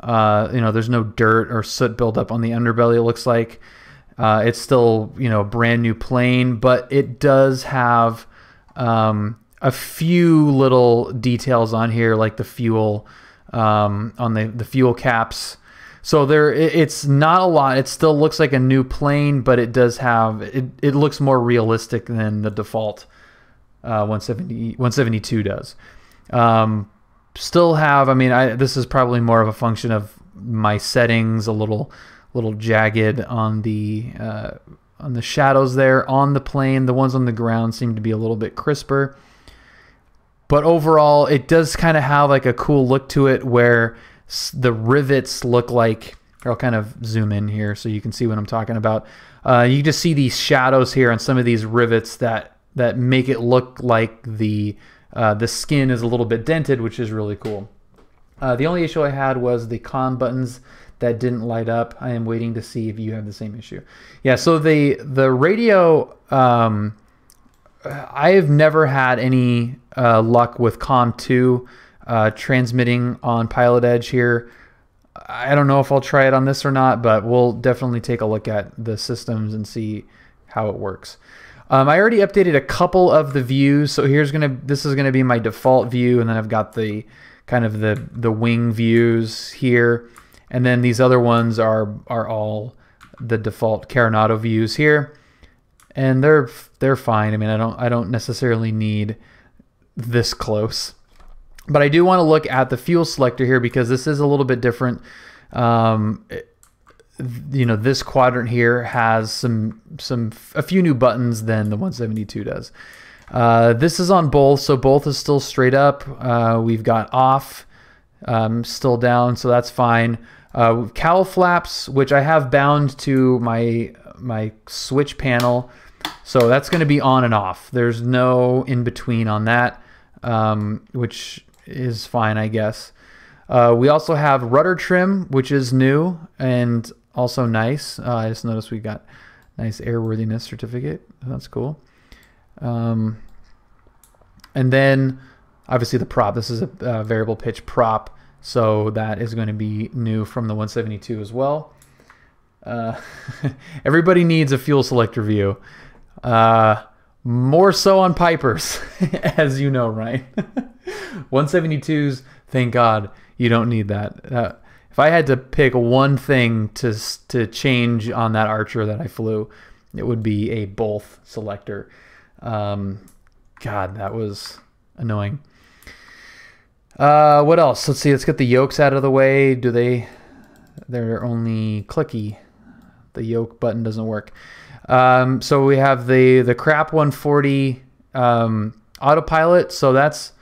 You know, there's no dirt or soot buildup on the underbelly, it looks like. It's still, you know, a brand new plane, but it does have a few little details on here, like the fuel, on the fuel caps. So it's not a lot. It still looks like a new plane, but it does have, it looks more realistic than the default 172 does. Still have, I mean, this is probably more of a function of my settings, a little jagged on the shadows there on the plane. The ones on the ground seem to be a little bit crisper. But overall, it does kind of have like a cool look to it where the rivets look like, I'll kind of zoom in here so you can see what I'm talking about. You just see these shadows here on some of these rivets that make it look like the skin is a little bit dented, which is really cool. The only issue I had was the comm buttons that didn't light up. I am waiting to see if you have the same issue. Yeah, so the radio, I have never had any luck with COM 2 transmitting on PilotEdge here. I don't know if I'll try it on this or not, but we'll definitely take a look at the systems and see how it works. I already updated a couple of the views, so this is gonna be my default view, and then I've got the kind of the wing views here, and then these other ones are all the default Carenado views here, and they're fine. I mean, I don't necessarily need this close, but I do want to look at the fuel selector here because this is a little bit different. You know, this quadrant here has a few new buttons than the 172 does. This is on both, so both is still straight up. We've got off, still down, so that's fine. Cowl flaps, which I have bound to my switch panel, so that's going to be on and off. There's no in between on that, which is fine, I guess. We also have rudder trim, which is new and also nice. I just noticed we got nice airworthiness certificate. That's cool. And then obviously the prop. This is a variable pitch prop, so that is going to be new from the 172 as well. Everybody needs a fuel selector view. More so on Pipers, as you know, right? 172s, thank God you don't need that. If I had to pick one thing to change on that Archer that I flew, it would be a both selector. God, that was annoying. What else? Let's see. Let's get the yokes out of the way. They're only clicky. The yoke button doesn't work. So we have the crap 140 autopilot. So that's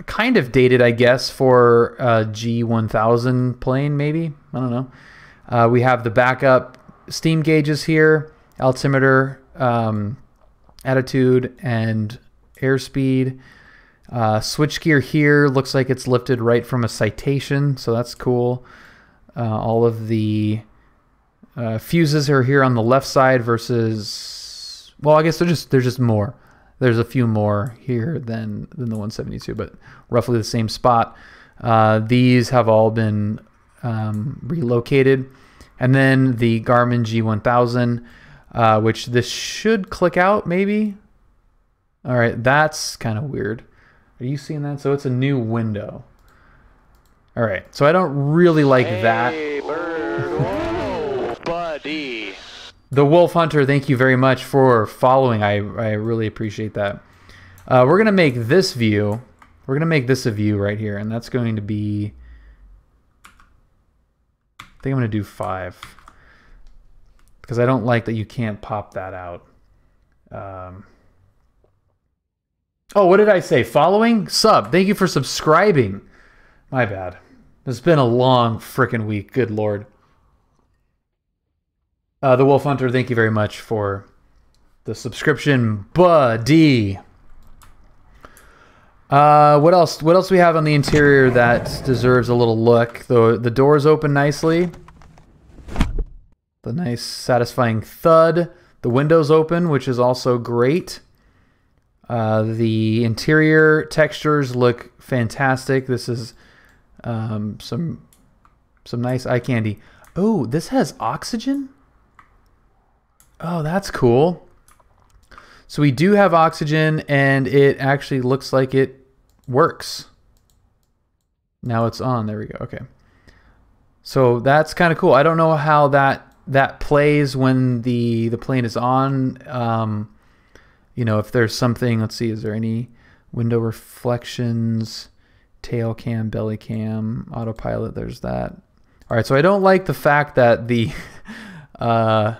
kind of dated, I guess, for a G1000 plane, maybe. I don't know. We have the backup steam gauges here, altimeter, attitude, and airspeed. Switchgear here looks like it's lifted right from a citation, so that's cool. All of the fuses are here on the left side versus, well, I guess there's just more. There's a few more here than the 172, but roughly the same spot. These have all been relocated. And then the Garmin G1000, which this should click out maybe. All right, that's kind of weird. Are you seeing that? So it's a new window. All right, so I don't really like that. Bird. Whoa, buddy. The Wolf Hunter, thank you very much for following. I really appreciate that. We're going to make this view. We're going to make this a view right here, and that's going to be, I think I'm going to do 5. Because I don't like that you can't pop that out. Oh, what did I say? Following? Sub. Thank you for subscribing. My bad. It's been a long frickin' week. Good Lord. The Wolf Hunter, thank you very much for the subscription, buddy. What else? What else we have on the interior that deserves a little look? The doors open nicely. The nice, satisfying thud. The windows open, which is also great. The interior textures look fantastic. This is some Some nice eye candy. Oh, this has oxygen? Oh, that's cool. So we do have oxygen, and it actually looks like it works. Now it's on. There we go. Okay. So that's kind of cool. I don't know how that plays when the plane is on. You know, if there's something, let's see, is there any window reflections, tail cam, belly cam, autopilot, there's that. All right, so I don't like the fact that the yeah,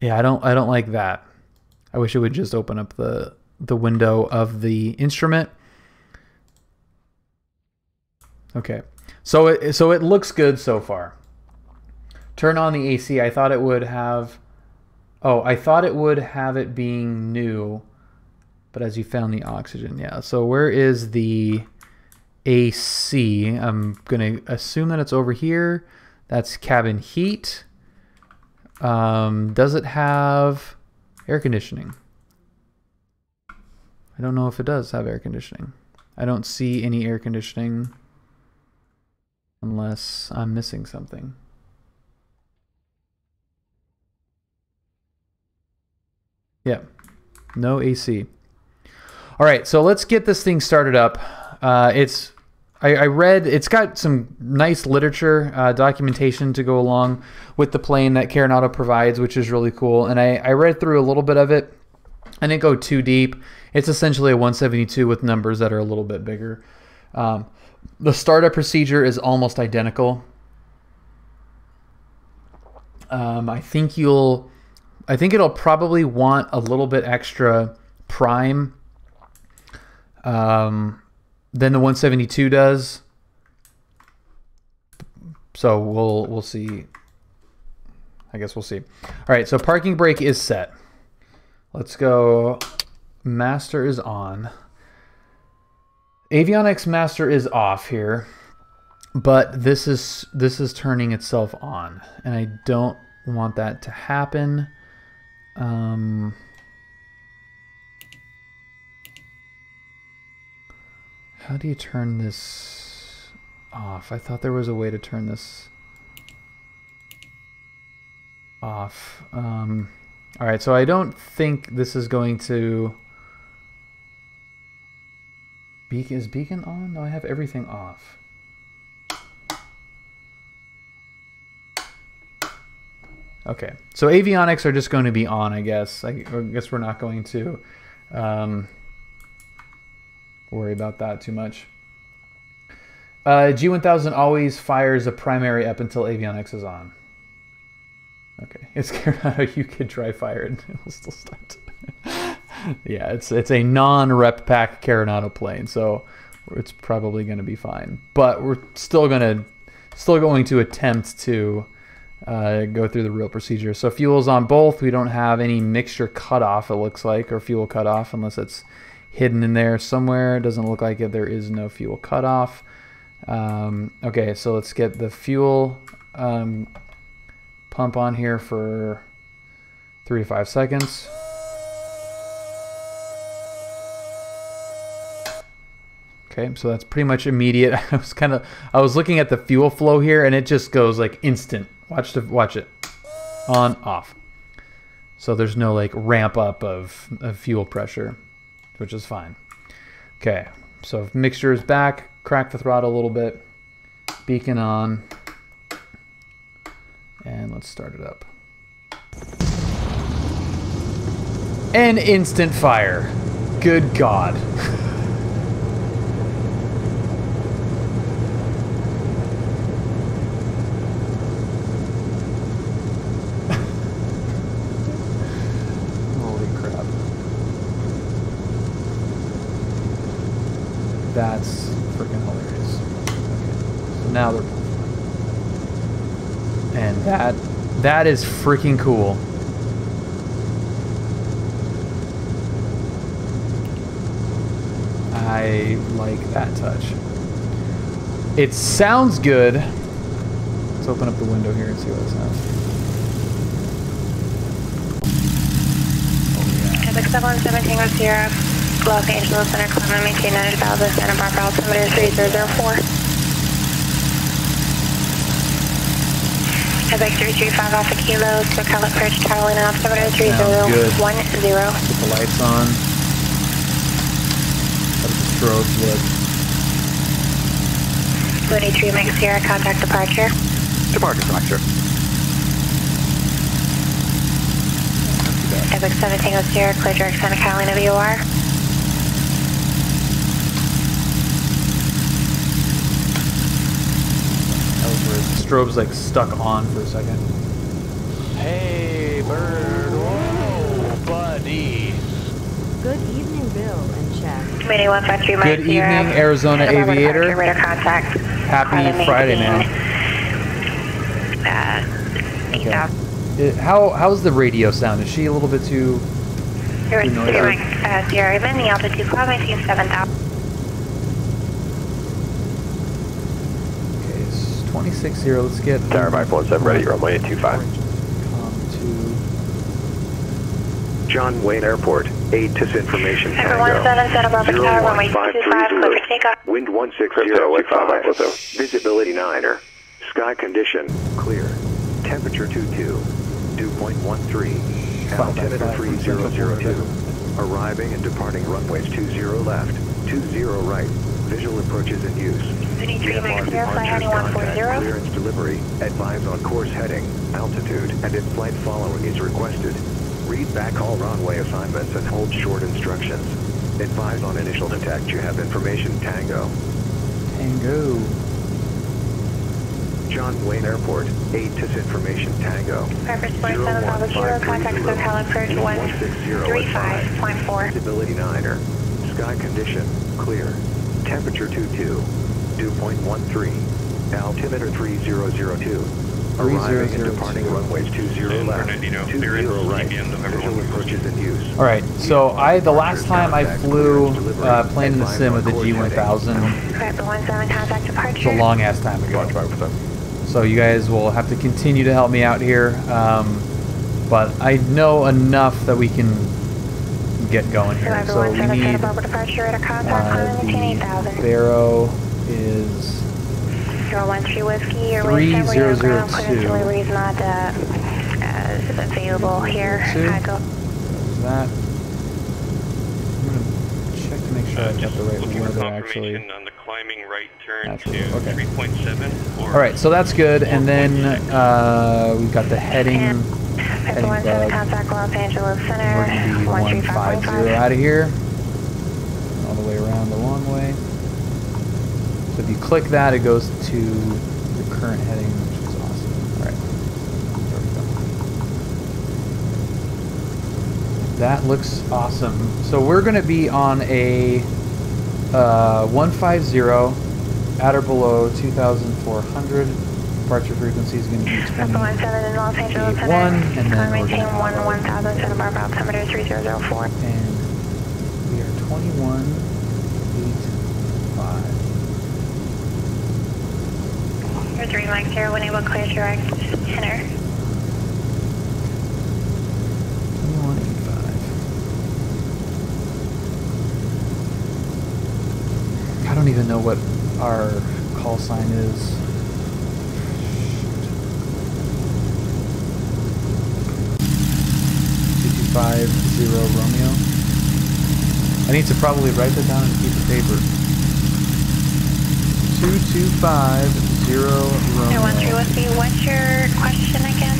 I don't like that. I wish it would just open up the window of the instrument. Okay. So it looks good so far. Turn on the AC. I thought it would have I thought it would have it being new, but as you found the oxygen, yeah. So where is the AC? I'm going to assume that it's over here. That's cabin heat. Does it have air conditioning? I don't know if it does have air conditioning. I don't see any air conditioning unless I'm missing something. Yeah, no AC. All right, so let's get this thing started up. I read, it's got some nice literature, documentation to go along with the plane that Carenado provides, which is really cool. And I read through a little bit of it. I didn't go too deep. It's essentially a 172 with numbers that are a little bit bigger. The startup procedure is almost identical. I think it'll probably want a little bit extra prime than the 172 does. So we'll see. I guess we'll see. All right, so parking brake is set. Let's go. Master is on. Avionics master is off here, but this is turning itself on, and I don't want that to happen. How do you turn this off? I thought there was a way to turn this off. All right, so I don't think this is going to... Is beacon on? No, I have everything off. Okay, so avionics are just going to be on, I guess. I guess we're not going to worry about that too much. G1000 always fires a primary up until avionics is on. Okay, it's Carenado. You could dry fire it and it'll still start. Yeah, it's a non-rep pack Carenado plane, so it's probably going to be fine. But we're still going to attempt to go through the real procedure. So fuel's on both. We don't have any mixture cutoff, it looks like, or fuel cutoff, unless it's hidden in there somewhere. It doesn't look like it. There is no fuel cutoff. Okay, so let's get the fuel pump on here for 3 to 5 seconds. Okay, so that's pretty much immediate. I was looking at the fuel flow here, and it just goes like instant. Watch it. On, off. So there's no like ramp up of fuel pressure, which is fine. Okay, so mixture is back. Crack the throttle a little bit. Beacon on. And let's start it up. And instant fire. Good God. That's freaking hilarious. Okay, so now they're both fine. And that is freaking cool. I like that touch. It sounds good. Let's open up the window here and see what it sounds. Oh yeah. Quebec 717 with Sierra. Los Angeles Center, climb and maintain 90,000, Santa Barbara altimeter 3004. Quebec 335 Alpha Kilo to Pilot Perch traveling on altimeter Sounds good. 3010. Put the lights on. How does the strobes look? 23 Mike Sierra, contact departure. Departure, Selector. Quebec 17 Sierra, clear direct Santa Catalina VOR. That was weird. The strobe's like stuck on for a second. Hey, bird. Whoa, buddy. Good evening, Bill and Chad. Committee 153 Mike Good Sierra. evening, Arizona Aviator. Radar contact. Happy Friday, man. Okay. How's the radio sound? Is she a little bit too noisy? Sierra, even the altitude probably 7,000. Okay, it's 26-0. Let's get... Tower 517 ready, runway 825. John Wayne Airport, ATC information Number Tango. 17 Santa Barbara Tower, runway 225, clear for takeoff. Wind 160.5. Visibility 9er. Sky condition clear. Temperature 22. Dew point 13. Altimeter 3002. Arriving and departing runways 20 left, 20 right. Visual approaches in use. 23 Mike Sierra, fly heading 140. Clearance delivery. Advise on course heading, altitude, and if flight following is requested. Read back all runway assignments and hold short instructions. Advise on initial detect. You have information Tango. Tango. John Wayne Airport, ATC information Tango. Purpose 47 Bravo Kilo, contact Sir Pilot Perch 135.4. Visibility 9er. Sky condition clear. Temperature 22. Dew point 13. Altimeter 3002. Arriving and departing runways 20 left, 20 right. Visual approaches in use. All right, so the last time I flew plane in the sim with the G1000, Correct, the 17 contact it's a departure. long ass time ago. So you guys will have to continue to help me out here, but I know enough that we can get going here. So we need the Barrow is 013 Whiskey, your 3002. delivery is not available here. Go. Is that? I'm gonna check to make sure I got the right weather actually. On the climbing right turn Actually, to okay. 3.7. All right, so that's good, and then we've got the heading bug. Contact Los Angeles Center. Emergency 150 out of here, all the way around the long way. So if you click that, it goes to the current heading, which is awesome. All right, there we go. That looks awesome. So we're going to be on a 150 at or below 2,400. Departure frequency is going to be 28.1, and then we're going to have 1,000 Santa Barbara altimeter 3004. and we are 21.85. 3 Mike Sierra, when able, clear direct enter. 21.85. I don't even know what our call sign is. 2250 Romeo. I need to probably write that down on a piece of paper. 2250 Romeo. 13 Whiskey, what's your question again?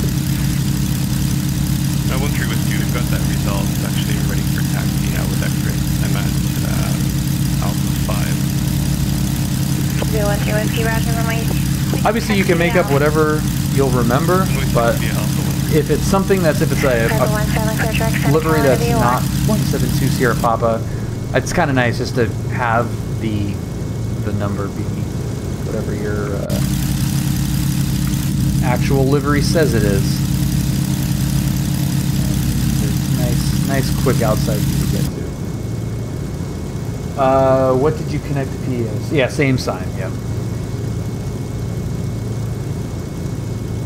13 with you, we've got that resolved. It's actually ready for taxi now with X-ray. I'm at Alpha 5. 13 Whiskey, roger, runway. Obviously, you can make up whatever you'll remember, but if it's something that's, if it's a livery that's not 172 Sierra Papa, it's kind of nice just to have the number be whatever your actual livery says it is. There's nice quick outside view to get to. What did you connect to PES? Yeah, same sign, yep.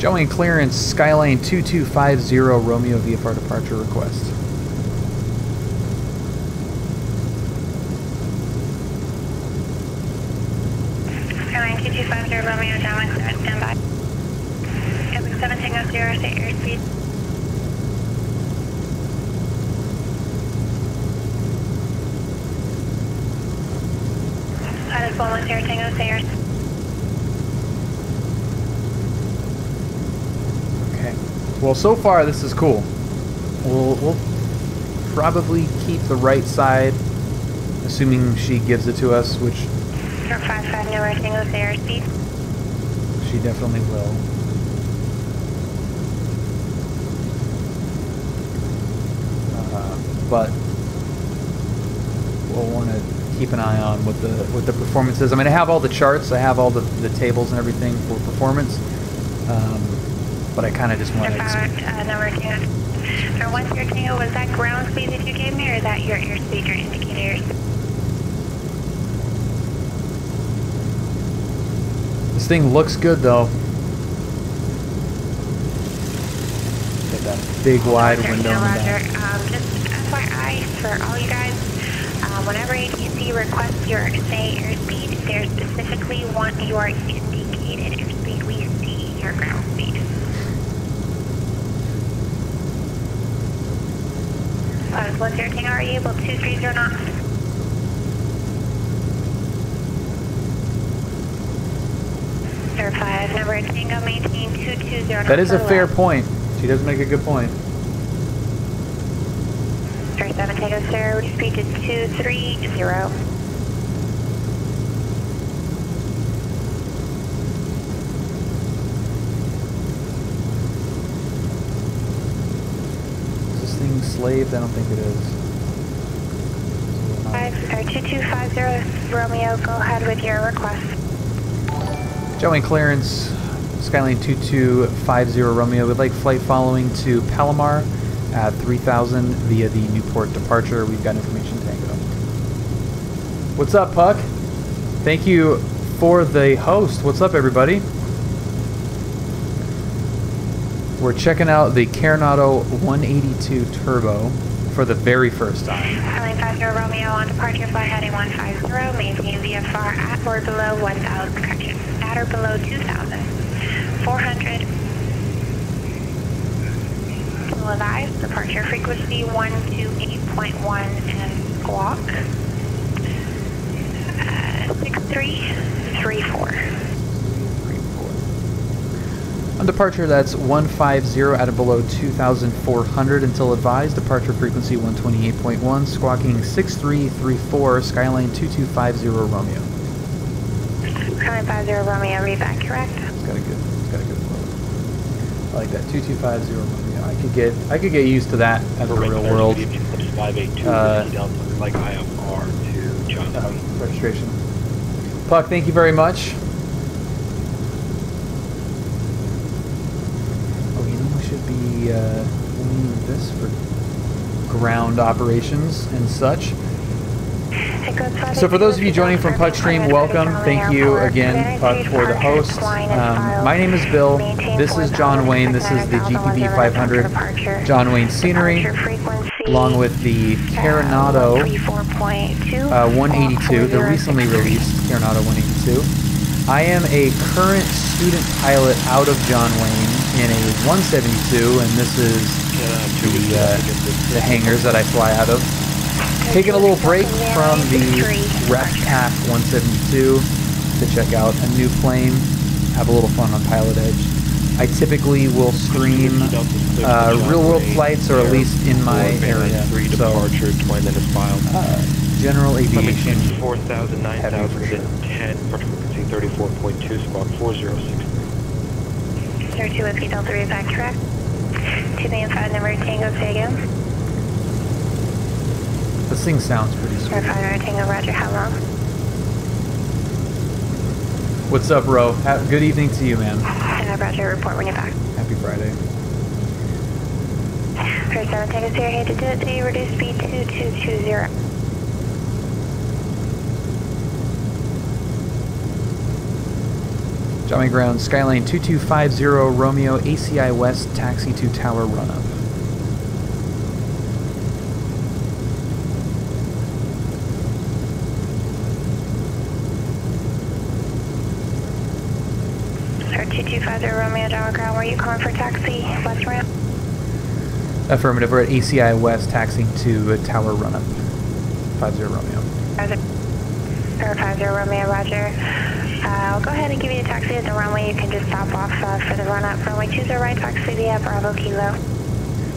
Showing clearance, Skyline 2250 Romeo VFR departure request. Skyline 2250 Romeo, downwind clearance, standby. Quebec 17 state airspeed. That is 110 Tango, stay airspeed. Okay. Well, so far this is cool. We'll probably keep the right side, assuming she gives it to us, which 55 Nowhere Tango, stay airspeed. she definitely will. But we'll want to keep an eye on what the performance is. I mean, I have all the charts, I have all the tables and everything for performance, but I kind of just want to. Nowhere Tango. Or 10 Tango, was that ground speed that you gave me, or is that your airspeed, your indicators? This thing looks good though. Got that big wide window in the back. Just FYI for all you guys, whenever ATC requests your say airspeed, they specifically want your indicated airspeed. We see your ground speed. What's your thing? Are you able to 230 knots? Sir 5, number Tango, maintain 220 knots. That is a fair point. She does make a good point. Sir 7, Tango, sir, speed is 230. Slaved? I don't think it is. 2250 Romeo, go ahead with your request. Joey clearance, Skyline 2250 Romeo. We'd like flight following to Palomar at 3000 via the Newport departure. We've got information, Tango. What's up, Puck? Thank you for the host. What's up, everybody? We're checking out the Carenado 182 Turbo for the very first time. Skyline 50 Romeo on departure, fly heading 150, maintain VFR at or below 1000, correction, at or below 2,000. 400. Will advise, departure frequency 128.1 and squawk. 6334. On departure, that's 150 at or below 2,400 until advised. Departure frequency 128.1, squawking 6334, Skyline 2250 Romeo. Skyline 50 Romeo, read that correct? It's got a good flow. I like that 2250 Romeo. I could get used to that as a real world. 582 like IFR to John. Registration. Puck, thank you very much. Be leave this for ground operations and such. So for those of you joining from Puck Stream, welcome. Thank you again, Puck, for the host. My name is Bill. This is John Wayne. This is the GPB 500 John Wayne scenery, along with the Carenado 182, the recently released Carenado 182. I am a current student pilot out of John Wayne in a 172, and this is the hangars that I fly out of. Taking a little break from the Rec Pack 172 to check out a new plane, have a little fun on PilotEdge. I typically will stream real-world flights, or at least in my area. So, general aviation, 4,000, 9,010, frequency 34.2, squawk 406. 02 Whiskey Delta, read that correct? 2,005 number Tango, say again. This thing sounds pretty sweet. 5 number Tango, roger, how long? What's up, Ro? Good evening to you, man. Roger, report when you're back. Happy Friday. 7 Tango, Sierra, hate to do it, so you reduce speed to 2220. Johnny Ground, Skyline 2250 Romeo, ACI West, taxi to tower run-up. Sir, 2250 Romeo Tower ground. Were you coming for taxi west ramp? Affirmative. We're at ACI West, taxiing to a tower run up. 50 Romeo. 50 Romeo, roger. I'll go ahead and give you a taxi at the runway. You can just stop off for the run up. Runway 20 right, taxi via Bravo Kilo.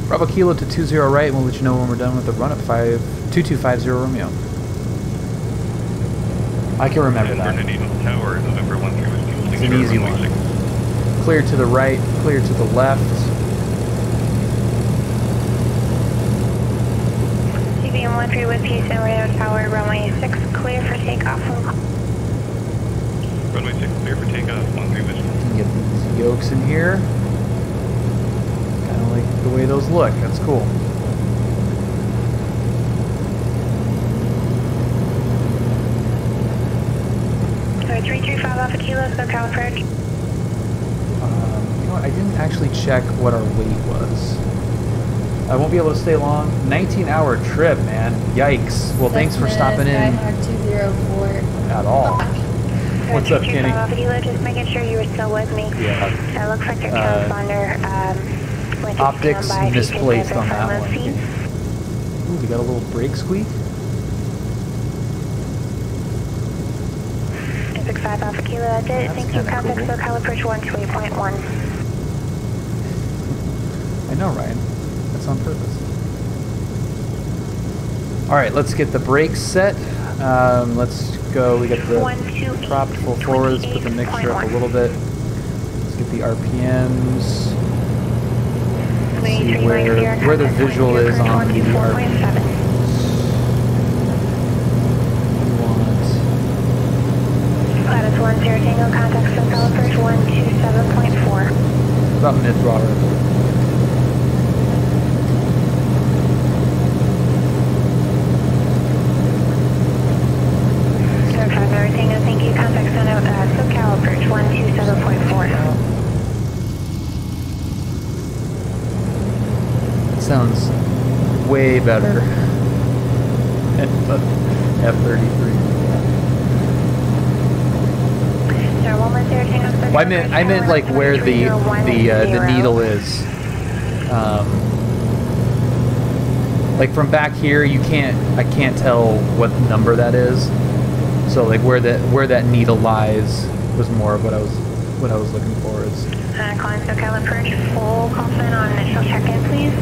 Bravo Kilo to 20 right, and we'll let you know when we're done with the run up. 2250 Romeo. I can remember that. Tower, November 13 was It's an easy one. Clear to the right, clear to the left. CBM 13 with Houston Radio Tower, runway 6 clear for takeoff. Runway 6 clear for takeoff, 13 Whiskey. You can get these yokes in here. Kind of like the way those look. That's cool. Sorry, 335 Alpha Kilo, SoCal approach. You know what? I didn't actually check what our weight was. I won't be able to stay long. 19-hour trip, man. Yikes. Well, thanks for stopping in. 204. At all. What's up, Kenny? Alpha Kilo, just making sure you were still with me. Yeah. It looks like your transponder went to Optics standby. misplaced on that Those one. seats. Ooh, we got a little brake squeak. 65 Alpha Kilo, I did. That's Thank you. kinda Contact cool. SoCal approach 128.1. I know, Ryan. That's on purpose. All right, let's get the brakes set. Let's go. We got the prop full forward. Let's put the mixture up a little bit. Let's get the RPMs. See where the visual is on the RPMs. Lattice 10 Tango, contact SoCal approach 127.4. About mid-throttle. Tango, thank you. Contact SoCal approach 127.4. It sounds way better. F-33. Well, I meant like where the needle is. Like from back here, I can't tell what number that is. So like where that needle lies was more of what I was looking for. Is calling SoCal approach full confident on initial check-in, please.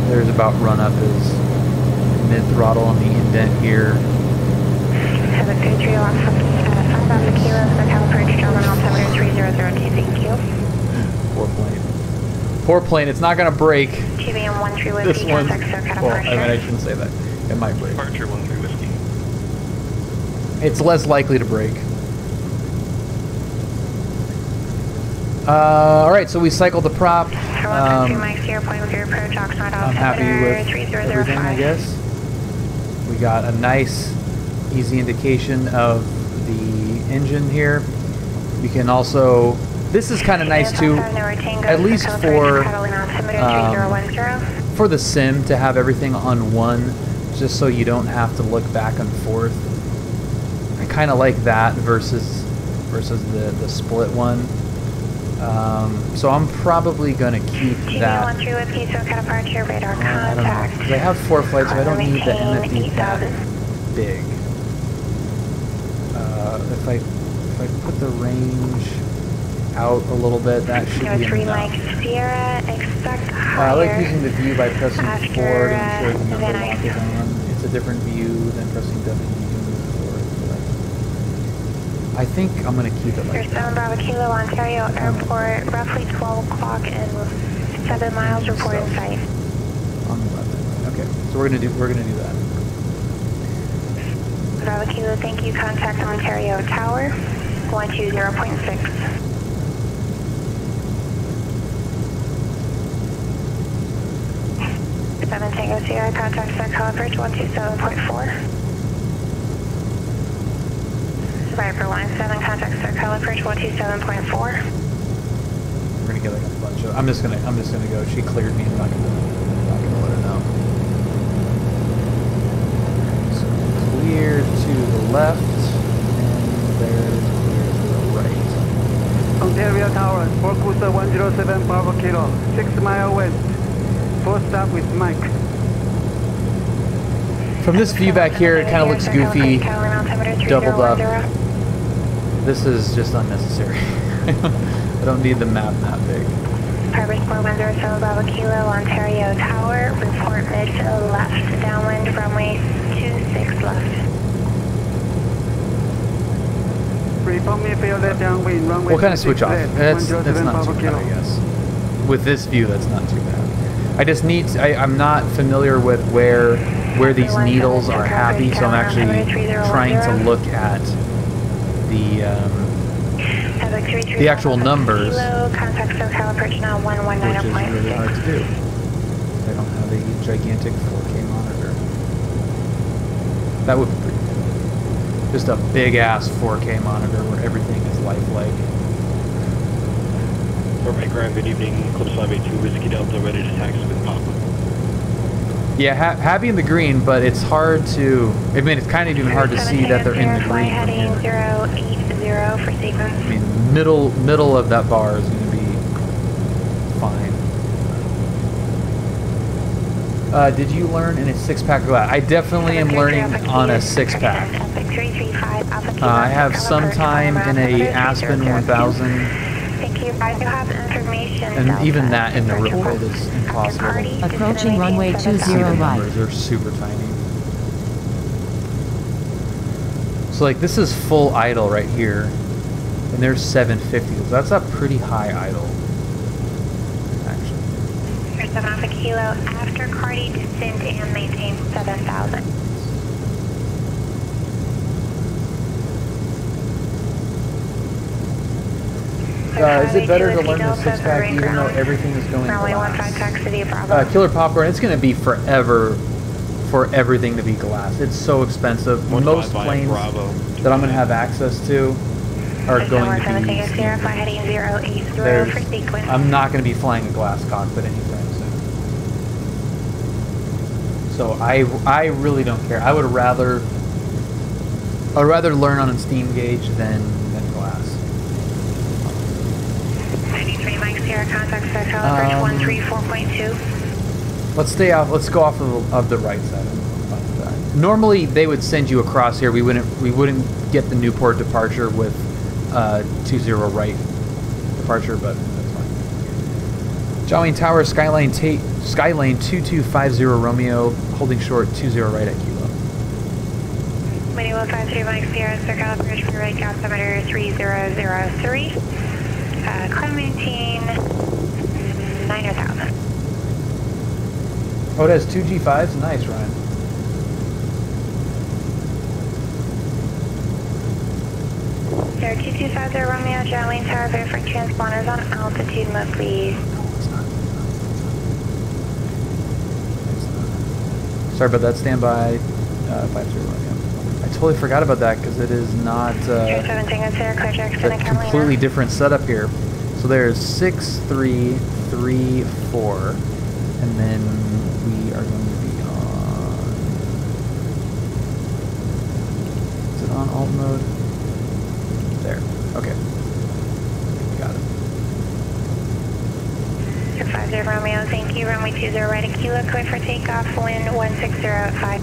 There's about run up is mid throttle on the indent here. Have a good 3 off 5 Alpha Kilo, SoCal approach German altimeter 3002, thank you. Poor plane. It's not gonna break. TBM 13 with This one. contact SoCal Well, approach. I mean, I shouldn't say that. It might break. Departure 13 Whiskey. It's less likely to break. All right, so we cycled the prop. I'm happy with everything, I guess. We got a nice, easy indication of the engine here. You can also, this is kind of nice too, at least for the sim to have everything on one, just so you don't have to look back and forth. I kind of like that versus the split one. So I'm probably gonna keep that. I don't know, 'cause I have 4 flights, so I don't need the MFD that big. If I put the range out a little bit, that should be enough. I like using the view by pressing forward and sure the number lock is on. It's a different view than pressing W. I think I'm going to keep it like that. 7 Bravo Kilo, Ontario Airport, roughly 12 o'clock and 7 miles report in sight. On the left. Okay, so we're gonna do that. Bravo Kilo, thank you. Contact Ontario Tower, 120.6. Seven Tango Sierra, contact SoCal approach 127.4. Viper line 7, contact SoCal approach 127.4. We're gonna get like a bunch of. I'm just gonna go. She cleared me. I'm not gonna let her know. So clear to the left, and there's clear to the right. Ontario Tower, Focus 107 Bravo Kilo, 6 mile west. Full stop with Mike. From this view back here, it kind of looks goofy, doubled up. This is just unnecessary. I don't need the map that big. Purpose 4107 Bravo Kilo, Ontario Tower, report mid to the left, downwind runway 26 left. Report me PilotEdge downwind, runway We'll kind of switch off. 26 left, That's 107 not Bravo too bad, Kilo. I guess. With this view, that's not too bad. I just need, I'm not familiar with where these needles are happy, so I'm actually trying to look at the actual numbers, which is really hard to do. I don't have a gigantic 4K monitor. That would be pretty good. Just a big ass 4K monitor where everything is lifelike. Alright, ground, good evening. Eclipse 582, Whiskey Delta, ready to taxi with Papa. Yeah, happy in the green, but it's hard to, I mean, it's kind of even hard to see that they're in the green from here. For sequence. I mean, middle of that bar is going to be fine. Did you learn in a 6-pack of glass? I definitely am learning on a 6-pack. I have some time in a Aspen 1000, and even that in the real world is impossible. Approaching runway 20 right. Numbers are super tiny. So like this is full idle right here, and there's 750. So that's a pretty high idle, actually. There's 7 off a kilo after Cardi descent and maintain 7,000. Is it better to learn the 6-pack even though everything is going glass? Killer Popcorn, it's going to be forever for everything to be glass. It's so expensive. Most planes that I'm going to have access to are going to be I'm not going to be flying a glass cockpit anytime soon. So I really don't care. I would rather learn on a steam gauge than glass. 93 Mike Sierra, contact Selector, approach 134.2. Let's stay off. Let's go off of the right side. Normally they would send you across here. We wouldn't get the Newport departure with 20 right departure, but that's fine. Jolene Tower, Skyline 2250 Romeo, holding short 20 right at kilo. Mini 153 Mike Sierra, circle approach for right altimeter 3003. Climb maintain 9,000. Oh, it has 2 G5s? Nice, Ryan. There 2250 Romeo, Jolene Tower, verify transponders on altitude mode, please. Sorry about that. Stand by. 50 Romeo. I totally forgot about that because it is not. It's a completely different setup here. So there's 6, 3, 3, 4, and then we are going to be on. Is it on alt mode? There. Okay. Got it. 50 Romeo, thank you. Runway 20 right at kilo, clear for takeoff, wind 160 at 5.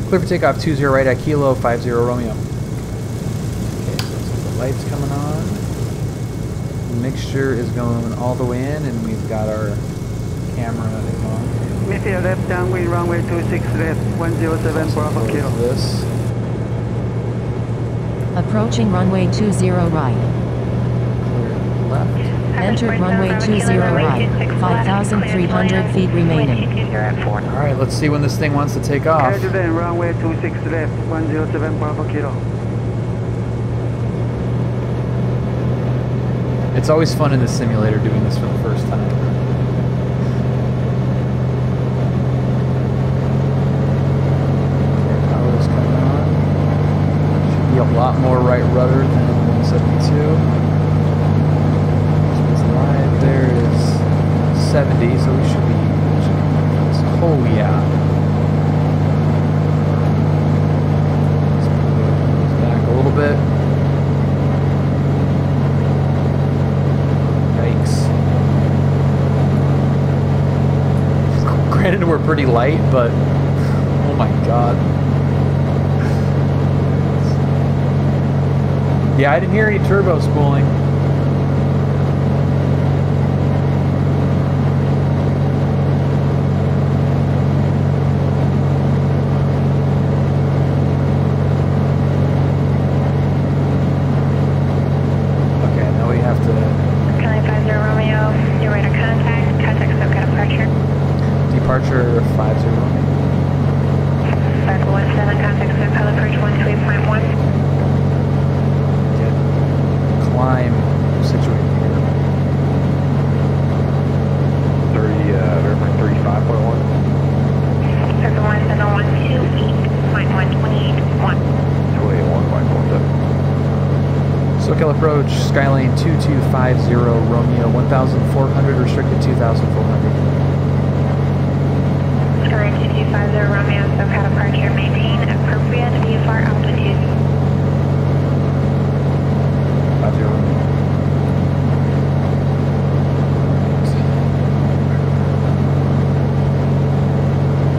Clear for takeoff 20 right at kilo, 50 Romeo. Okay, so the lights coming on. Mixture is going all the way in, and we've got our camera on. Missile left downwind runway 26 left, 107 Bravo Kilo. This. Approaching runway 20 right. Clear left. Entered runway 20 right. 5,300 feet remaining. All right, let's see when this thing wants to take off. Carenado runway 26 left, 107 Bravo Kilo. It's always fun in the simulator doing this for the first time. Power's coming on. Should be a lot more right rudder than 172. Live there is 70, so we should be. Oh yeah. Back a little bit. were pretty light, but oh my god. Yeah, I didn't hear any turbo spooling. Okay, now we have to... Charlie 50 Romeo, you're right of contact. Contact SoCal departure. Departure 50 Romeo. 517, contact SoCal approach 128.1. Climb situated here. 35.1. 71712.128.1. 281.47. SoCal approach, Skylane 2250 Romeo, 1,400, restricted 2,400. Skylane 2250 Romeo, SoCal departure, maintain appropriate VFR altitude. 50 Romeo.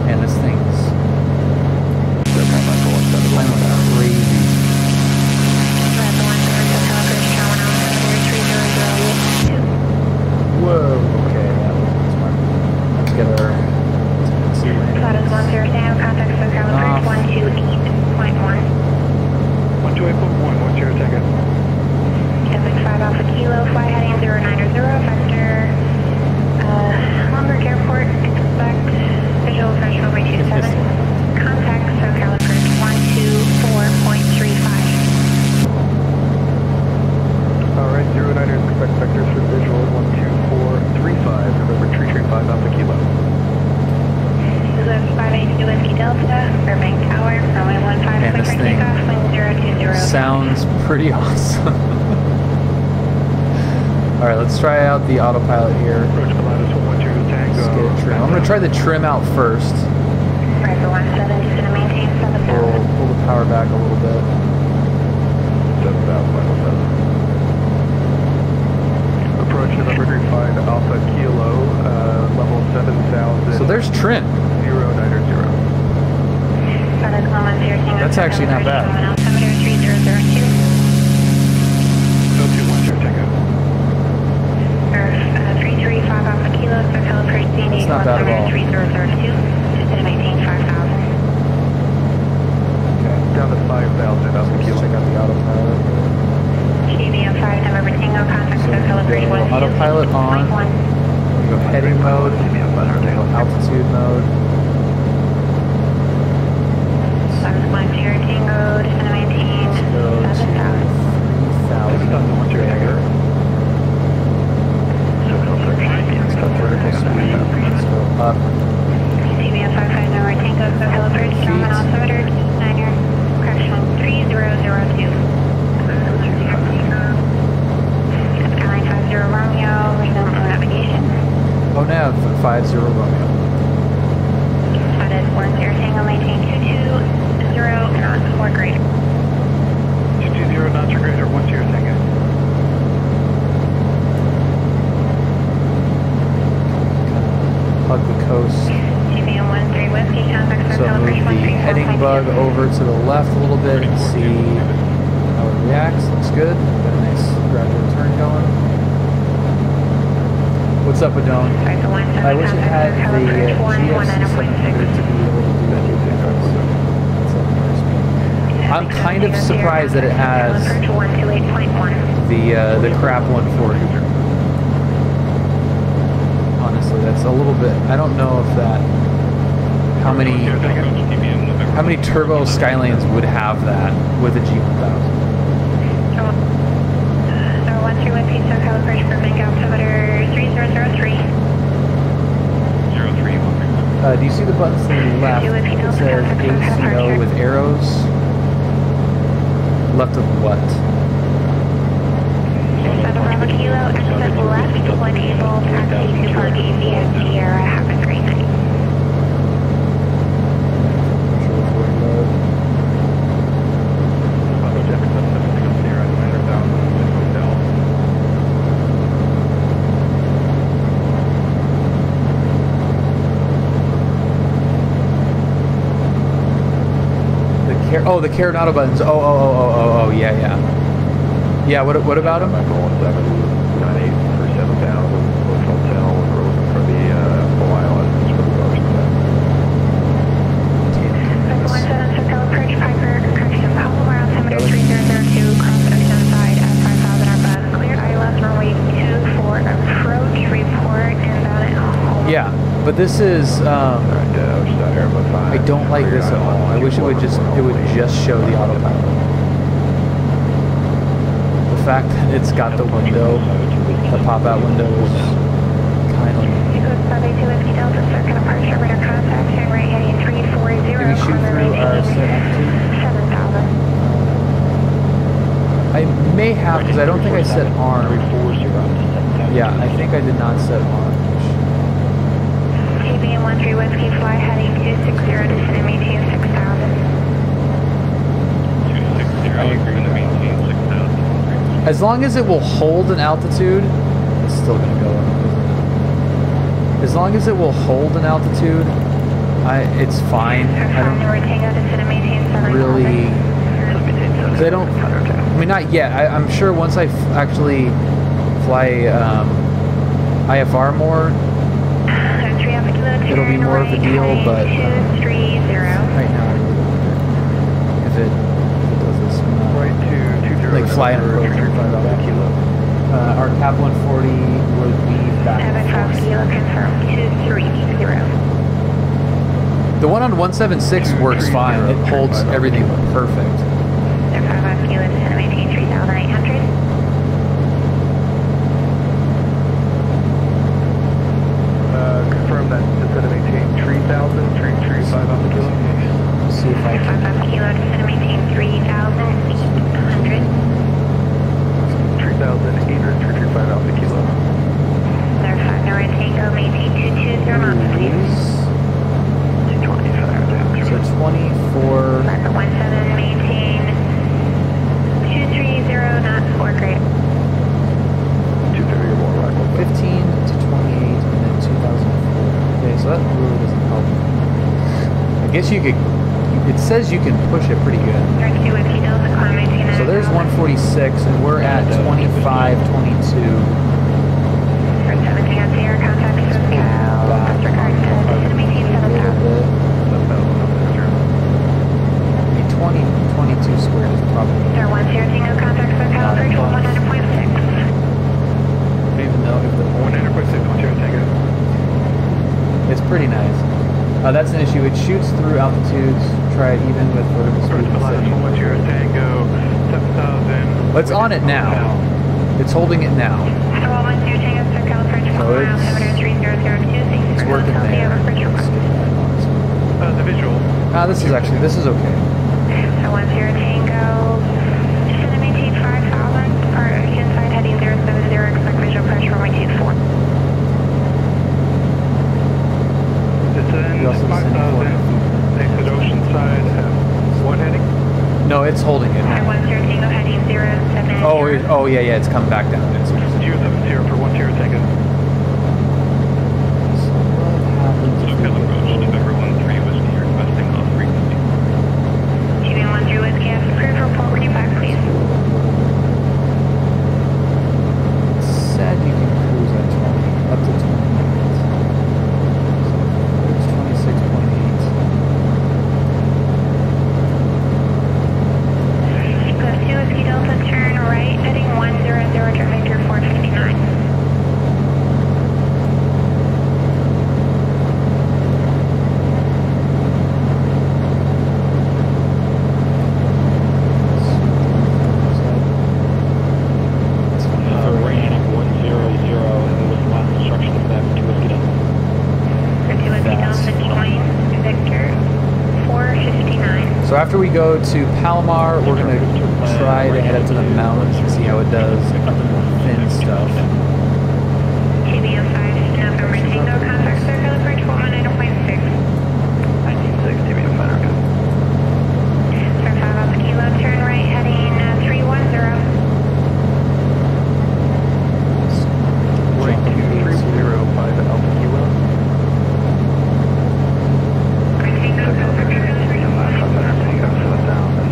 And this thing's flying like crazy. Whoa, okay, that was smart. Let's get our That is 10 contact SoCal approach 128.1. 128.1, what's your ticket? 75 Alpha Kilo, fly heading 090, vector, Hamburg Airport, expect visual approach runway 27. Contact SoCal approach 124.35. Alright, 09ers, expect vectors for visual 12435. Remember, tree train 5 Alpha Kilo. Zulu 582 Whiskey Delta, Burbank Tower, runway 15, Man, clear this for thing takeoff, wind 020. sounds pretty awesome. Alright, let's try out the autopilot here. Approach Pilatus 112 Tango. Let's get it trim. I'm going to try the trim out first. Right, the 17 is going to maintain 7,000. Pull the power back a little bit. 7,517. Approach November 35 Alpha Kilo, level 7,000. So there's trim. 090. That's actually not bad. Altimeter 3002. 0210 Tango. 335 Alpha Kilo, SoCal approach That's not bad at all. 3002. Just to maintain 5,000. Okay. Down to 5,000 Alpha Let's Kilo. check out the autopilot. KBM 5 November Tango, contact So SoCal approach we go 128.1. autopilot on. We go heading mode. We go altitude mode. 710 Tango, just going to maintain Let's go to 7,000. 3,000 there. Let's go vertical speed. Let's go up. KBM 55 November Tango, SoCal approach, German altimeter 29er, correction 3002. Skyline 50 Romeo, resume navigation. Oh, nav 50 Romeo. That is 10 Tango, maintain 220 knots or greater. 220 knots or greater, 10 Tango. Hug the coast. KBM 13 Whiskey, contact So SoCal move approach the heading bug 134.2. over to the left a little bit and see how it reacts. Looks good. Got a nice gradual turn going. What's up, Adone? I wish it had the GFC 700 to be able to do that. I'm kind of surprised that it has the crap 140. Honestly, that's a little bit. I don't know if that. How many turbo Skylanes would have that with a G1000? So 13 Whiskey, SoCal approach for Burbank altimeter 3003. Do you see the buttons to the left? It says ACO with arrows. Left of what? 7 Bravo Kilo, exit left when able, taxi to Park Aviation Sierra. Have a great night. Oh, the Carenado buttons. Oh, yeah. Yeah, what about them? 1798 for 7,000. Hotel, we're looking for the full ILS for the Ghost. 17 Circle approach Piper, correction, Palomar, altimeter 3002, cross Oceanside at 5,000 or buzz, clear ILS runway 24, approach, report, inbound at home. Yeah, but this is, I don't like this at all. I wish it would just show the autopilot. The fact that it's got the window, the pop-out window is kind of... Did we shoot through our set altitude? 7,000. I may have, because I don't think I set arm. Yeah, I think I did not set arm. KBM 13 Whiskey, fly heading 260, descend and maintain 6,000. 260, going to maintain 6,000. As long as it will hold an altitude, it's still going to go up, isn't it? As long as it will hold an altitude, it's fine. I don't really... Because I don't... I mean, not yet. I'm sure once I actually fly IFR more, it'll be more of a deal, but right now, if it does this, like fly and approach, our cap 140 would be back and forth. The one on 176 works fine. It holds everything perfect. Confirm that descend and maintain 3,000, 335 off the kilo. Let's see if I can. 5 descend and maintain 3,800. 3,800, 335 off the kilo. There 5 North Tango, maintain 220 knots, please. 225. So 24. 17, maintain 230 knots, 4 great. 230 or more, right? 15 to 28 and then 2004. Okay, so that really doesn't help. I guess you could, it says you can push it pretty good. So there's 146 and we're at 25, 22. I mean 20, 22 squared is probably Sir, 10 Tango, contact SoCal, approach 100.6. even though if the 100.6, 10 Tango. it's pretty nice. That's an issue. It shoots through altitudes. Try it even with vertical speed. Tango, 7,000. It's on it now. It's holding it now. So it's working there. The visual. This is okay. So 10 Tango, descend and maintain 5,000, or inside heading 070, expect visual pressure runway 24. Descend 5,000, exit Oceanside, what heading? No, it's holding it now. 10 Tango, heading 070. Oh yeah, it's come back down. It's 070 for 10 Tango. So what happens if we Approach November 13 Whiskey, requesting off frequency. TBM 13 Whiskey, as approved, report when you're back, please. said you can cruise at 20, up to 20 minutes. So it's 26.8. Plus 2 Whiskey Delta, turn right, heading 100, turn Victor 459. So after we go to Palomar, we're going to try to head up to the mountains and see how it does up in the thin stuff. KBM 5, November Tango, contact circle approach 109.6. 19.6, TBM 5, okay. Sir 5 Alpha Kilo, turn right, heading 310. Right, 2305 Alpha Kilo. Tango, contact circle approach 109.6.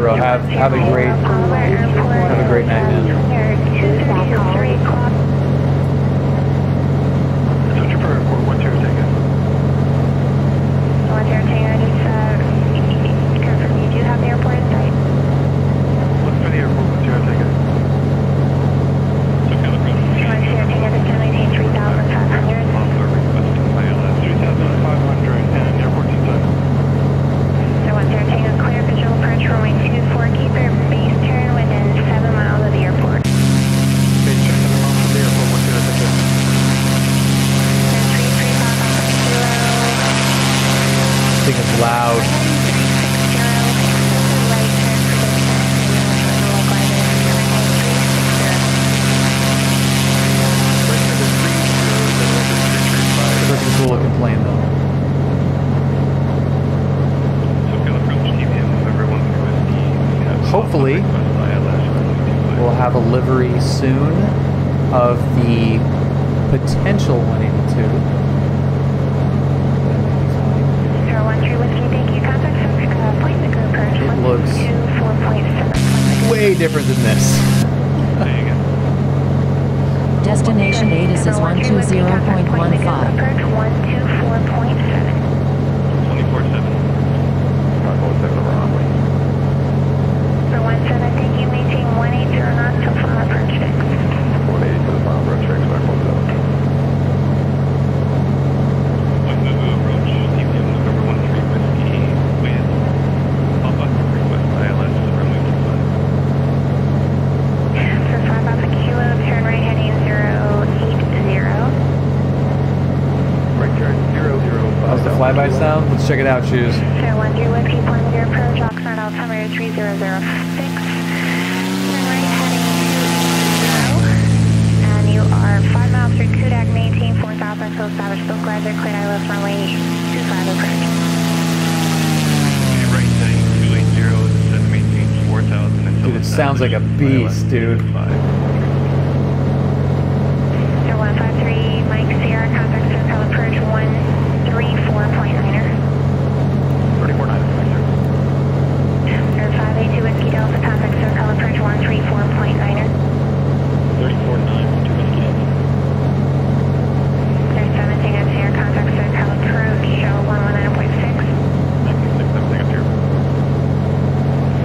Pyro. Have a great night, man. Selector for airport 10 Tango. 10 Tango, just confirm you do have the airport in sight. Look for the airport 10 Tango. So kind of approach. 10 Tango, just to maintain 3,500. Also requesting ILS 3,500 and airport inside. So 10 Tango, clear visual approach runway 24, keep your base turn within 7 miles of the airport. Base turn 7 miles from the airport 10 Tango. 335 off of kilo. I think it's loud. 360. Looking cool looking plane though. So kind of approach TPM November 13 Whiskey. Hopefully, Request ILS we'll have a livery soon of the potential 182. It looks way different than this. Destination ATC is 120.15. 124.7. 24/7. For 17, thank you, maintain 180 knots till final approach fix. 180 for the final approach fix, 517. Approach TPM November 13 Whiskey with Papa request ILS runway 25. For 5 Alpha Kilo, turn right heading 080. Right turn 005. How's the flyby sound? Let's check it out, Shoes. So 10 Whiskey, plan with your approach, Oxnard altimeter 3006. Turn right heading 280. And you are 5 miles through Kudak, maintain 4,000 until established. Bill Glider, cleared ILS runway 25 approach. Right heading 280, descend maintain 4,000 until Dude, it sounds like a beast, dude. So 153, Mike Sierra, contact SoCal approach 134.9er. 34.9, Or 582 Whiskey Delta, contact SoCal approach 134.9er. 34.9, 2 Whiskey Delta. There's 17 at Sierra, contact SoCal approach 119.6. 96, everything up here.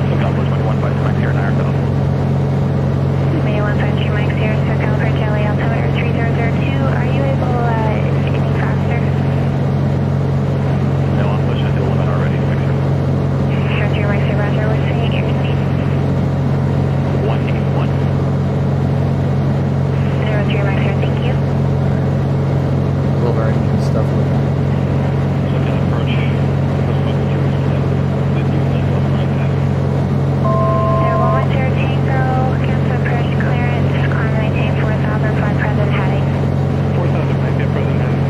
So Southwest 115, Mike here, 9 south. May 153 Mike Sierra, SoCal approach LA altimeter 3002. Are you able any faster? No, I'm pushing to the limit already, Mixer. Roger, Mike Sierra, Roger. What's the airspeed? 181. 03 Mike Sierra, thank you. Little engine stuff with that. So kind of approach. Let's fuck with 2 Whiskey Delta. Then you left up right now. 110 Tango, cancel approach clearance, climb maintain 4,000, fly present heading. 4,000, Mike, get present heading.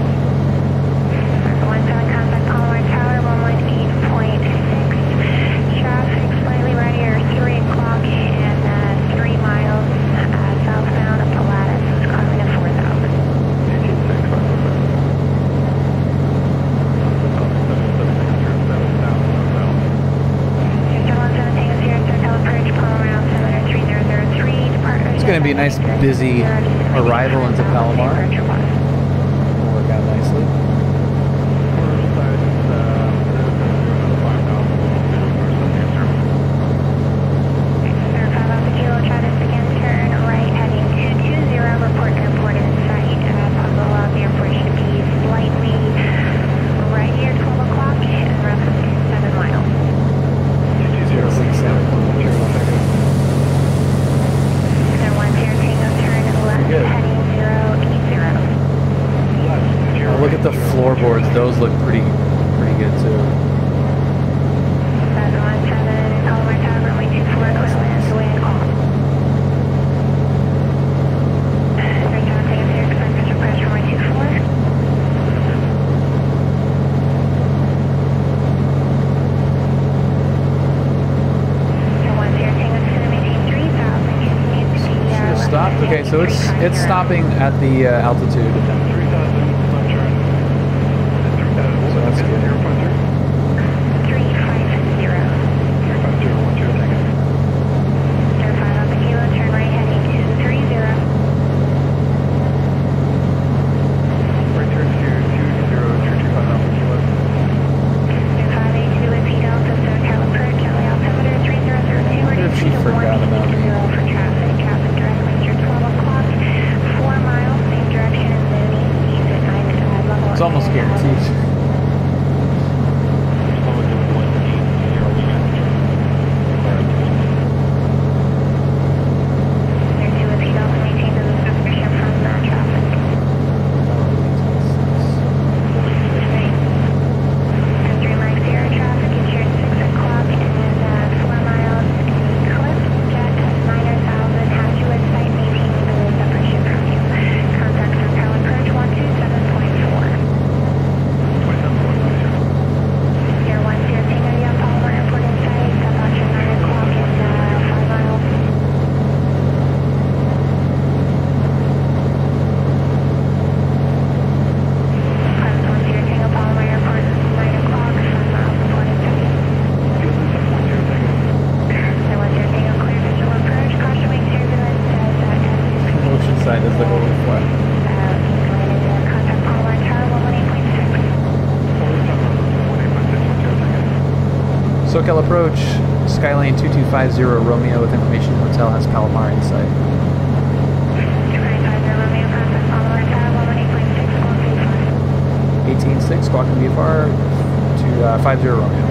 17 contact Palomar Tower, 118.6. Traffic slightly readier, 3 o'clock and 3 miles southbound of Pilatus, is climbing to 4,000. 18.6, 517. It's going to be a nice, busy arrival into Palomar. Will work out nicely. Look at the floorboards; those look pretty good too. 717, Palomar Tower, runway 24, Quinlan's wind call. 3,000, Sierra, expect request runway 24. Stopped. Okay, so it's stopping at the altitude. 3,000, left turn. 3,000, So that's good. 0.3. 350. 350, 12, SoCal approach, Skylane 2250 Romeo with information hotel has Palomar in sight. 250 Romeo, process Palomar Tower, 118.6, 18.6, squawk and VFR to 50 Romeo.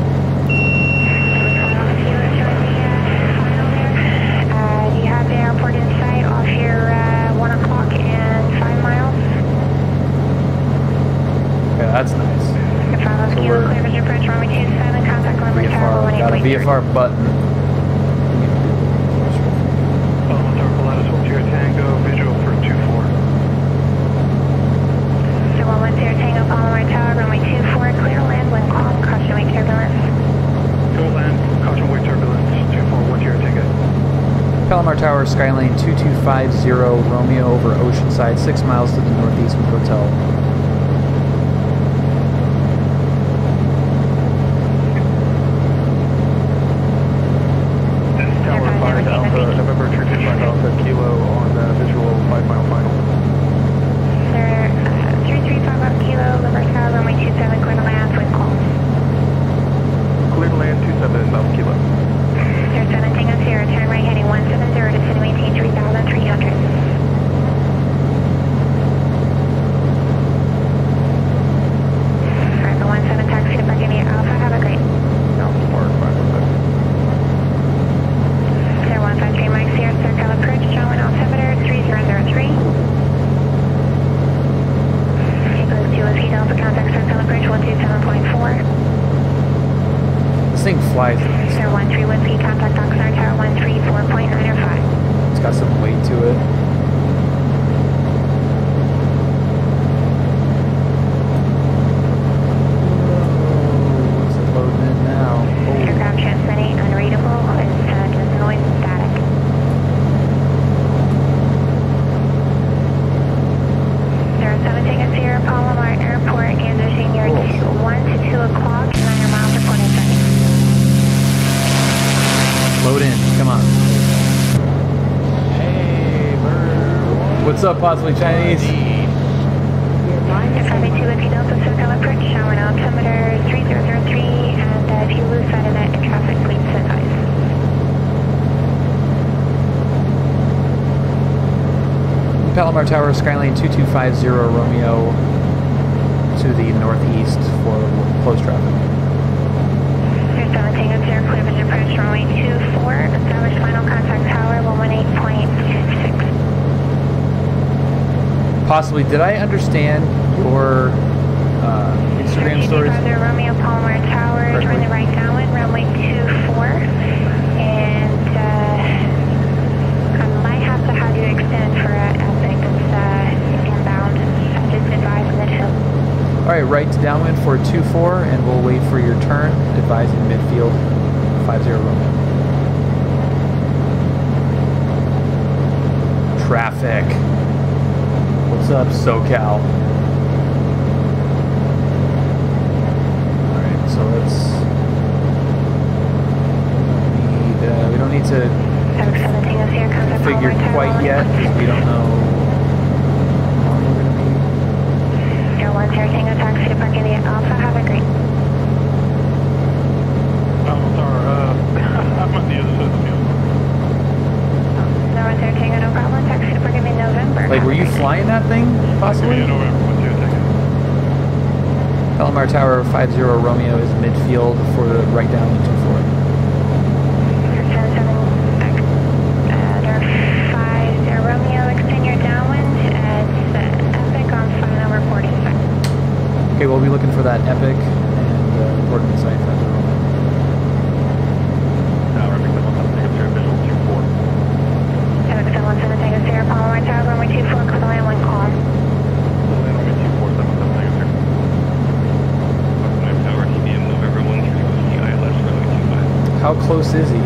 Do you have the airport in sight off here 1 o'clock and 5 miles? Okay, that's nice. So we're clear vision approach, runway 27, contact runway tower, VFR, got a 118.3. VFR button. Palomar Tower, Pilatus 10 Tango, visual for 24. So 110 Tango, Palomar Tower, runway 24, clear land, wind calm, caution wake turbulence. Clear land, caution wake turbulence, 24, 10 Tango. Palomar Tower, Skylane 2250 Romeo over Oceanside, 6 miles to the northeast with hotel. Tower 5 Alpha, November 325 Alpha, Kilo on visual 5 mile final. Sir, 335 up kilo, Liver Tower, runway 27, clear to land, wind calm. Clear to land 27 Alpha Kilo. Sir, 7 Tango Sierra, turn right heading 170, descend maintain 3,300. Alright, the 17 taxi to Buccaneer Alpha, have a great. Alpha Park 517. Sir, 153 Mike Sierra, circle approach, showing altimeter 3003. Eagles 2 Whiskey Delta, contact circle approach 127.4. This thing flies nice. Sir, 13 Whiskey, contact Oxnard Tower 134.905. It's got some weight to it. What's it loading in now? Aircraft transmitting unreadable, it's just noise and static. Sir, 7 Tango Sierra, Palomar Airport, transitioning your 1 to 2 o'clock, 900 miles reporting setting. Load in, come on. Hey, bird. What's up, possibly Chinese? If I may 2 Whiskey Delta, circle approach, showing altimeter 3003, and if you lose sight of that in traffic, please advise. Palomar Tower, Skylane 2250 Romeo to the northeast for close traffic. Sir, 7 Tango Sierra, clear vision approach, runway 24, establish final contact tower, 118.6. Possibly, did I understand your Instagram stories? Brother Romeo Palomar Tower, turn the right downwind, runway 24, and I might have to have you extend for Epic that's inbound. Just advise midfield. Alright, right to downwind for 24, and we'll wait for your turn, advising midfield 50 Romeo. Traffic. What's up, SoCal? Alright, so let's... we don't need to figure quite yet, because we don't know how long we're going to be. Air 1 Sierra Tango taxi to Park India Alpha, have a great. I'm sorry, I'm on the other side of the field. No 1 Sierra Tango, no problem, taxi to Park India November. Like, were you flying that thing, possibly? Yeah, November 10 Tango. Palomar Tower 50 Romeo is midfield for the right downwind 24. Romeo, extend your downwind. It's Epic on final reporting site. Okay, we'll be looking for that Epic and reporting the site. Epic 7 Tango Sierra, visual 24. Epic 7 Tango Sierra, Palomar Tower, runway 24, clear the land, wind calm. Clear land over 24, 7 Tango Sierra. Palomar Tower, TBM November 13 Whiskey ILS, runway 25. How close is he?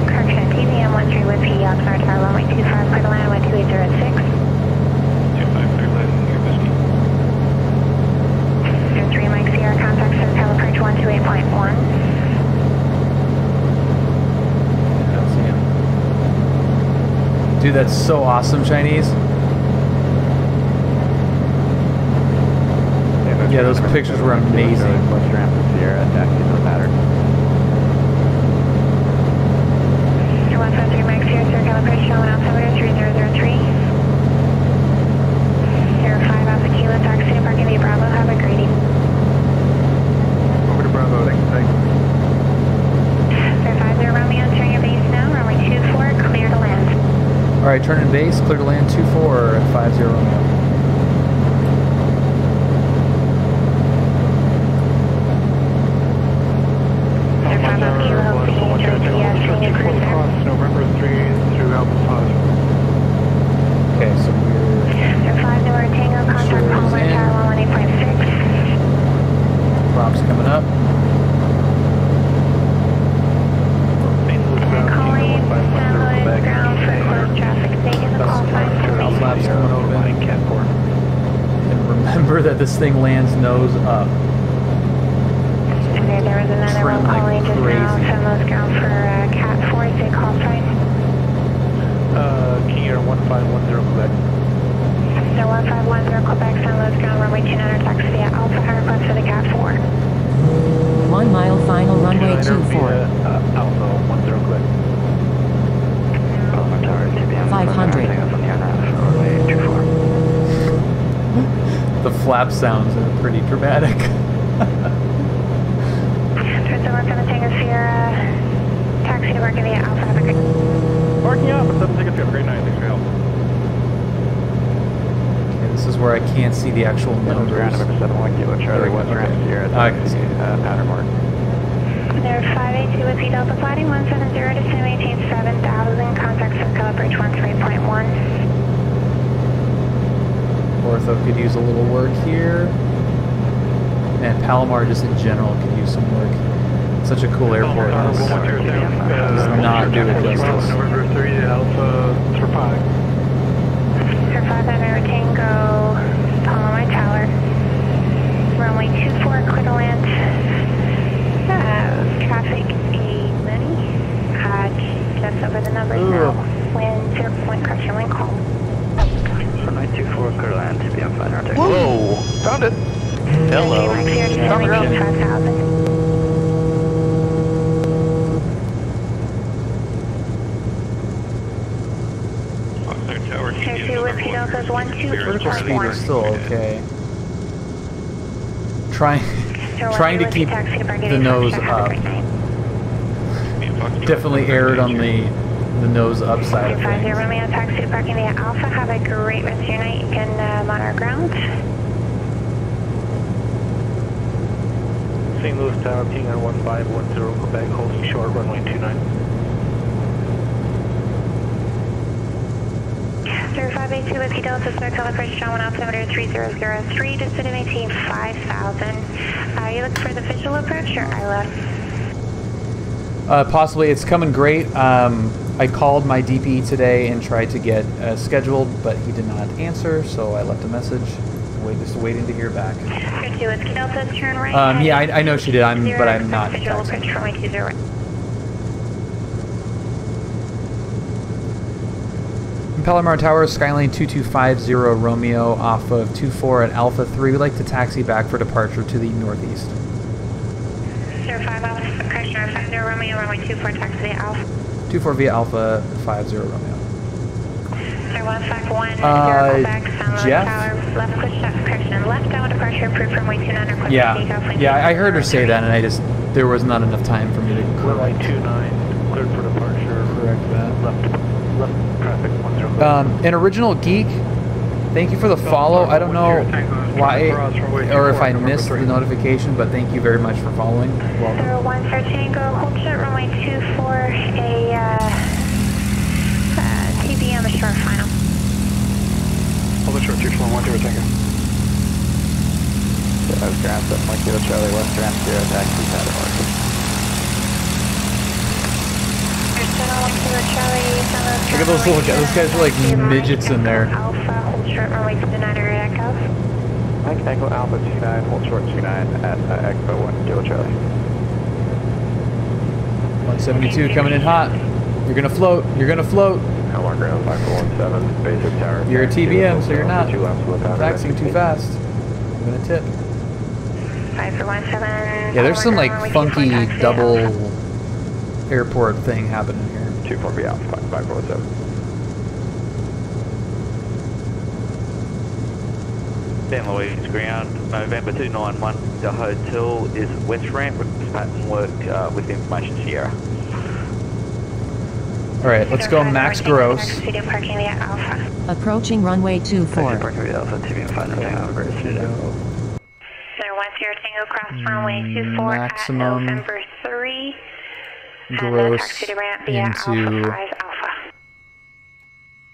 Correction, TBM 13 Whiskey, Oxnard Tower, runway 25, clear the land, wind 2806. 25, clear land, near Whiskey. Sir 3 Mike Sierra, contact SoCal approach 128.1. I don't see him. Dude, that's so awesome, Chinese. Yeah, those pictures were amazing. Western Sierra, taxi to the pattern. Alright, turn in base, clear to land 24 at 50 Romeo. November 3 through Alpha 5. Okay, so we're... Sir 5 Newer Tango, contact Palmer Tower 118.6. Props coming up. Calling San Luis ground for closed traffic. Stay in the call sign for me. Flaps coming open. And remember that this thing lands nose up. Okay, there was another one calling just now. San Luis ground for Cat 4. Say call sign. King Air 1510 Quebec. Sir 1510 Quebec, San Luis ground, runway 29, taxi via Alpha, high request for the Cat 4. 1 mile final runway 24. Alpha 10 Quebec. 500. The flap sounds are pretty dramatic. Turn someone from the Tango Sierra, taxi to working via Alpha, have a great Parking up, 7 tickets, have a great night, thanks for your help. Okay, this is where I can't see the actual numbers. Number 71 Kilo Charlie, West Ramp Sierra, I can see it. pattern mark. There 582 with Delta flighting 170 to Sim 18 7000, contact Circle Bridge 13.1. Ortho could use a little work here. And Palomar just in general could use some work. Such a cool airport. Does not do it justice. November 3 Alpha for 5. Sir 5 Avenue Tango, Palomar Tower. Runway 24, clear to land. Traffic a many. Just over the numbers now. Wind 0. Correction, wind call. Runway 24, clear to land, TPM 500. Whoa! Found it! Hello. Found the ground. 5000. Sir 2 with Delta's 12. Vertical speed is still okay. Trying to keep the nose up. Definitely erred on the nose up side of things. 50 Romeo, taxi to parking via Alpha. Have a great rest of your night. You can monitor ground. St. Louis Tower, King Air 1510 Quebec, holding short, runway 29. Sir 582 with Delta, Circle Bridge, John 1 altimeter 3003, descending 18 5000. You looking for the visual approach or ILS? Possibly. It's coming great. I called my DP today and tried to get scheduled, but he did not answer, so I left a message. Just waiting to hear back. Sir 2 with Delta, turn right. Yeah, I know she did, but I'm not. Visual approach, runway 20. Palomar Tower, Skyline 2250 Romeo off of 24 at Alpha 3. We'd like to taxi back for departure to the northeast. Sir 5 Alpha, Correction, 50 Romeo, runway 24, taxi via Alpha. 24 via Alpha 50 Romeo. Sir 151, back, San Luis Jeff? Tower, left push up, correction, left down departure, approved runway 29, request takeoff. Yeah, I heard her say that, and there was not enough time for me to Runway 29, cleared for departure. correct that. Left traffic 10. An original geek, thank you for the follow. I don't know why or if I missed the notification, but thank you very much for following. Welcome. Sir 1 for Tango, hold short runway 24, a TBM, a short final. Hold the short 24, 10 Tango. West Ramp, 7 Kilo Charlie, West Ramp, Sierra, taxi, pattern mark. Look at those little guys. Those guys are like midgets in there. Alpha, hold short runway 29 at Echo. Mike Echo Alpha 29, hold short 29 at Expo 1 Kilo Charlie. 172 coming in hot. You're gonna float. You're gonna float. Palomar ground 5417, basic tower. You're a TBM, so you're not taxing taxiing too fast. I'm gonna tip. 5417. Yeah, there's some like funky double airport thing happening here. 24 Alpha 5417. San Luis ground, November 291. The hotel is West Ramp with pattern work with information Sierra. All right, let's go max gross. Parking via Alpha. Approaching runway 24. Parking via Alpha, TV and 5 Tango. 010 Tango cross runway 24 Maximum at November 3. gross taxi to ramp via into Alpha 5 Alpha.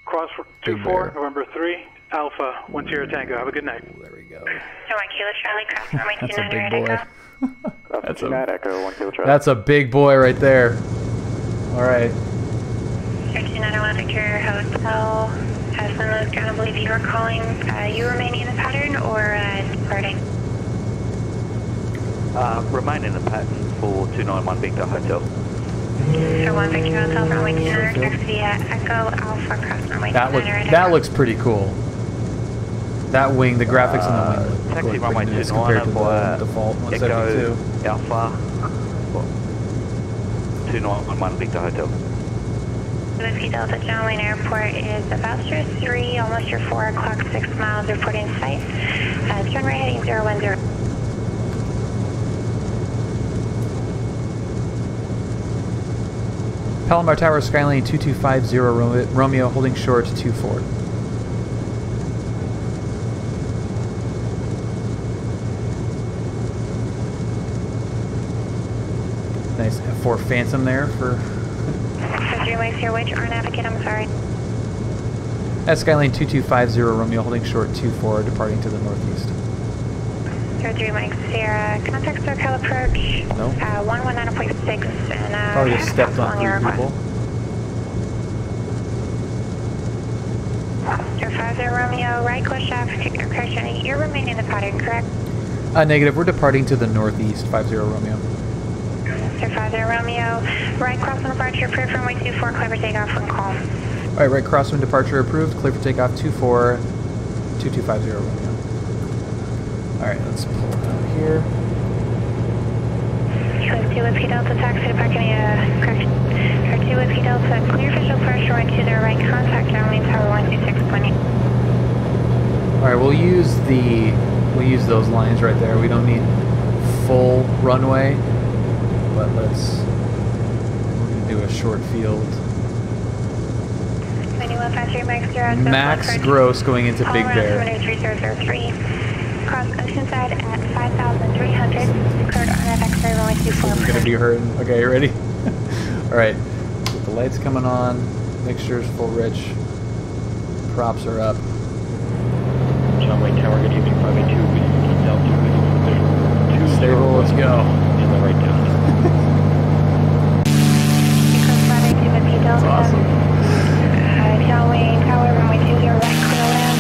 Cross 24, November 3, Alpha 10 Tango. Have a good night. There we go. So 1 Kilo Charlie cross runway That's a 29 big boy. Echo. That's a big boy right there. All right. 13901 Victor Hotel has been moved ground. I believe you were calling. You remaining in the pattern or departing? Remain in the pattern for 291 Victor Hotel. So 1 Victor Hotel, runway 29, taxi via Echo Alpha cross runway 29. That looks pretty cool. That wing, the graphics on the wing look Taxi pretty runway nice 29 compared to the default Echo 172. Alpha 291 Victor Hotel. Whiskey Delta John Wayne Airport is about your 3, almost your 4 o'clock, 6 miles, reporting sight. Turn right heading 010. Palomar Tower, Skylane 2250 Romeo, holding short 24. Nice F4 Phantom there for... Waves here, which are navigate, I'm sorry. That's Skylane 2250 Romeo, holding short 24, departing to the northeast. 03 Mike Sierra, contact circle approach. No. 119.6 and Probably just stepped on your three people. 50 Romeo, right close shaft, correction, you're remaining in the pattern, correct? Negative, we're departing to the northeast, 50 Romeo. 50 Romeo, right crosswind departure approved from runway 24, clear for takeoff when calm. Alright, right crosswind departure approved, clear for takeoff 24, 2250 Romeo. Alright, let's pull it out here. Two Whiskey Delta, taxi to parking correction. For 2 Whiskey Delta, clear visual pressure right to the right, contact downwind tower 126.8. Alright, we'll use those lines right there. We don't need full runway, but we're gonna do a short field. Max gross going into Big Bear. 3003. Cross Oceanside at 5,300. Cleared RFX runway 24. This is gonna be hurting. Okay, you ready? Alright. Get the lights coming on. Mixture's full rich. Props are up. John Wayne Tower, good evening, 582, Whiskey altitude, Stable, let's go. In the right down. That's awesome. John Wayne Tower, runway 20, right, clear land.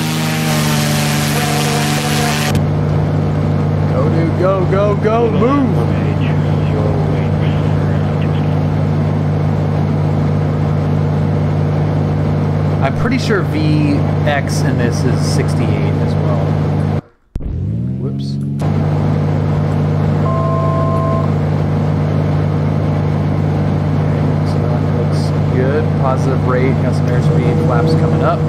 Go, dude, go, go, go, move! I'm pretty sure VX in this is 68 as well. Whoops. So that looks good. Positive rate. Got some airspeed flaps coming up.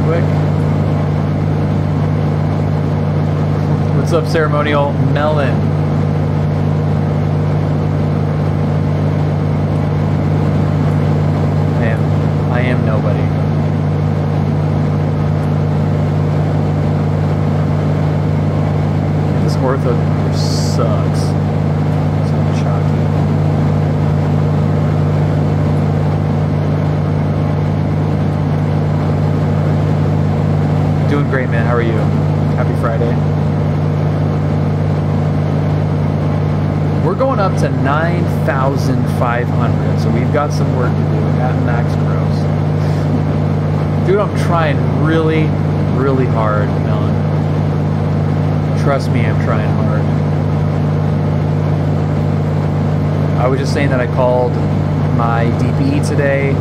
Quick. What's up, Ceremonial Melon? I am nobody. This ortho sucks. So chalky. Doing great, man. How are you? Happy Friday. We're going up to 9,500, so we've got some work to do at max gross. Dude, I'm trying really, really hard, Melon. Trust me, I'm trying hard. I was just saying that I called my DPE today.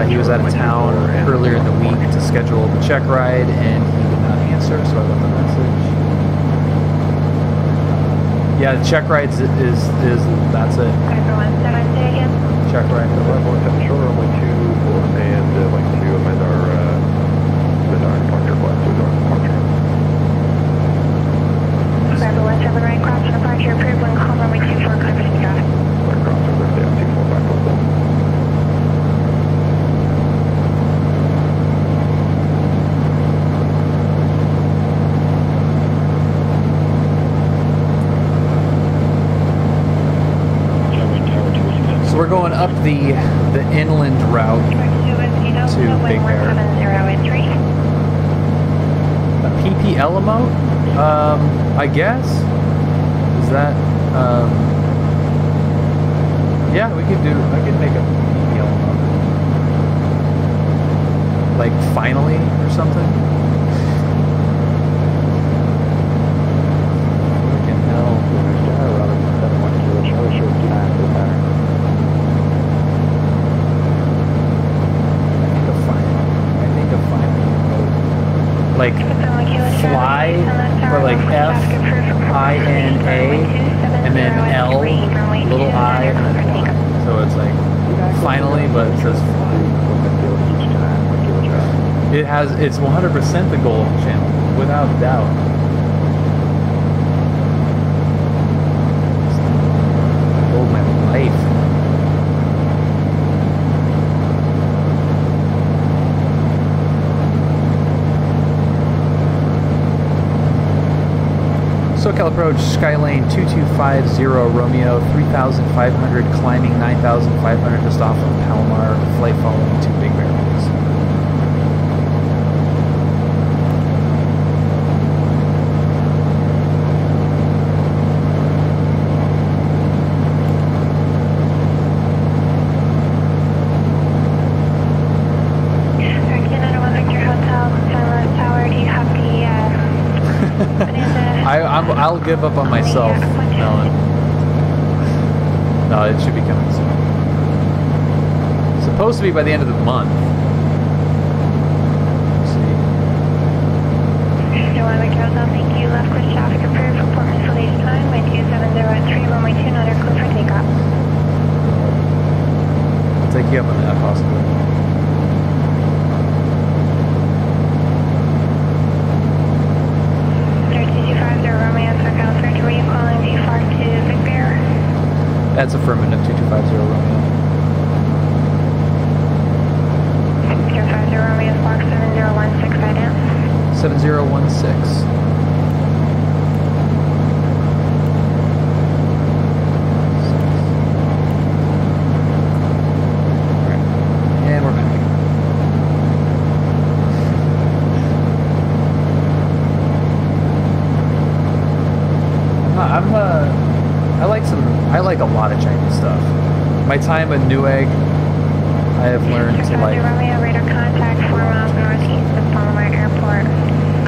He was out of town earlier in the week to schedule the check ride, and he did not answer, so I left a message. Yeah, the check rides is that's it. Check ride. Sure, only 2, and like to amend our departure class to our departure. Bravo 1 7 right, cross departure approved when call runway 24, clear for takeoff. Right, cross over, stay on 245. So we're going up the inland route to Big Bear. A PPL emote? I guess? Is that, yeah, I could make a PPL emote. Like, finally, or something? Fucking hell. Like fly or like F-I-N-A and then L little I and then Y. So it's like finally, but it says fly. It's 100% the goal of the channel, without doubt. The goal of my life. SoCal approach, Skylane 2250 Romeo, 3,500 climbing 9,500 just off of Palomar, flight following to Big Bear. I'll give up on myself, Melon. No, it should be coming soon. Supposed to be by the end of the month. Let's see. Thank you. Left clear traffic approved for Portland Village time by 2703, runway 2, not clear for takeoff. I'll take you up on that, possibly. That's affirmative, 2250 Romeo. 250 Romeo, Spark 7016, side down. 7016. Alright, and we're back. I like a lot of Chinese stuff. My time at Newegg, I have learned to like. Romeo, radar contact 4 miles northeast of Palomar Airport.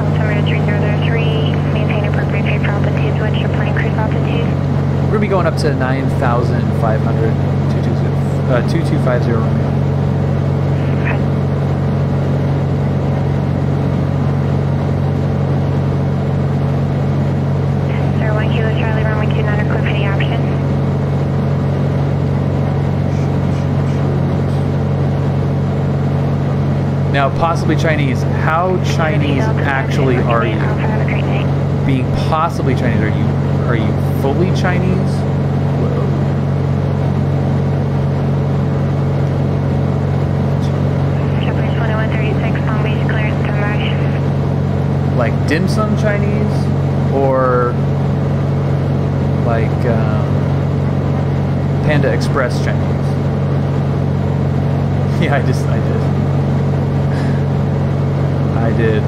Altimeter 3003. Maintain appropriate paper altitudes. What's your plane cruise altitude? We're gonna be going up to 9,500. 2250 Romeo. Now, possibly Chinese. How Chinese actually are you? Being possibly Chinese, are you fully Chinese? Whoa. Japanese 2136, Palm Beach clearance to Marsh. Like dim sum Chinese, or like Panda Express Chinese? Yeah, I did.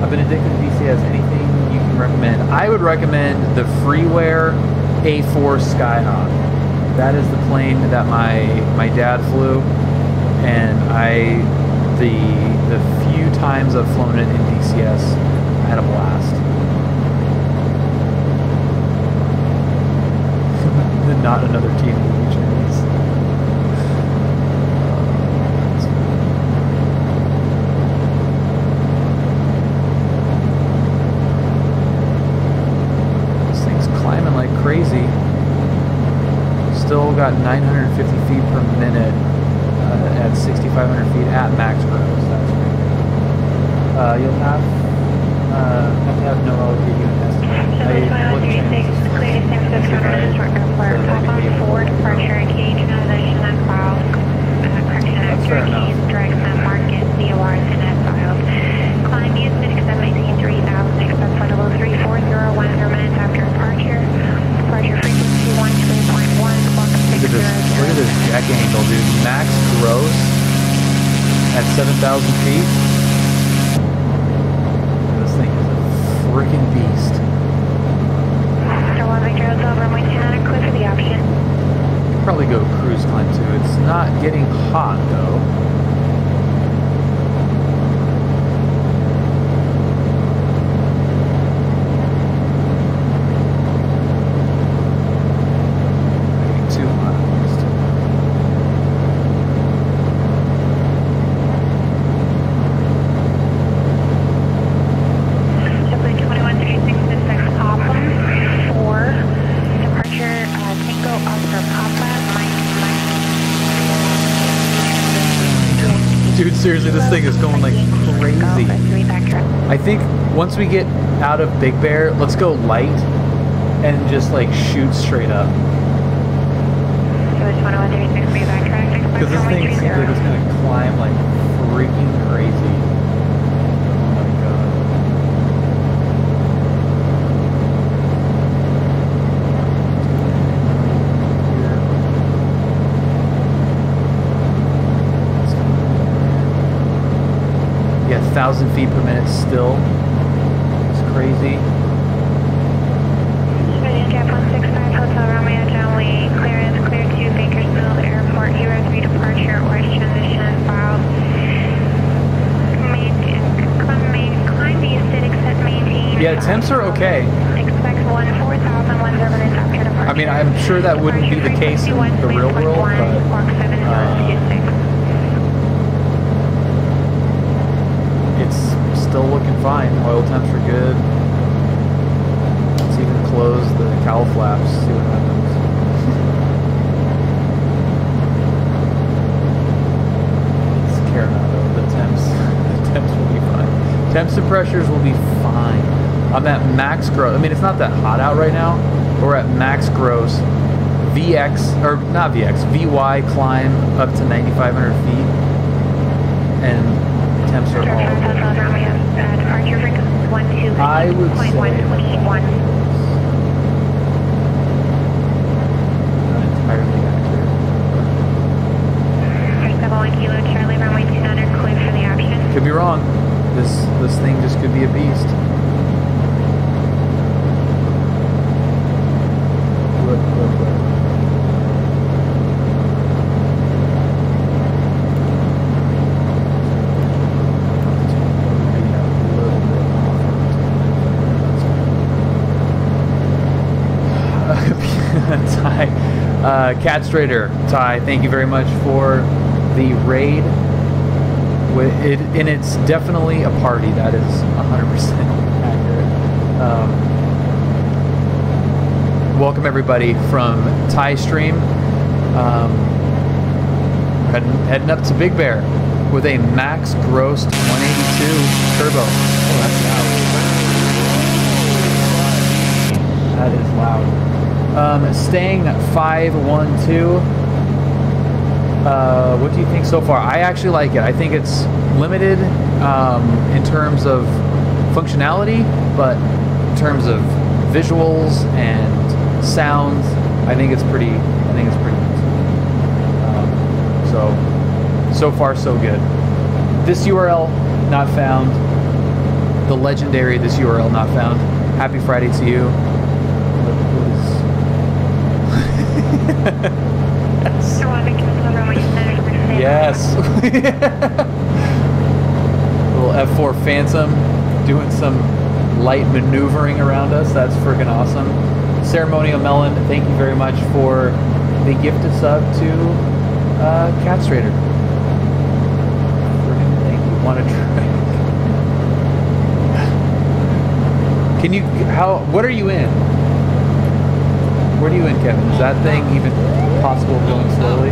I've been addicted to DCS. Anything you can recommend? I would recommend the Freeware A4 Skyhawk. That is the plane that my dad flew, and the few times I've flown it in DCS, I had a blast. Not another teen movie Chinese. Crazy. Still got 950 feet per minute at 6,500 feet at max cruise. That's great. You'll have to have Noah give you an estimate. Clear to San Francisco International Airport. Top on forward departure, gauge transition at files. Correction after keys, direct map market, VORs and at files. Climb use, 6 maintain 3,000, except for level 3401 minutes after departure. angle, dude. Max gross at 7,000 feet. This thing is a freaking beast. One Victor Hotel, runway 29 clear for the option. Could probably go cruise climb too. It's not getting hot though. Too hot. Simply 2136 is Auburn for departure, Tango Oscar Papa, Dude, seriously, this thing is going like crazy. I think once we get out of Big Bear, let's go light and just like shoot straight up. Because this thing seems like it's gonna climb like freaking crazy. Oh my god. Yeah, 1,000 feet per minute still. It's crazy. Cap 165 Hotel Romeo, John Lee, clearance clear to Bakersfield Airport, Euro 3 departure, Orange transition, file. Climb the acidic set maintain. Yeah, temps are okay. Expect 14,100 minutes after departure. I mean, I'm sure that wouldn't be the case in the real world, but it's still looking fine. Oil temps are good. Let's even close the cowl flaps, see what happens. It's Carenado. The temps will be fine. Temps and pressures will be fine. I'm at max gross. I mean, it's not that hot out right now. We're at max gross. VX, or not VX, VY climb up to 9,500 feet. And temps are all good. I would say not entirely accurate. Kilo Charlie, runway 29 clear for the option. Could be wrong. This thing just could be a beast. Look. Ty, Cat Strader, Ty, thank you very much for the raid. And it's definitely a party. That is 100% accurate. Welcome everybody from Ty Stream. Heading up to Big Bear with a max gross 182 turbo. Oh, that's loud. That is loud. Staying 512. What do you think so far? I actually like it. I think it's limited in terms of functionality, but in terms of visuals and sounds, I think it's pretty. Nice. So far so good. This URL not found. The legendary this URL not found. Happy Friday to you. Yes. Little F4 Phantom doing some light maneuvering around us. That's freaking awesome. Ceremonial Melon, thank you very much for the gifted sub to Cat Strader. Thank you. Want to try? Can you? What are you in? What are you in, Kevin? Is that thing even possible of going slowly?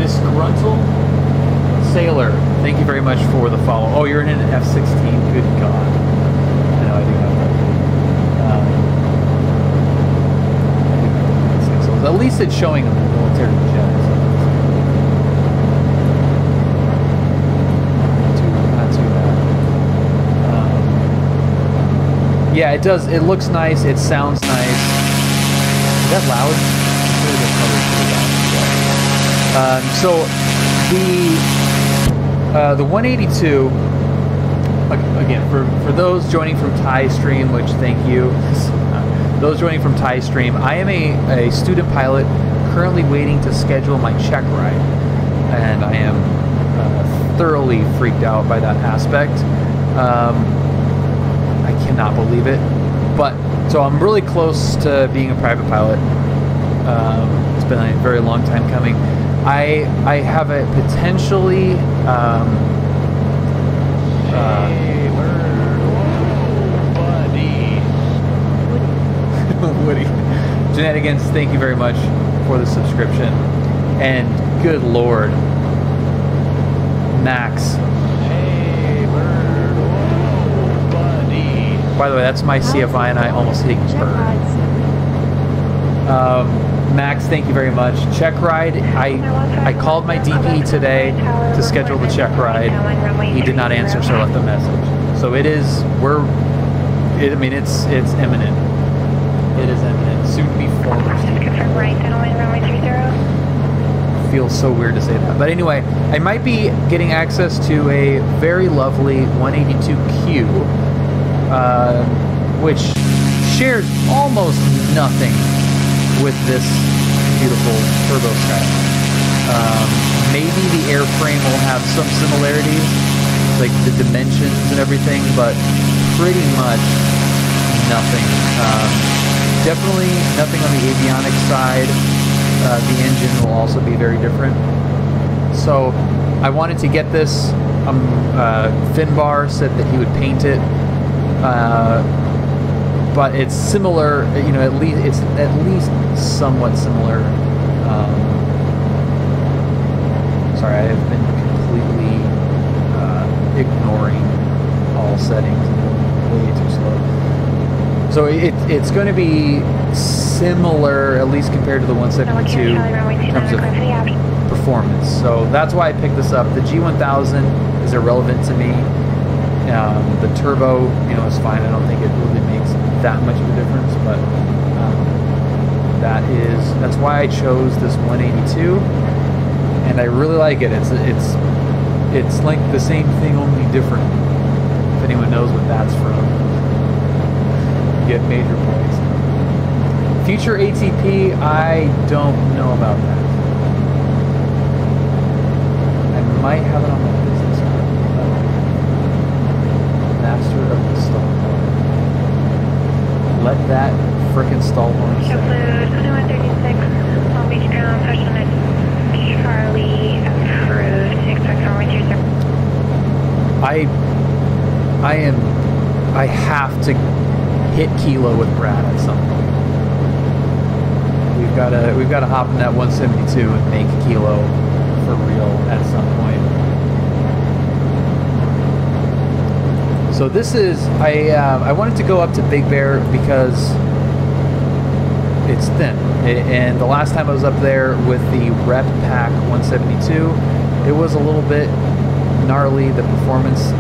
Disgruntled Sailor, thank you very much for the follow. Oh, you're in an F-16. Good God. I know I do have that. At least it's showing them the military jet. Not too bad. Yeah, it does. It looks nice. It sounds nice. Is that loud? So the 182, again, for those joining from Thai Stream, which thank you, those joining from Thai Stream, I am a student pilot currently waiting to schedule my check ride, and I am thoroughly freaked out by that aspect. I cannot believe it, but so I'm really close to being a private pilot. It's been a very long time coming. I have a potentially Woody. Shenanigans, thank you very much for the subscription. And good lord, Max. By the way, that's my CFI and I almost hitting bird. Max, thank you very much. Check ride. I called my DP today to schedule the check ride. He did not answer, so I left a message. So it is. I mean, it's imminent. It is imminent. Soon to be former. Feels so weird to say that, but anyway, I might be getting access to a very lovely 182Q, which shares almost nothing with this beautiful turbo sky. Maybe the airframe will have some similarities, like the dimensions and everything, but pretty much nothing. Definitely nothing on the avionics side. The engine will also be very different. So I wanted to get this. Finbar said that he would paint it, but it's similar. You know, it's at least somewhat similar. Sorry, I have been completely ignoring all settings and way too slow. So it's going to be similar, at least compared to the 172 in terms of performance. So that's why I picked this up. The G1000 is irrelevant to me. The turbo, you know, is fine. I don't think it really makes that much of a difference, but that's why I chose this 182, and I really like it. It's like the same thing, only different. If anyone knows what that's from, get major points. Future ATP, I don't know about that. I might have it on my business card. Master of the stall horn. Let that frickin' stall horn say. JetBlue 2136, Long Beach ground, touchdown at Charlie, approved, expect runway 30. I have to hit Kilo with Brad at some point. We've got to hop in that 172 and make Kilo for real at some point. So this is I wanted to go up to Big Bear because it's thin, and the last time I was up there with the Rep Pack 172, it was a little bit gnarly. The performance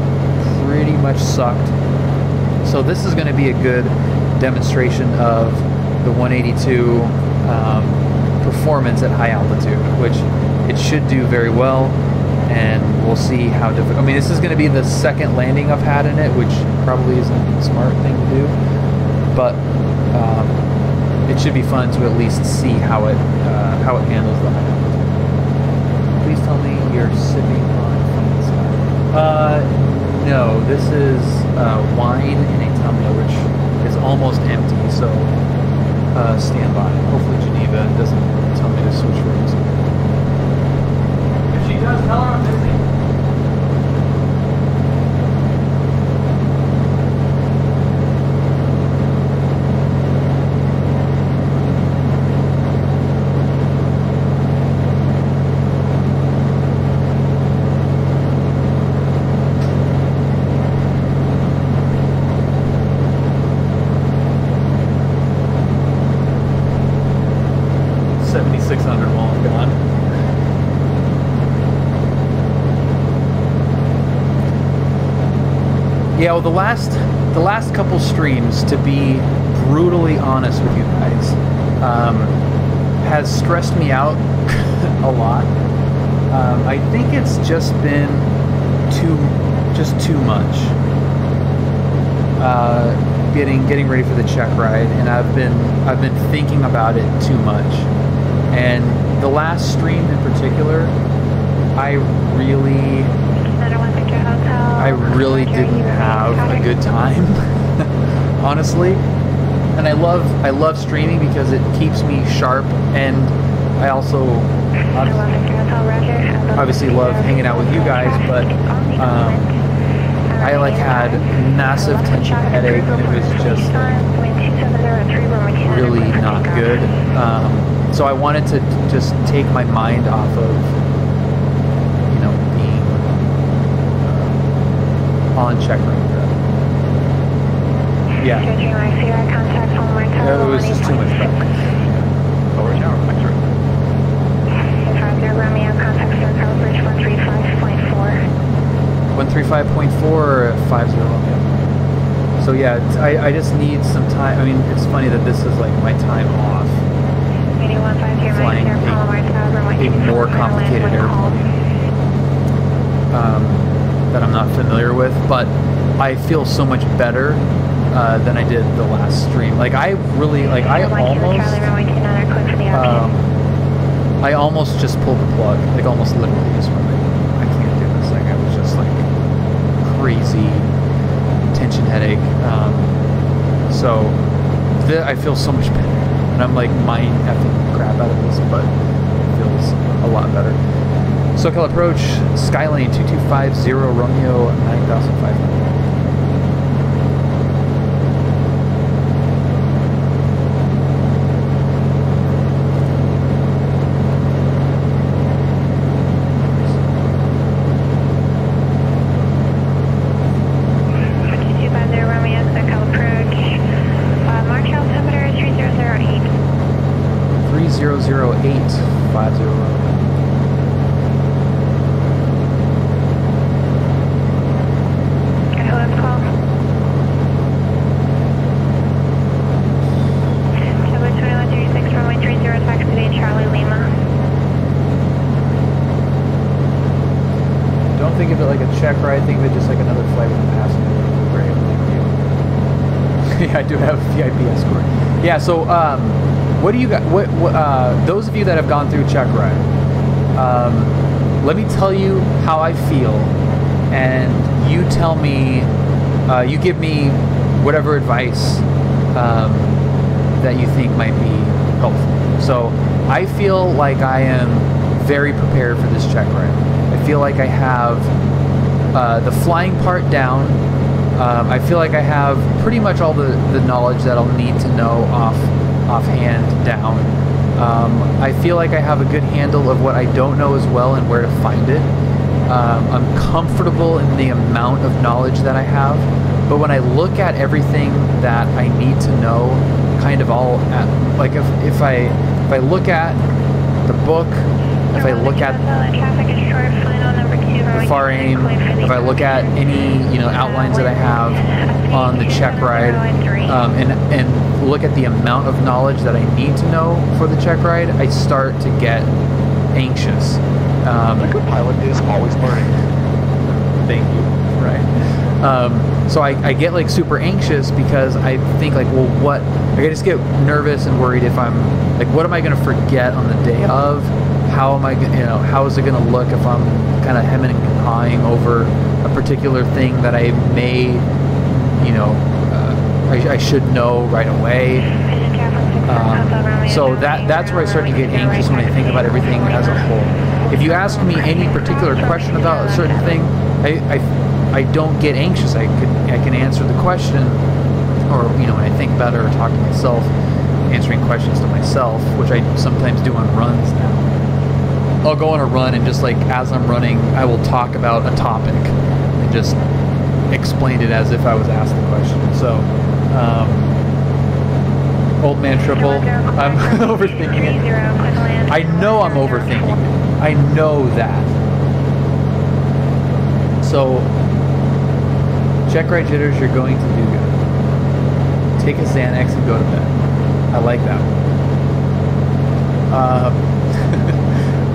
pretty much sucked. So this is going to be a good demonstration of the 182 performance at high altitude, which it should do very well, and we'll see how difficult. I mean, this is going to be the second landing I've had in it, which probably isn't a smart thing to do, but it should be fun to at least see how it handles the high altitude. Please tell me you're sipping on Fine Sky. No, this is wine in a tumbler, which is almost empty, so stand by. Hopefully Geneva doesn't tell me to switch rooms. If she does, tell her I'm busy. Yeah, well, the last couple streams, to be brutally honest with you guys, has stressed me out a lot. I think it's just been too much. Getting ready for the check ride, and I've been thinking about it too much. And the last stream in particular, I really didn't have a good time, honestly. And I love streaming because it keeps me sharp, and I also obviously love hanging out with you guys, but I like had massive tension headache, and it was just really not good. So I wanted to just take my mind off of, you know, being on check right there. Yeah. It was just too much fun. Lower tower, X-ray. 50 Romeo, contact Circle Bridge 135.4. 135.4 or 50 Romeo. So yeah, I just need some time. I mean, it's funny that this is like my time off. Flying a more complicated airplane that I'm not familiar with, but I feel so much better than I did the last stream. Like I almost just pulled the plug. Like almost literally just went like, I can't do this. Like I was just like crazy tension headache. So I feel so much better. And I'm like mind effing crap out of this, but it feels a lot better. SoCal approach, Skylane 2250 Romeo 9500. Check ride, think of it just like another flight with a passenger. Great, thank you. Yeah, I do have a VIP escort. Yeah, so what do you got? What those of you that have gone through check ride, let me tell you how I feel, and you tell me, you give me whatever advice that you think might be helpful. So I feel like I am very prepared for this check ride. I feel like I have the flying part down. I feel like I have pretty much all the knowledge that I'll need to know offhand down. I feel like I have a good handle of what I don't know as well and where to find it. I'm comfortable in the amount of knowledge that I have, but when I look at everything that I need to know, kind of all at, like if I look at the book, if I look at the FAR aim, if I look at any outlines that I have on the check ride, and look at the amount of knowledge that I need to know for the check ride, I start to get anxious. A good pilot is always learning. Thank you. Right. So I get like super anxious because I think like, well, what? Like I just get nervous and worried if I'm like, what am I going to forget on the day of? How am I, how is it going to look if I'm kind of hemming and hawing over a particular thing that I may, I should know right away. So that's where I start to get anxious when I think about everything as a whole. If you ask me any particular question about a certain thing, I don't get anxious. I can answer the question, or when I think about it or talk to myself, answering questions to myself, which I sometimes do on runs now. I'll go on a run and just like as I'm running, I will talk about a topic and just explain it as if I was asked the question. So, old man triple, I'm overthinking it. I know I'm overthinking it. I know that. So, check ride jitters, you're going to do good. Take a Xanax and go to bed. I like that one.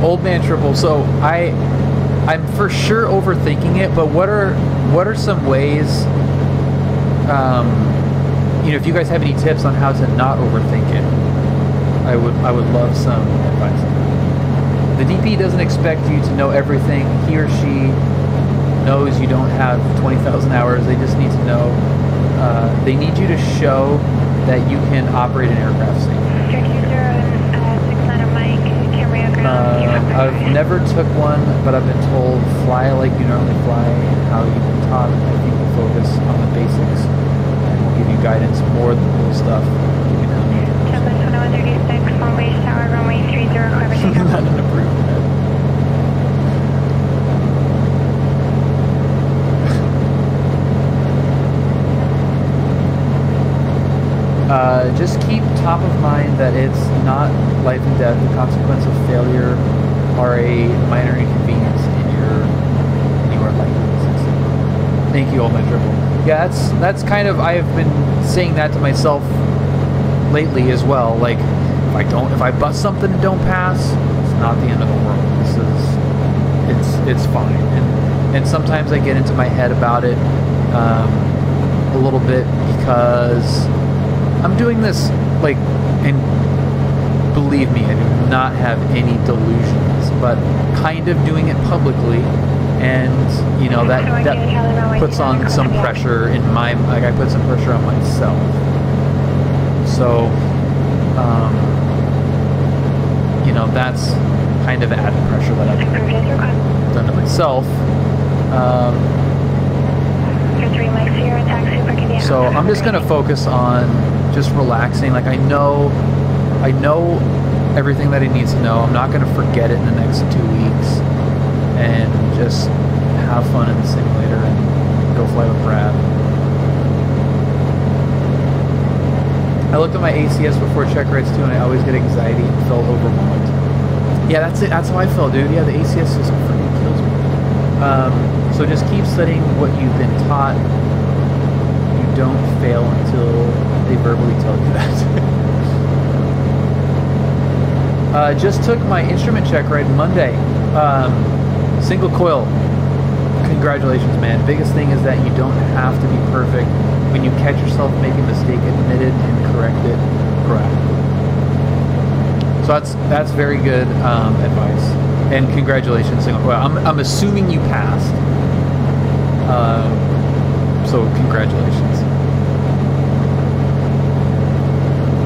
Old man triple. So I'm for sure overthinking it, but what are some ways? You know, if you guys have any tips on how to not overthink it, I would love some advice. The DP doesn't expect you to know everything. He or she knows you don't have 20,000 hours. They just need to know. They need you to show that you can operate an aircraft safely. I've never took one, but I've been told fly like you normally fly and how you've been taught. I think you focus on the basics and will give you guidance more than the cool stuff. You can Template 2136, Long Beach Tower, runway 30, clever takeoff. Not an improvement. Just keep top of mind that it's not life and death. The consequence of failure are a minor inconvenience in your life. Thank you, Old Man Triple. Yeah, that's kind of, I've been saying that to myself lately as well. Like, if I bust something and don't pass, it's not the end of the world. It's fine. And sometimes I get into my head about it a little bit because I'm doing this, like, and believe me, I do not have any delusions, but kind of doing it publicly, and, you know, that puts on some pressure in my, like, I put some pressure on myself. So, you know, that's kind of added pressure that I've done to myself. So I'm just going to focus on just relaxing. Like, I know everything that I need to know. I'm not going to forget it in the next 2 weeks, and just have fun in the simulator and go fly with Brad. I looked at my ACS before check rides too, and I always get anxiety and feel overwhelmed. Yeah, that's it. That's how I felt, dude. Yeah, the ACS just freaking kills me. So just keep studying what you've been taught. You don't fail until they verbally tell you that. Just took my instrument check ride Monday. Single coil. Congratulations, man. Biggest thing is that you don't have to be perfect. When you catch yourself making a mistake, admit it and correct it proactively. So that's very good advice. And congratulations, single coil. I'm assuming you passed. So congratulations.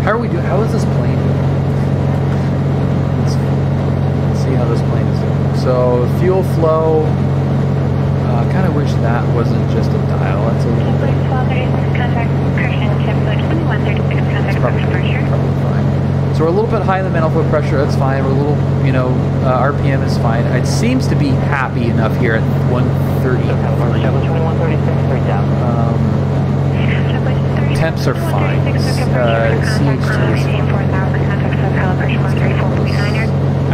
How are we doing? How is this plane doing? Let's see how this plane is doing. So fuel flow. I kind of wish that wasn't just a dial. That's a little bit. That's probably fine. So we're a little bit high in the manifold pressure. That's fine. We're a little, you know, RPM is fine. It seems to be happy enough here at 130. Temps are fine.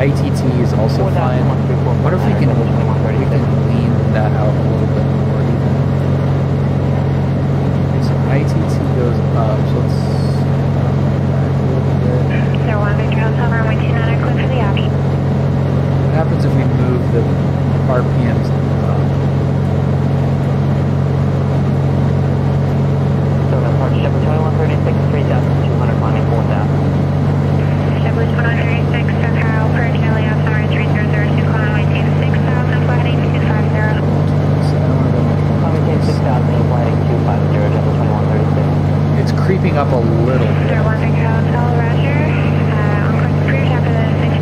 ITT is also fine. What if we can lean that out a little bit more even? Okay, so ITT goes up, so let's back a little bit. What happens if we move the RPMs up? Shepherd 2136, 3,000, 200 climbing 4,000. Shepherd 2136, SoCal, per Charlie, Alpha 3002, climbing 26,000, flighting 250. Climbing 6,000, flighting 250, Shepherd 2136. It's creeping up a little bit. Sir, 1 Hotel, Roger. On course approved after the 6.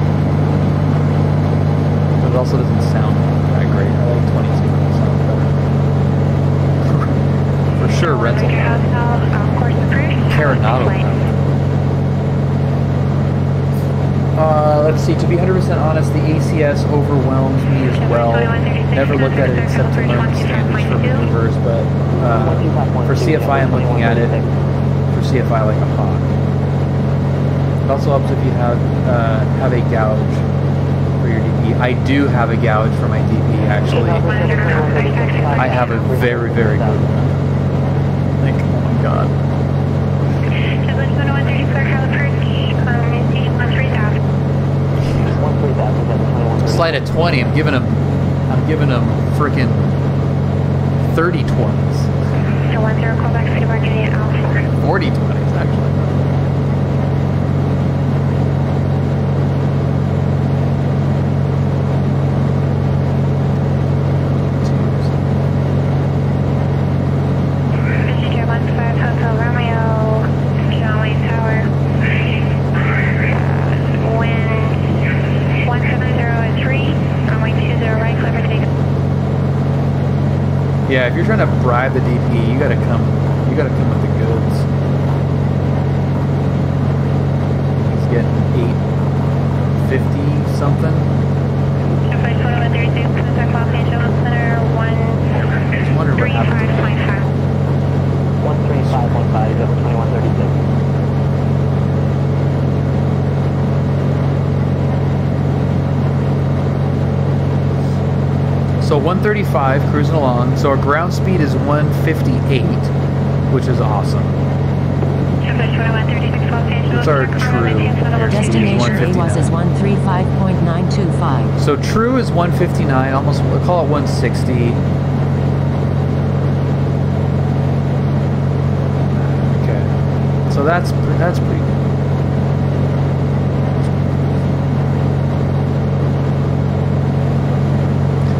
But it also doesn't sound that great. I like 22. It sounds better. For sure, rental. Carenado. Let's see, to be 100% honest, the ACS overwhelms me as well. Never looked at it except to learn the standards for maneuvers, but for CFI I'm looking at it for CFI like a hawk. It also helps if you have a gouge for your DP. I do have a gouge for my DP, actually. I have a very, very good one. Like, oh my god. flight at 20. I'm giving him freaking 30 20s. So 10, call back to Market Alpha. 40 20s actually. Yeah, if you're trying to bribe the DP, you gotta come with the goods. He's getting 850 something. I was wondering what happened. 13515, 2136. So 135 cruising along. So our ground speed is 158, which is awesome. What's our true airspeed? Destination was is 135.925. So true is 159. Almost, we'll call it 160. Okay. So that's pretty good.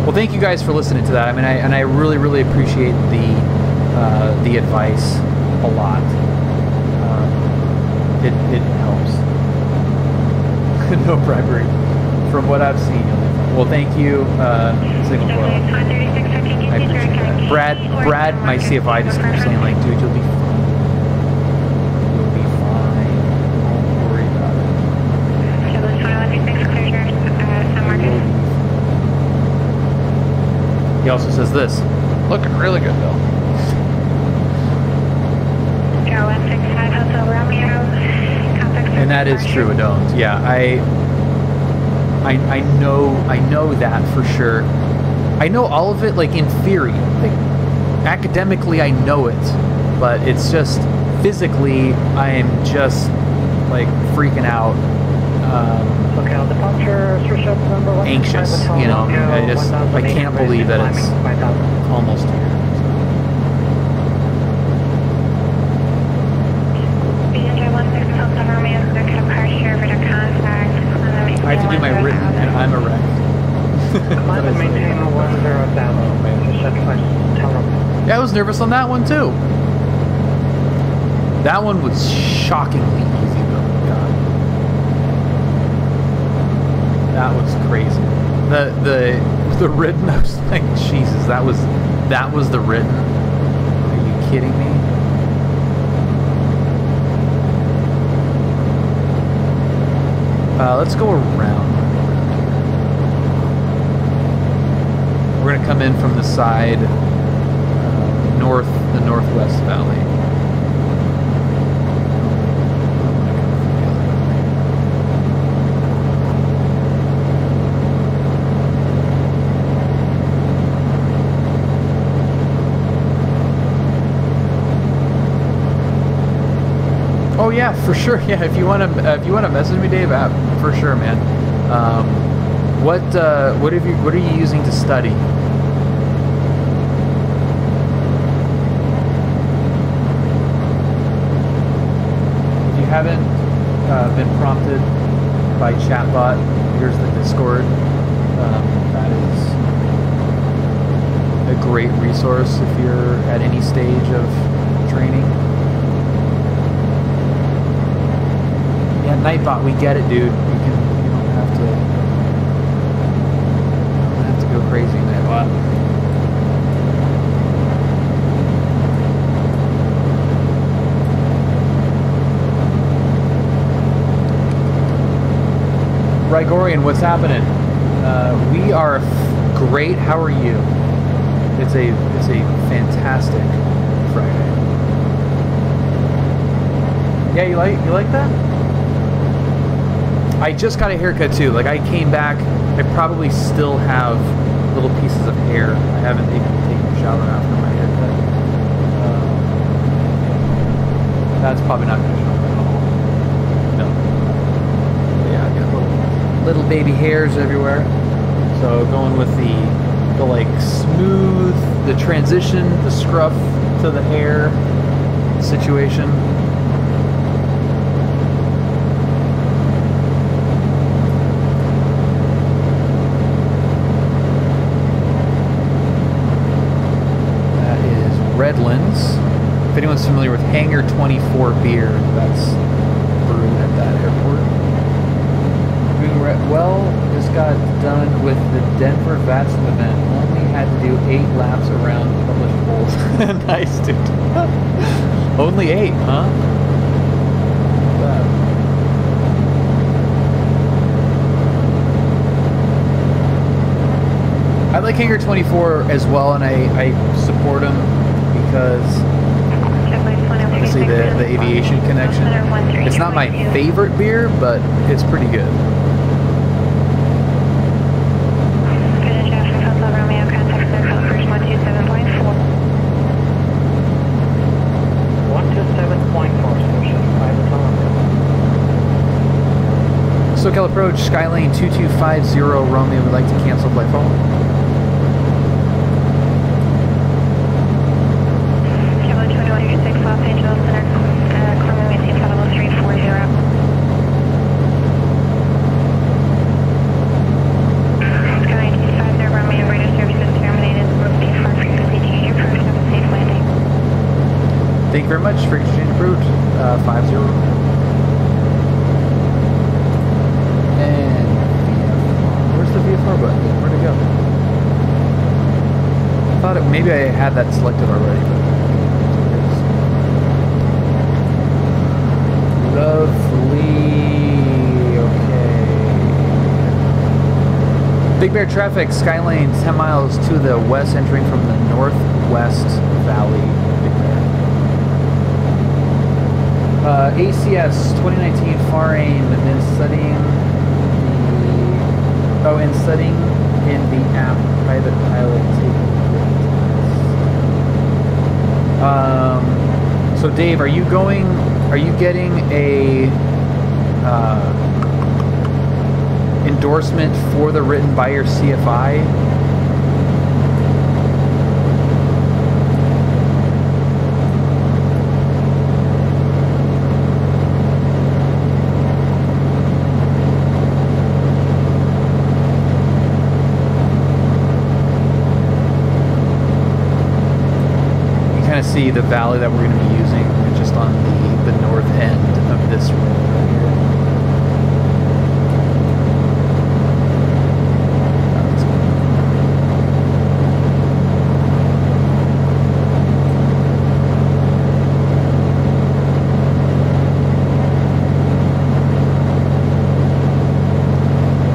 Well, thank you guys for listening to that. I mean, I really, really appreciate the advice a lot. It helps. No bribery, from what I've seen. Well, thank you, Signal Coil. I appreciate that. Brad, my CFI just keeps saying like, dude, you'll be fine. You'll be fine. Don't worry about it. He also says this, looking really good, Bill. And that is true, Adones. Yeah, I know that for sure. I know all of it, like in theory. Like academically, I know it, but it's just physically, I am just like freaking out. Anxious, you know. I can't believe that it's almost here. I have to do my written, and I'm a wreck. Yeah, I was nervous on that one too. That one was shockingly easy though. God. That was crazy. The written, I was like, Jesus, that was the written. Are you kidding me? Let's go around. We're gonna come in from the side the northwest valley. Oh yeah, for sure. Yeah, if you want to message me, Dave, for sure, man. What are you using to study? If you haven't been prompted by chatbot, here's the Discord. That is a great resource if you're at any stage of training. Yeah, Nightbot, we get it, dude. You don't have to go crazy, Nightbot. Rigorian, what's happening? We are great. How are you? It's a fantastic Friday. Yeah, you like that? I just got a haircut too. Like I came back, I probably still have little pieces of hair. I haven't even taken a shower after my haircut. That's probably not going to show up at all. No. But yeah, I got little baby hairs everywhere. So going with the like smooth, the transition, the scruff to the hair situation. That is Redlands. If anyone's familiar with Hangar 24 beer, that's brewed at that airport. Well, just got done with the Denver Vatson event. Only had to do 8 laps around published holes. Nice, dude. Only 8, huh? I like Hangar 24 as well, and I support him because obviously the aviation connection. It's not my favorite beer, but it's pretty good. SoCal approach, Skylane 2250 Romeo would like to cancel flight fall. Kilo 2126 Los Angeles Center, Columbia maintains level 340. Skylane 2250 Romeo, radio services terminated. Default frequency change approved. Have a safe landing. Thank you very much. Frequency change approved. 50. VFR button. Where'd it go? I thought maybe I had that selected already, but lovely. Okay. Big Bear traffic, Skylane 10 miles to the west, entering from the northwest valley. Big Bear. ACS 2019 far aim, and then studying. Oh, and setting in the app private pilot taking. So Dave, are you getting a endorsement for the written by your CFI? See the valley that we're going to be using just on the north end of this road right here.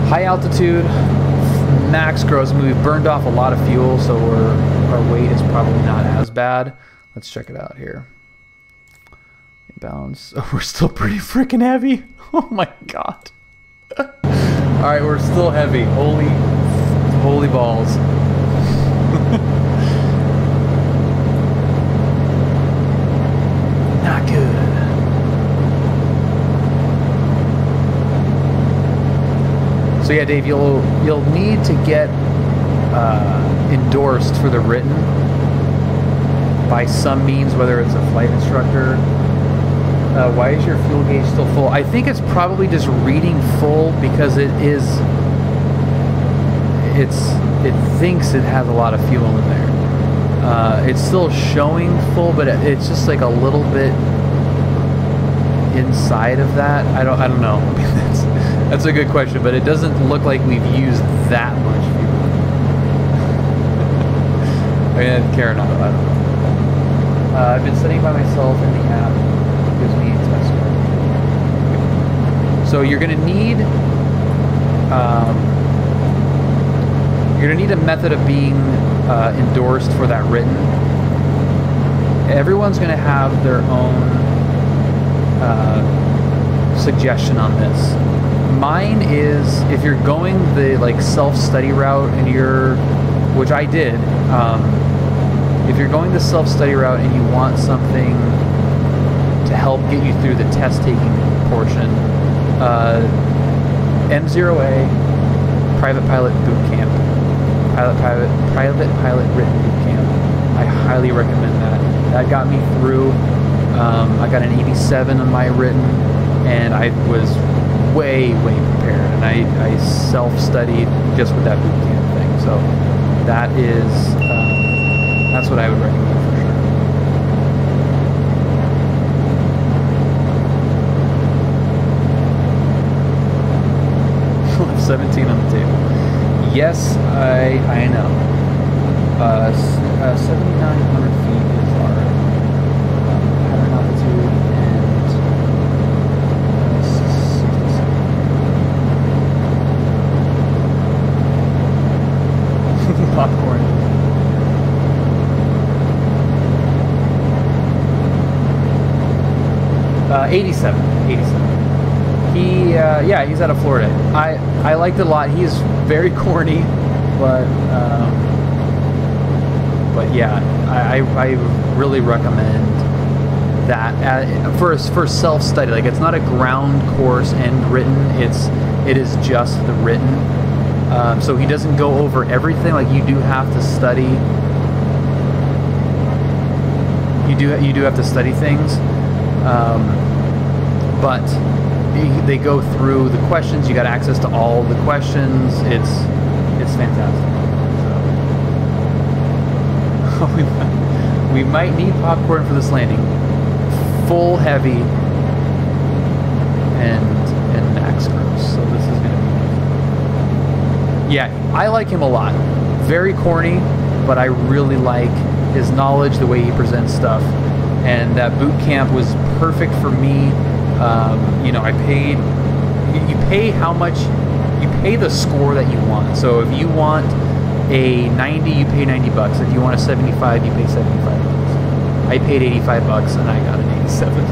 High altitude, max gross. I mean, we've burned off a lot of fuel, so our weight is probably not as bad. Let's check it out here. Inbounds. Oh, we're still pretty freaking heavy. Oh my god. Alright, we're still heavy. Holy balls. Not good. So yeah, Dave, you'll need to get endorsed for the written by some means, whether it's a flight instructor. Why is your fuel gauge still full? I think it's probably just reading full because it thinks it has a lot of fuel in there. It's still showing full, but it's just like a little bit inside of that. I don't know. I mean, that's a good question, but it doesn't look like we've used that much fuel. I mean, Carenado, I don't know. I've been studying by myself in the app. It gives me a test score. So you're gonna need a method of being endorsed for that written. Everyone's gonna have their own suggestion on this. Mine is if you're going the like self-study route and which I did. If you're going the self-study route and you want something to help get you through the test-taking portion, M0A, Private Pilot Boot Camp. Private Pilot Written Boot Camp. I highly recommend that. That got me through. I got an 87 on my written, and I was way prepared. And I self-studied just with that boot camp thing. So that is that's what I would recommend for sure. 17 on the table. Yes, I know. 7,900 feet is our pattern altitude, and 67. Popcorn. Uh, 87. Yeah, he's out of Florida. I liked it a lot. He's very corny, but yeah, I really recommend that for self-study. Like, it's not a ground course and written. It is just the written. So he doesn't go over everything. Like, you do have to study. You do have to study things, but they go through the questions. You got access to all the questions. It's fantastic. So we might need popcorn for this landing. Full heavy and max cruise. So this is gonna be. Yeah, I like him a lot. Very corny, but I really like his knowledge, the way he presents stuff, and that boot camp was perfect for me. You know, I paid. You pay how much. You pay the score that you want. So if you want a 90, you pay $90. If you want a 75, you pay $75. I paid $85 and I got an 87.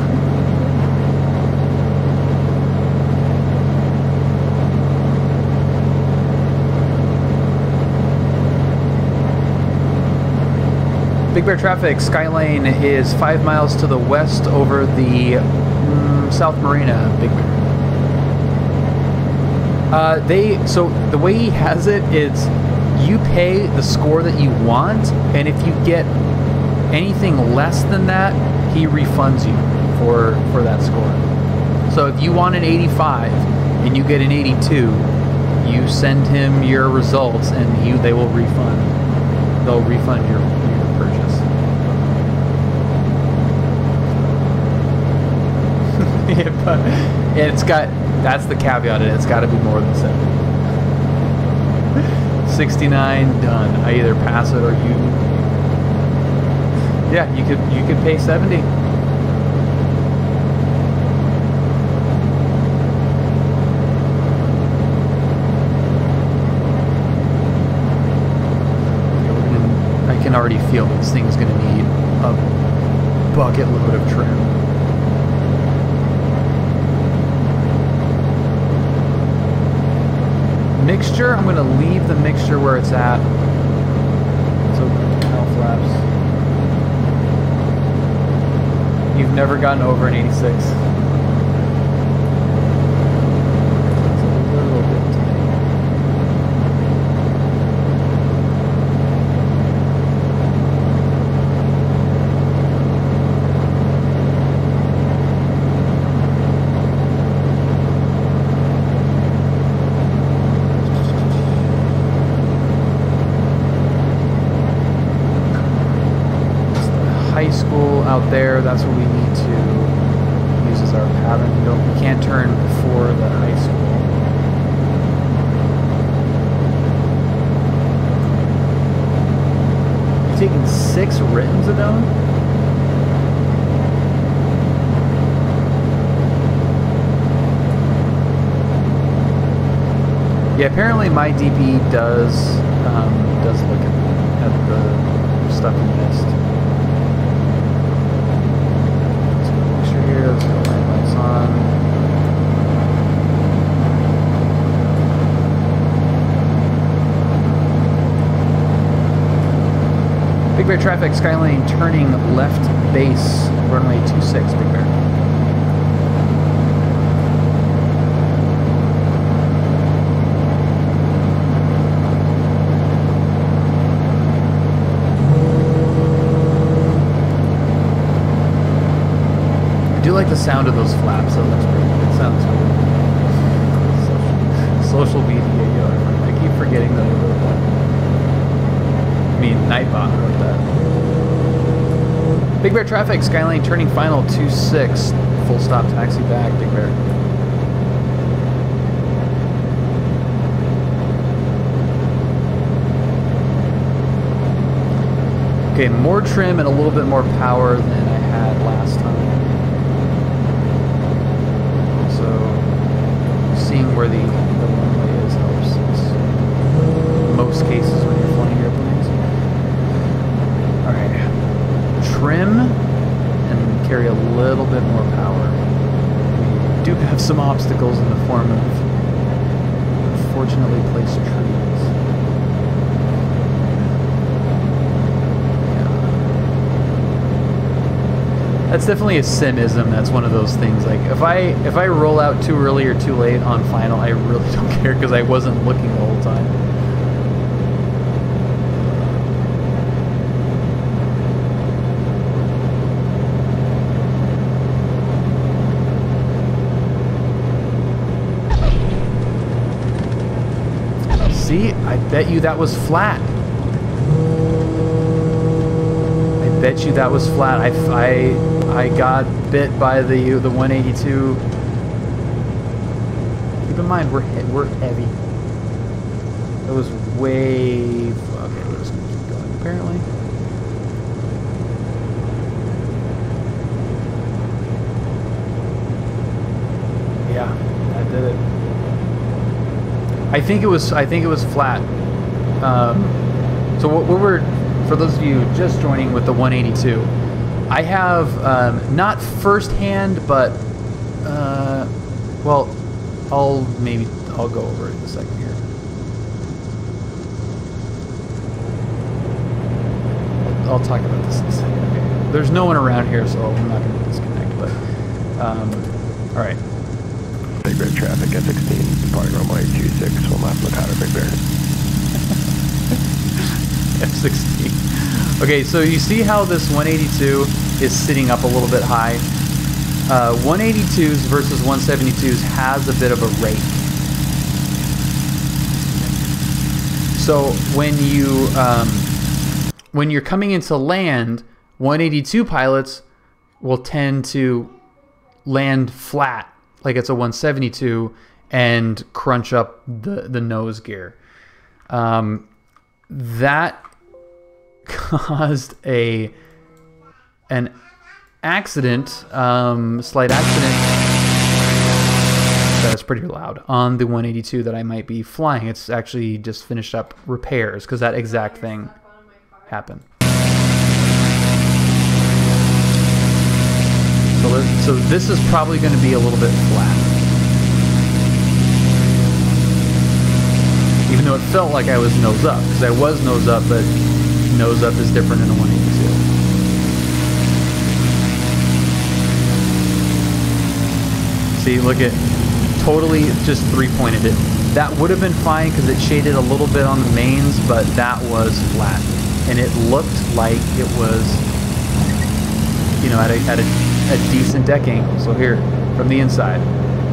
Big Bear traffic. Skylane is 5 miles to the west over the South Marina. Big Bear. So the way he has it is, you pay the score that you want, and if you get anything less than that, he refunds you for that score. So if you want an 85 and you get an 82, you send him your results, and they will refund. They'll refund your purchase. Yeah, but that's the caveat. It's got to be more than 70. 69 done. I either pass it or you. Yeah, you could pay 70. I can already feel this thing's going to need a bucket load of trim. Mixture, I'm going to leave the mixture where it's at. So, L flaps. You've never gotten over an 86. It's a little bit tight. Out there, that's what we need to use as our pattern. We can't turn before the high school. You're taking 6 writtens a dome? Yeah, apparently my DP does look at the stuff in the mist. Let's go lights on. Big Bear traffic, Skylane turning left base, runway 26, Big Bear. sound of those flaps. So that's pretty good. It sounds cool. Social media. I keep forgetting that I wrote that. I mean, Nightbot wrote that. Big Bear traffic. Skyline turning final 26. Full stop. Taxi back. Big Bear. Okay, more trim and a little bit more power than I had last time. So, seeing where the runway is helps in most cases when you're flying airplanes. Alright. Trim and carry a little bit more power. We do have some obstacles in the form of unfortunately placed trees. That's definitely a simism. That's one of those things. Like if I roll out too early or too late on final, I really don't care because I wasn't looking the whole time. See, I bet you that was flat. Bet you that was flat. I got bit by the 182. Keep in mind we're heavy. That was way. Okay, we're just gonna keep going. Apparently. Yeah, that did it. I think it was flat. So what we're. For those of you just joining with the 182, I have not firsthand, but well, I'll go over it in a second here. I'll talk about this in a second. Okay. There's no one around here, so I'm not going to disconnect. But all right. Big Bear traffic F16 departing runway 26. 1 left Mikado Big Bear. F16. Okay, so you see how this 182 is sitting up a little bit high? 182s versus 172s has a bit of a rake. So when you're coming into land, 182 pilots will tend to land flat like it's a 172 and crunch up the nose gear. That caused an accident, slight accident. That's pretty loud on the 182 that I might be flying. It's actually just finished up repairs because that exact thing happened. So this is probably going to be a little bit flat. Even though it felt like I was nose up, because I was nose up, but nose up is different in a 182. See, look at, totally just 3-pointed it. That would have been fine because it shaded a little bit on the mains, but that was flat. And it looked like it was, you know, at a decent deck angle. So here, from the inside,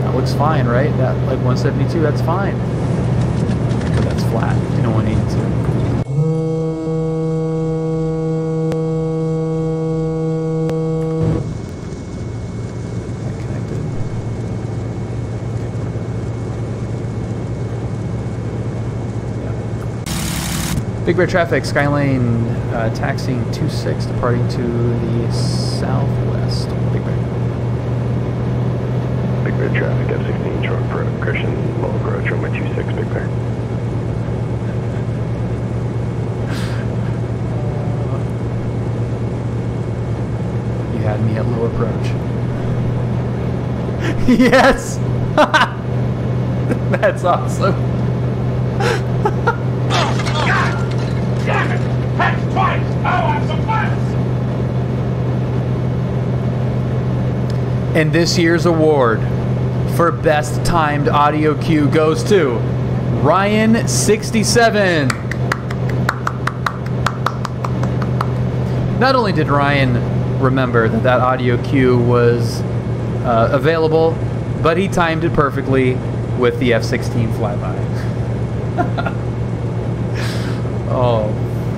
that looks fine, right? That, like 172, that's fine. But that's flat in a 182. Big Bear traffic, Skyline taxiing 26, departing to the southwest. Big Bear. Big Bear traffic, F16, short Christian, low approach, runway 26, Big Bear. You had me at low approach. Yes! That's awesome. Damn it! Hex twice! I want some fun! And this year's award for best timed audio cue goes to Ryan67. Not only did Ryan remember that audio cue was available, but he timed it perfectly with the F-16 flyby. Oh,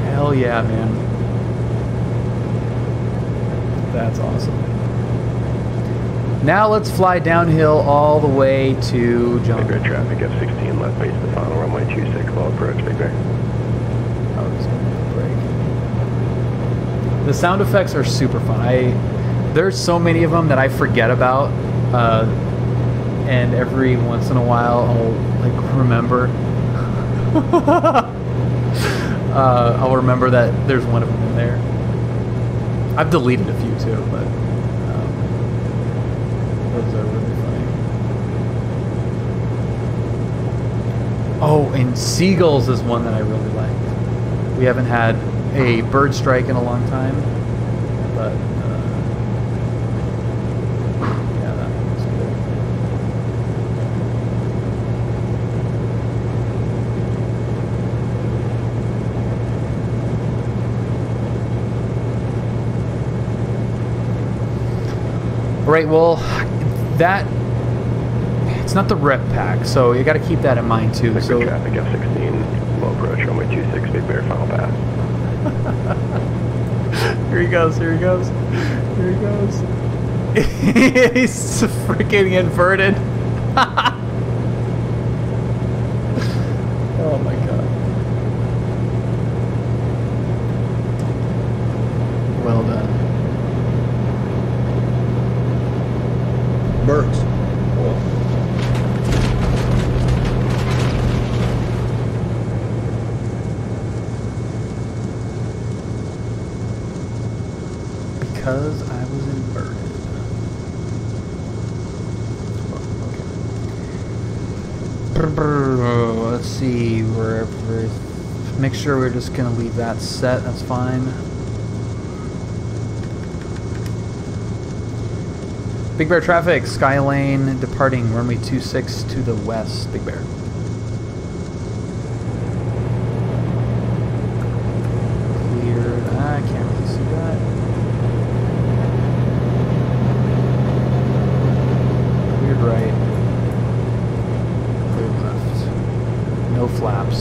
hell yeah, man. That's awesome. Now let's fly downhill all the way to John. Big Bear traffic, F-16 left base to final runway 26, low approach, Big Bear. Oh, it's gonna break. The sound effects are super fun. There's so many of them that I forget about, and every once in a while I'll like remember. I'll remember that there's one of them in there. I've deleted a few too, but those are really funny. Oh, and Seagulls is one that I really like. We haven't had a bird strike in a long time, but yeah, that was cool. Right, well, it's not the rep pack, so you got to keep that in mind too. Big So traffic, F-16, low approach, runway 26, Big Bear, final pass. Here he goes, here he goes, here he goes. He's freaking inverted. Oh my god. Well done. Birds. Because I was inverted. Okay. Let's see, wherever. Make sure we're just gonna leave that set. That's fine. Big Bear traffic, Skylane departing runway 26 to the west. Big Bear. Cleared. I can't really see that. Cleared right. Cleared left. No flaps.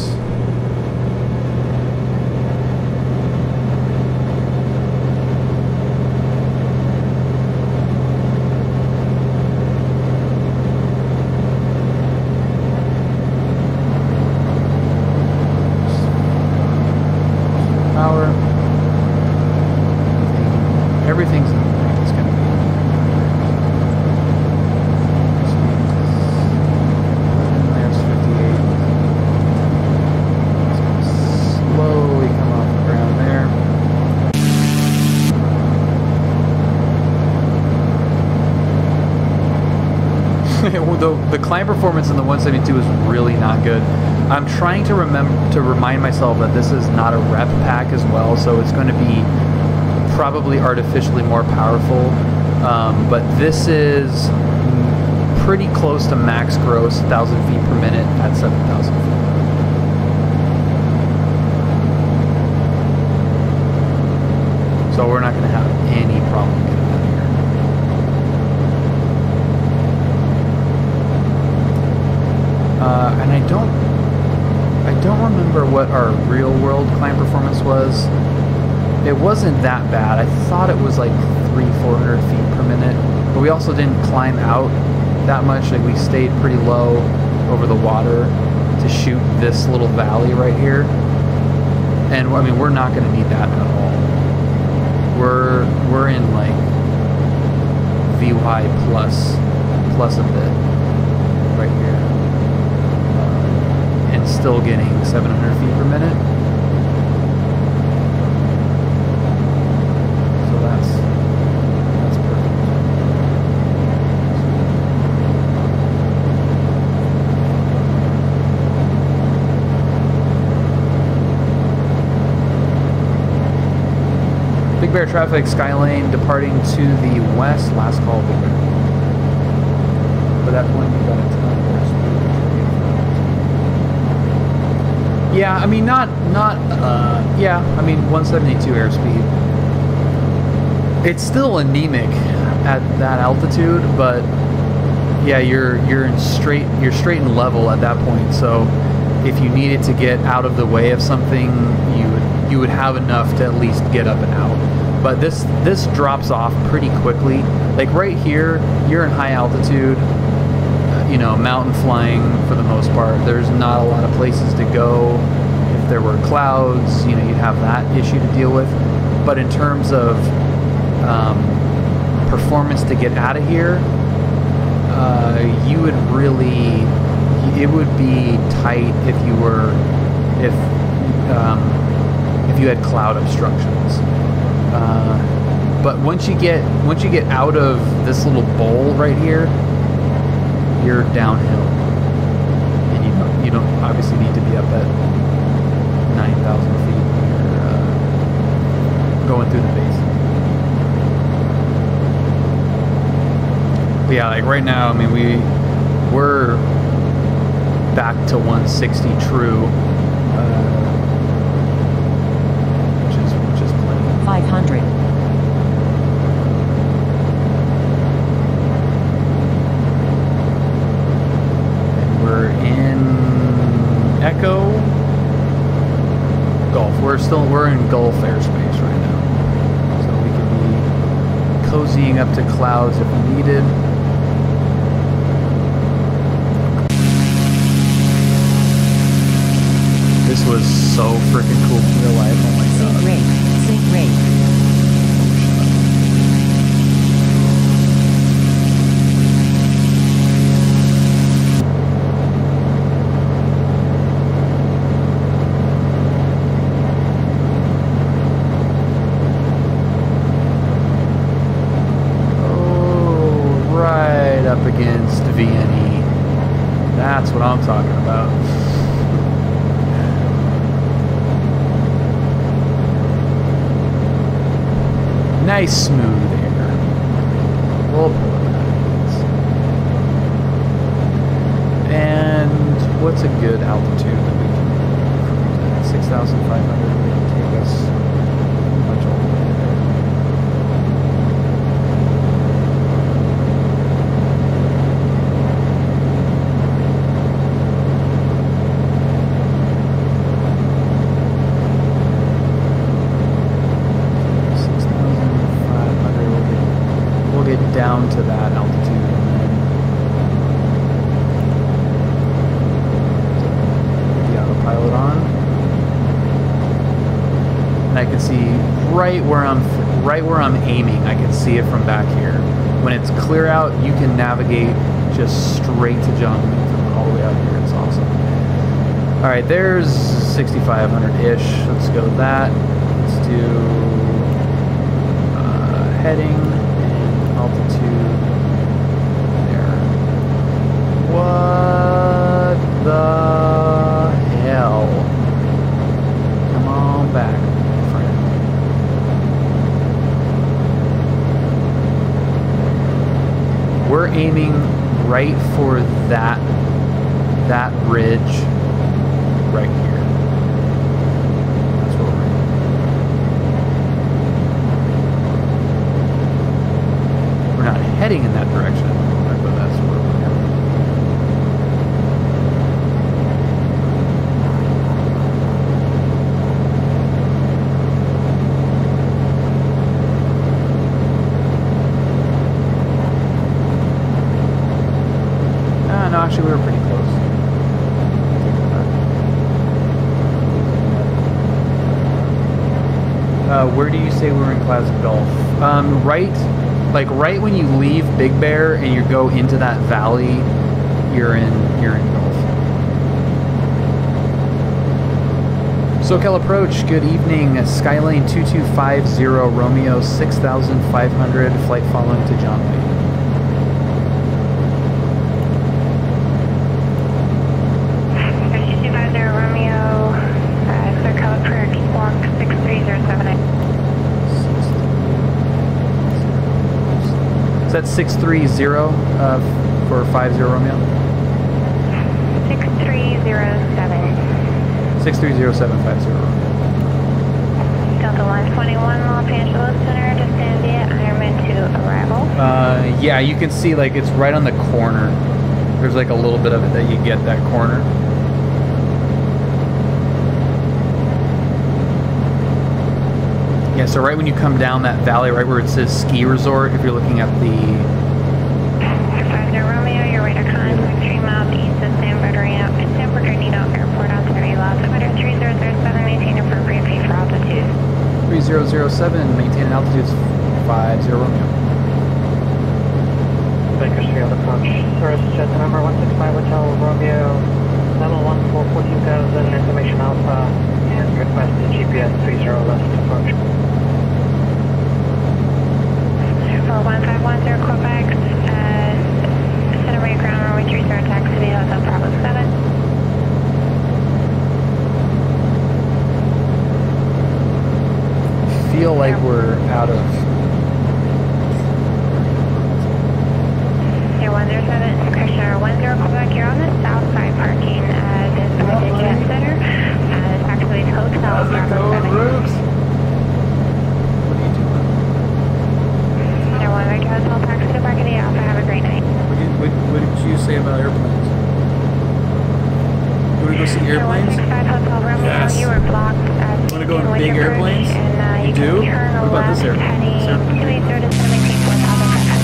Everything's in the way it's going to be. There's 58. It's going to slowly come off the ground there. The climb performance in the 172 is really not good. I'm trying to remind myself that this is not a rep pack as well, so it's going to be probably artificially more powerful, but this is pretty close to max gross, 1,000 feet per minute at 7,000 feet. So we're not going to have any problem getting out of here. And I don't remember what our real world climb performance was. It wasn't that bad. I thought it was like 300-400 feet per minute, but we also didn't climb out that much. Like we stayed pretty low over the water to shoot this little valley right here. And I mean, we're not going to need that at all. We're in like VY plus a bit right here, and still getting 700 feet per minute. That's perfect. Big Bear traffic, Skylane departing to the west. Last call, Big Bear. For that point, we got a ton of airspeed. Yeah, I mean, yeah, I mean, 172 airspeed. It's still anemic at that altitude, but yeah, you're straight and level at that point. So if you needed to get out of the way of something, you would have enough to at least get up and out. But this drops off pretty quickly. Like right here, you're in high altitude, you know, mountain flying for the most part. There's not a lot of places to go. If there were clouds, you know, you'd have that issue to deal with. But in terms of performance to get out of here, you would really, it would be tight if you had cloud obstructions. But once you get out of this little bowl right here, you're downhill, and you don't obviously need to be up at 9,000 feet when you're going through the base. But yeah, like right now, I mean, we're back to 160 true, which is plenty. 500. And we're in Echo Gulf. We're in Gulf airspace right now, so we could be cozying up to clouds if we needed. This was so freaking cool in real life. Oh my god. Sync rate. Oh, right up against VNE. That's what I'm talking about. Nice smooth air. We'll pull it back. And what's a good altitude that we can cruise at? 6,500 would take us pretty much all the way there. Down to that altitude, and then get the autopilot on, and I can see right where I'm aiming. I can see it from back here. When it's clear out, you can navigate just straight to John Wayne from all the way out here. It's awesome. All right, there's 6,500-ish. Let's go to that. Let's do heading. Altitude there. What the hell? Come on back, friend. We're aiming right for that ridge right here. That's what we're aiming. We're not heading in that direction at the moment, but that's where we're heading. No, actually we were pretty close. Where do you say we were in Class Gulf? Right when you leave Big Bear and you go into that valley, you're in Gulf. SoCal approach. Good evening. Skylane 2250 Romeo 6,500. Flight following to John Wayne. Is that 630 for 50 Romeo? 6307. 630750 Romeo. Delta 121 Los Angeles Center to Sandia. Ironman to arrive. arrival? Yeah, you can see like it's right on the corner. There's like a little bit of it that you get that corner. Yeah, so right when you come down that valley, right where it says ski resort, if you're looking at the... 50 Romeo, your radar contact 3 miles east of San Bernardino Airport on 30 altimeter 3007, maintain appropriate pay for altitude. 3007, maintain an altitude 50 Romeo. Bakersfield approach. Service jet number 165 Hotel Romeo, level 1 for 14,000, information alpha, and request the GPS 30 left approach. For 1510 Quebec, Center ground runway 30 taxi to Hotel Bravo 7. Feel like we're out of... Air 107, Christian 10 Quebec, you're on the south side parking. This is the Jet Center. It's actually Hotel Bravo 7. What are you doing? Air 1 Victor Hotel, taxi to Brackety Alpha. Have a great night. What did you say about airplanes? You want to go see airplanes? Air 165 Hotel Romeo, Yes. you were blocked. You want to go in big airplanes? And, You do? What about this airplane? This airplane?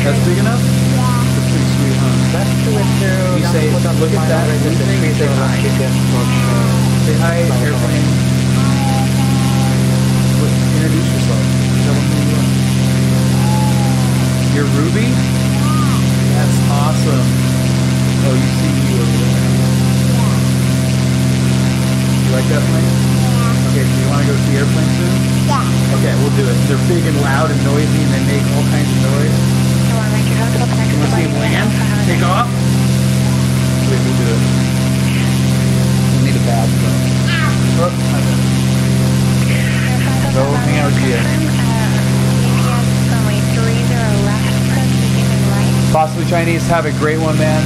That's big enough? That's pretty sweet, huh? You say, look at that blue thing, you say hi. Say hi, airplane. Introduce yourself. Tell them who you are. You're Ruby? That's awesome. Oh, you see you over there. You like that plane? Okay, so you want to go see airplanes soon? Yeah. Okay, we'll do it. They're big and loud and noisy and they make all kinds of noise. You want to see them land? Take off? Wait, we'll do it. We'll need a badge though. Oh, my bad. So, hang out with Gia. Possibly Chinese, have a great one, man.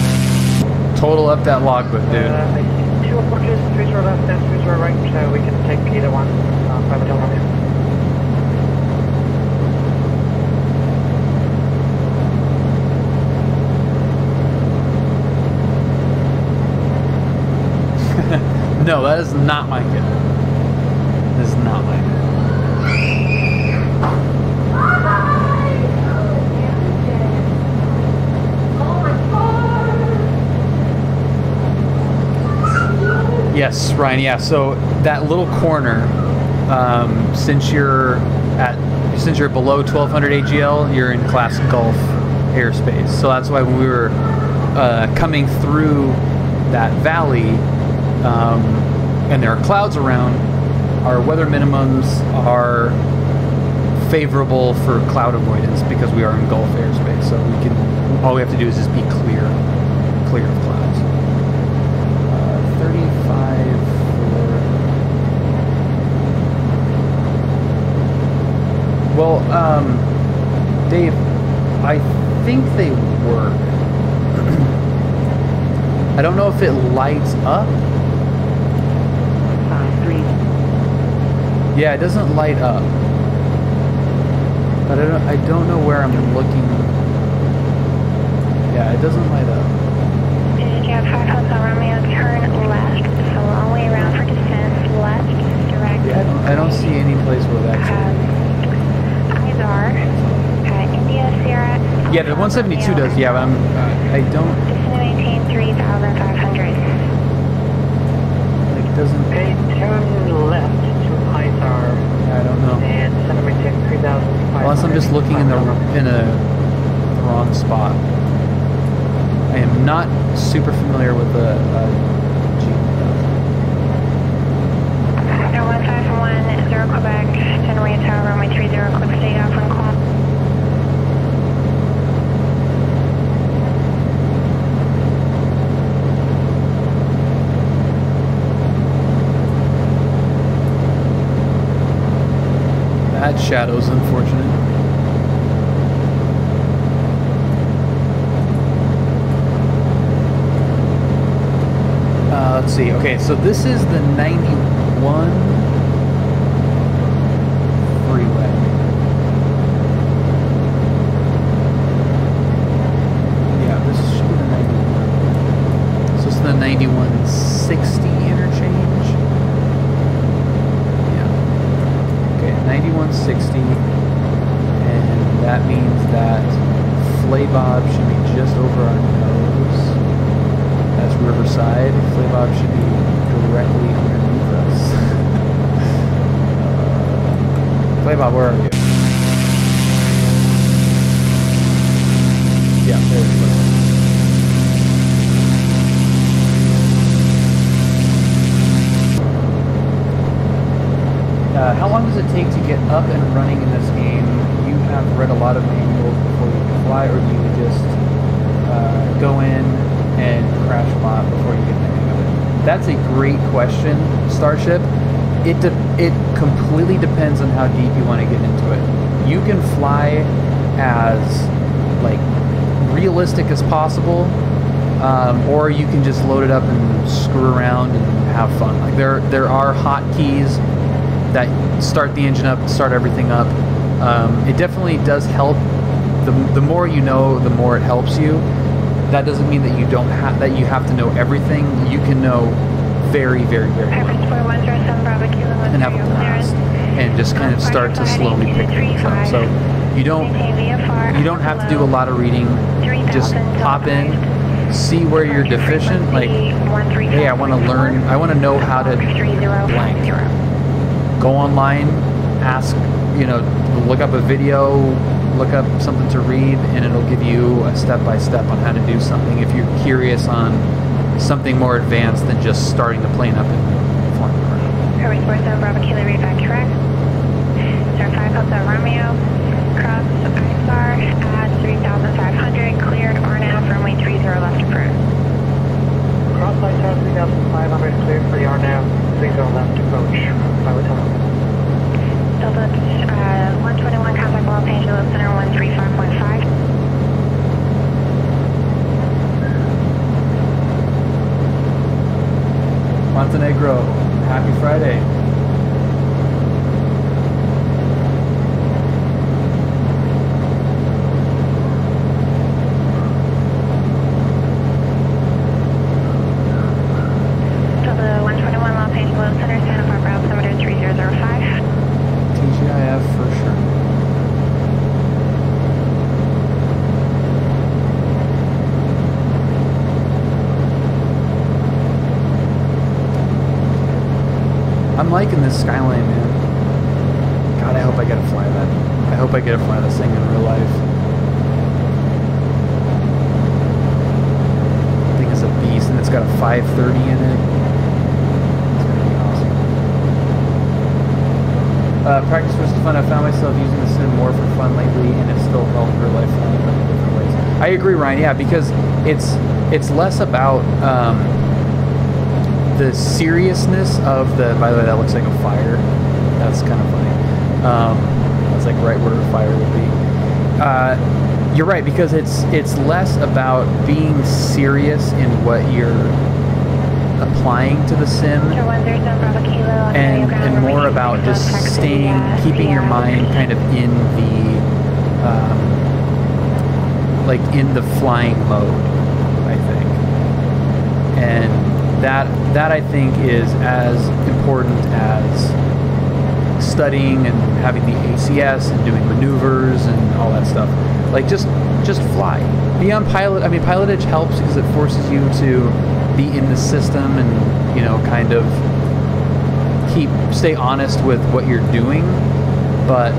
Total up that logbook, dude. I see 2 approaches, 30 left and 30 right, so we can take either one. Private Romeo. No, that is not my kid. This is not my kid. Yes, Ryan. Yeah. So that little corner, since you're below 1200 AGL, you're in Class Gulf airspace. So that's why when we were coming through that valley, and there are clouds around, our weather minimums are favorable for cloud avoidance because we are in Gulf airspace. So we can, all we have to do is just be clear of clouds. 35. Well, Dave, I think they work. I don't know if it lights up. 3. Yeah, it doesn't light up. But I don't know where I'm looking. Yeah, it doesn't light up. Jet 5 Hotel Romeo, turn left, so all the way around for descent, left, direct. Yeah, I don't see any place where that's eyes are India Sierra. Yeah, the 172 does. Yeah, but I don't. Descend and maintain 3,500. Like, doesn't. Okay, turn left to ISAR. I don't know. And descend and maintain 3,500. Unless I'm just looking in the wrong spot. I am not super familiar with the Air 151, 0 Quebec, General Tower, runway 30, quick takeoff on call. That shadow's unfortunate. Let's see. Okay, so this is the 91 freeway. 9160 interchange. Yeah. Okay, 9160. And that means that Flaybob should be just over our nose. That's Riverside. Flaybob should be directly underneath us. Flaybob, where are you? Yeah, there's Flaybob. How long does it take to get up and running in this game? You have read a lot of manuals before you can fly, or do you just go in and crash a lot before you get the hang of it? That's a great question, Starship. It completely depends on how deep you want to get into it. You can fly as like realistic as possible, or you can just load it up and screw around and have fun. Like there are hotkeys that start the engine up, start everything up. It definitely does help. The more you know, the more it helps you. That doesn't mean that you have to know everything. You can know very, very, very little. And have a blast. And just kind of start to slowly pick things up. So you don't have to do a lot of reading. Just pop in, see where you're deficient. Like, hey, I want to learn. I want to know how to blank. Go online, ask, look up a video, look up something to read, and it'll give you a step-by-step on how to do something if you're curious on something more advanced than just starting the plane up and flying around. Harvey 47 Bravo Kilo, read back correct. 05 Hotel Romeo, cross ISR at 3,500, cleared RNAV, runway 30 left approach. Cross ISR 3,500, cleared for the RNAV, 30 left approach. Delta 121, contact Los Angeles Center 135.5. Montenegro, happy Friday. Delta 121, Los Angeles Center, Santa Barbara, altimeter 3005. TGIF for sure. I'm liking this Skyline, man. God, I hope I get to fly that. I hope I get to fly this thing in real life. I think it's a beast, and it's got a 530 in it. It's gonna be awesome. Practice versus fun. I found myself using the sim more for fun lately, and it still helped real life flying, but in different ways. I agree, Ryan. Yeah, because it's less about the seriousness of the. By the way, that looks like a fire. That's kind of funny. That's like right where a fire would be. You're right, because it's less about being serious in what you're applying to the sim, and more about just keeping your mind kind of in the like in the flying mode, I think. And that I think is as important as studying and having the ACS and doing maneuvers and all that stuff. Like just fly. Be on pilot. I mean, PilotEdge helps because it forces you to be in the system and, you know, kind of stay honest with what you're doing. But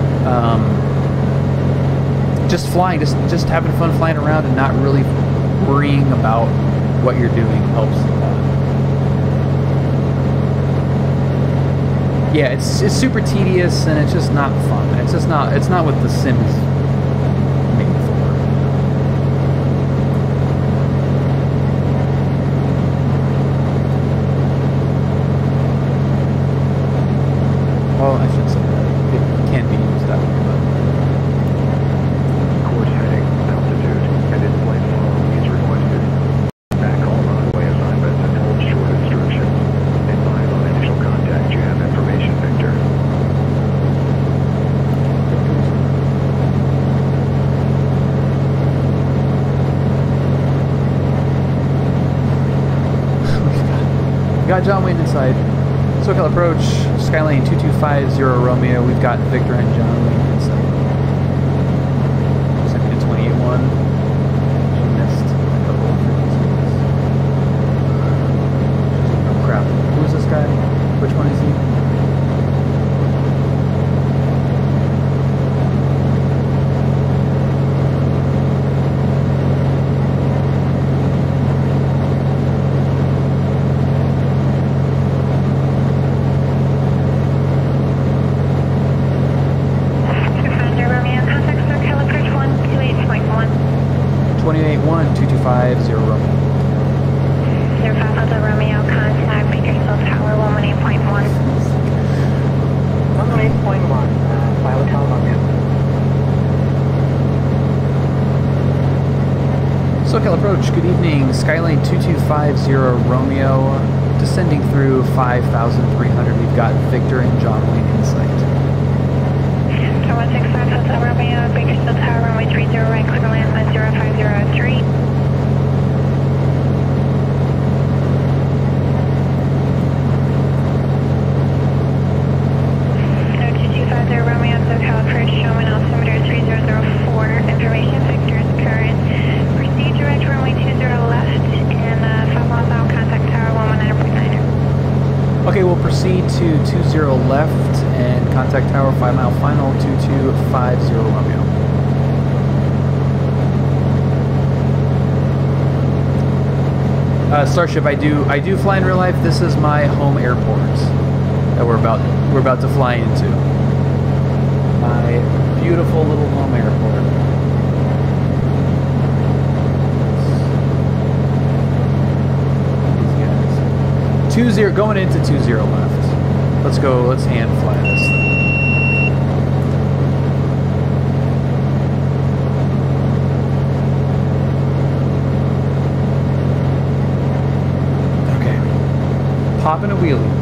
just flying, just having fun flying around and not really worrying about what you're doing helps a lot. Yeah, it's super tedious and it's just not fun. It's not what the sim is made for. Well, I should say that. It can be used that way, but course heading, altitude, and in-flight follow is requested. Backhaul runway assignments and hold short instructions. Advise on initial contact. You have information, Victor. got John Wayne inside. SoCal approach, Skylane 2250 Romeo. We've got Victor and John Wayne inside. Send me to 28-1. She missed a couple of frequencies. Oh crap. Who's this guy? Which one is he? SoCal approach, good evening. Skylane 2250 Romeo, descending through 5,300. We've got Victor and John Wayne in sight. 165 Hotel Romeo, Bakersfield Tower, runway 30 right, clear to land at 0503. 2250 Romeo, SoCal approach, showing altimeter 3004. Information, Victor's current. Proceed direct runway 20 left and 5 miles out, contact tower 119.9. Okay, we'll proceed to 20 left and contact tower 5 mile final 2250 Romeo. Starship, I do fly in real life. This is my home airport that we're about to fly into. My beautiful little home airport. 20 going into 20 left. Let's go. Let's hand fly this thing. Okay. Popping a wheelie.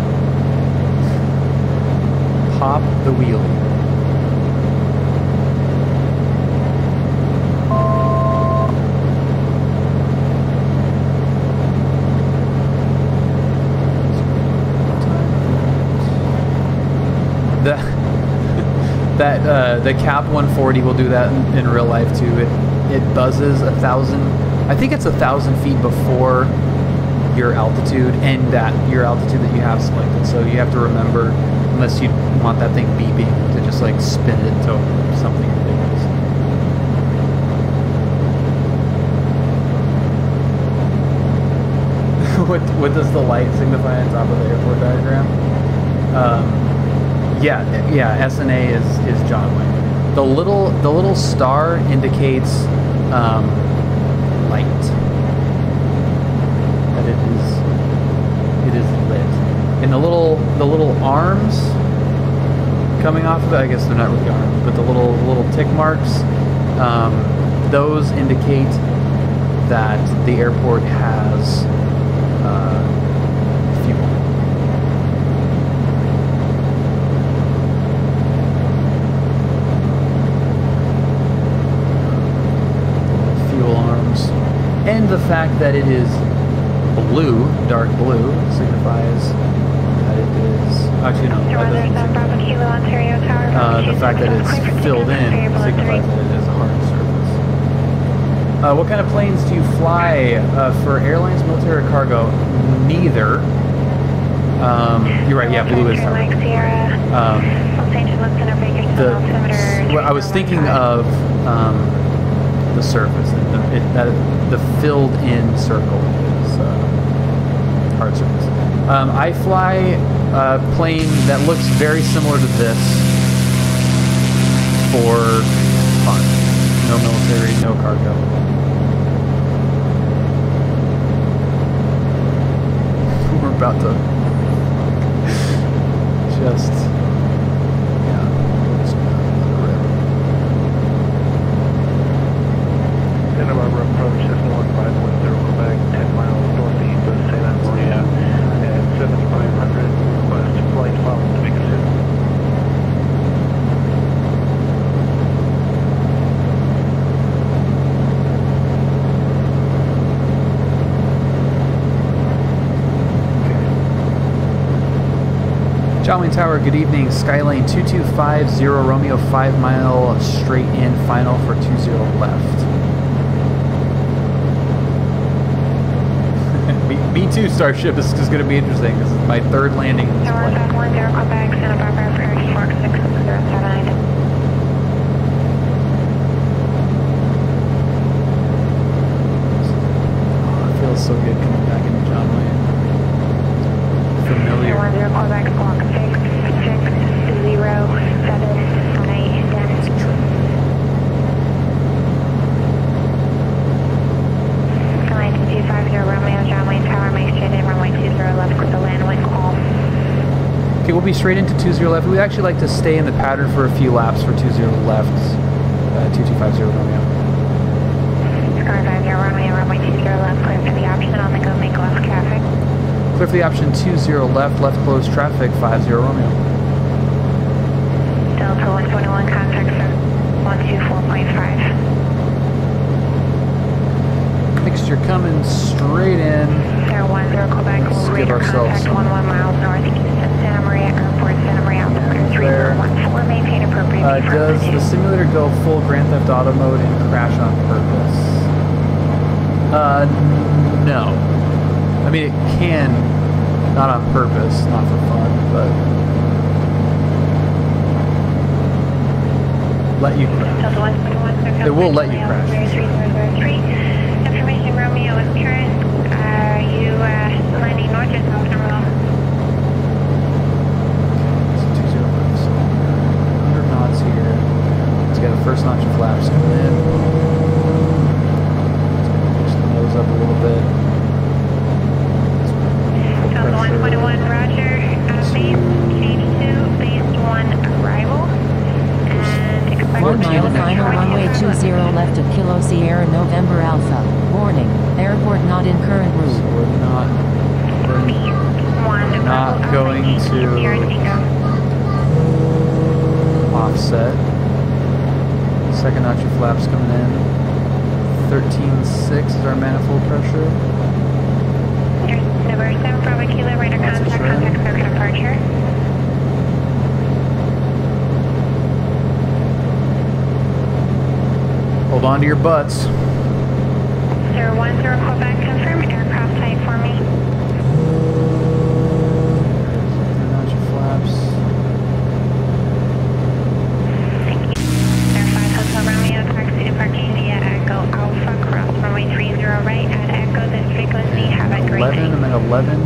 Pop the wheelie. The Cap 140 will do that in real life too. It buzzes 1,000. I think it's 1,000 feet before your altitude and your altitude that you have selected. So you have to remember, unless you want that thing beeping, to just like spin it to something ridiculous. What does the light signify on top of the airport diagram? Yeah, SNA is John Wayne. The little star indicates light. That it is lit. And the little arms coming off of it, I guess they're not really arms, but the little tick marks, those indicate that the airport has fuel. Arms, and the fact that it is blue, dark blue, signifies that it is. Actually, no. The fact that it's filled in signifies that it is a hard surface. What kind of planes do you fly for airlines, military, or cargo? Neither. You're right. Yeah, blue is hard. I was thinking of. The surface, the filled-in circle is hard surface. I fly a plane that looks very similar to this for fun. No military, no cargo. We're about to just. Approach Cessna 1510 Quebec, 10 miles northeast of St. Antonia, and 7500 request flight follow to Bakersfield. Okay. John Wayne Tower, good evening. Skylane 2250 Romeo 5 mile straight in final for 20 left. Me too, Starship. This is going to be interesting. This is my third landing. Tower 510, Quebec, Santa Barbara, Prairie, Fork 6079. Feels so good coming back into John Wayne. Familiar. 10 Quebec, Squawk 66079. Line 2250 Romeo, John Wayne Tower, make straight in runway 20 left with the land wind call. Okay, we'll be straight into 20 left. We'd actually like to stay in the pattern for a few laps for 20 left. 2250 Romeo. Sky 50 Romeo, runway 20 left, clear for the option on the go, make left traffic. Clear for the option 20 left, left close traffic, 50 Romeo. Delta 121, contact sir, 124.5. Mixture coming straight in. Sir 10 Quebec, Let's give radar ourselves contact 11 miles northeast of Santa Maria Airport, Santa Maria Altitude 3014, maintain appropriate Does the simulator go full Grand Theft Auto mode and crash on purpose? No. I mean, it can, not on purpose, not for fun, but let you crash. It will let you crash. Information Romeo is current. Are you landing north or south terminal? So 20 left, so 100 knots here. Let's get the first notch of flaps coming in. Let's push the nose up a little bit. Delta 121, roger. Base, change to base 1 arrival. And expect 1 mile final runway 20 left of Kilo Sierra November Alpha. Warning, airport not in current route. So we're not going to offset. Second notch of flaps coming in. 13.6 is our manifold pressure. Number 7 Bravo Kilo, radar contact circuit departure. Hold on to your butts. Sir 10 Quebec, confirm aircraft type for me. Third notch of flaps. Thank you. Sir 5 Hotel Romeo, taxi to parking via Echo Alpha, cross runway 30 right at Echo this frequency. Have a great 11, I'm at 11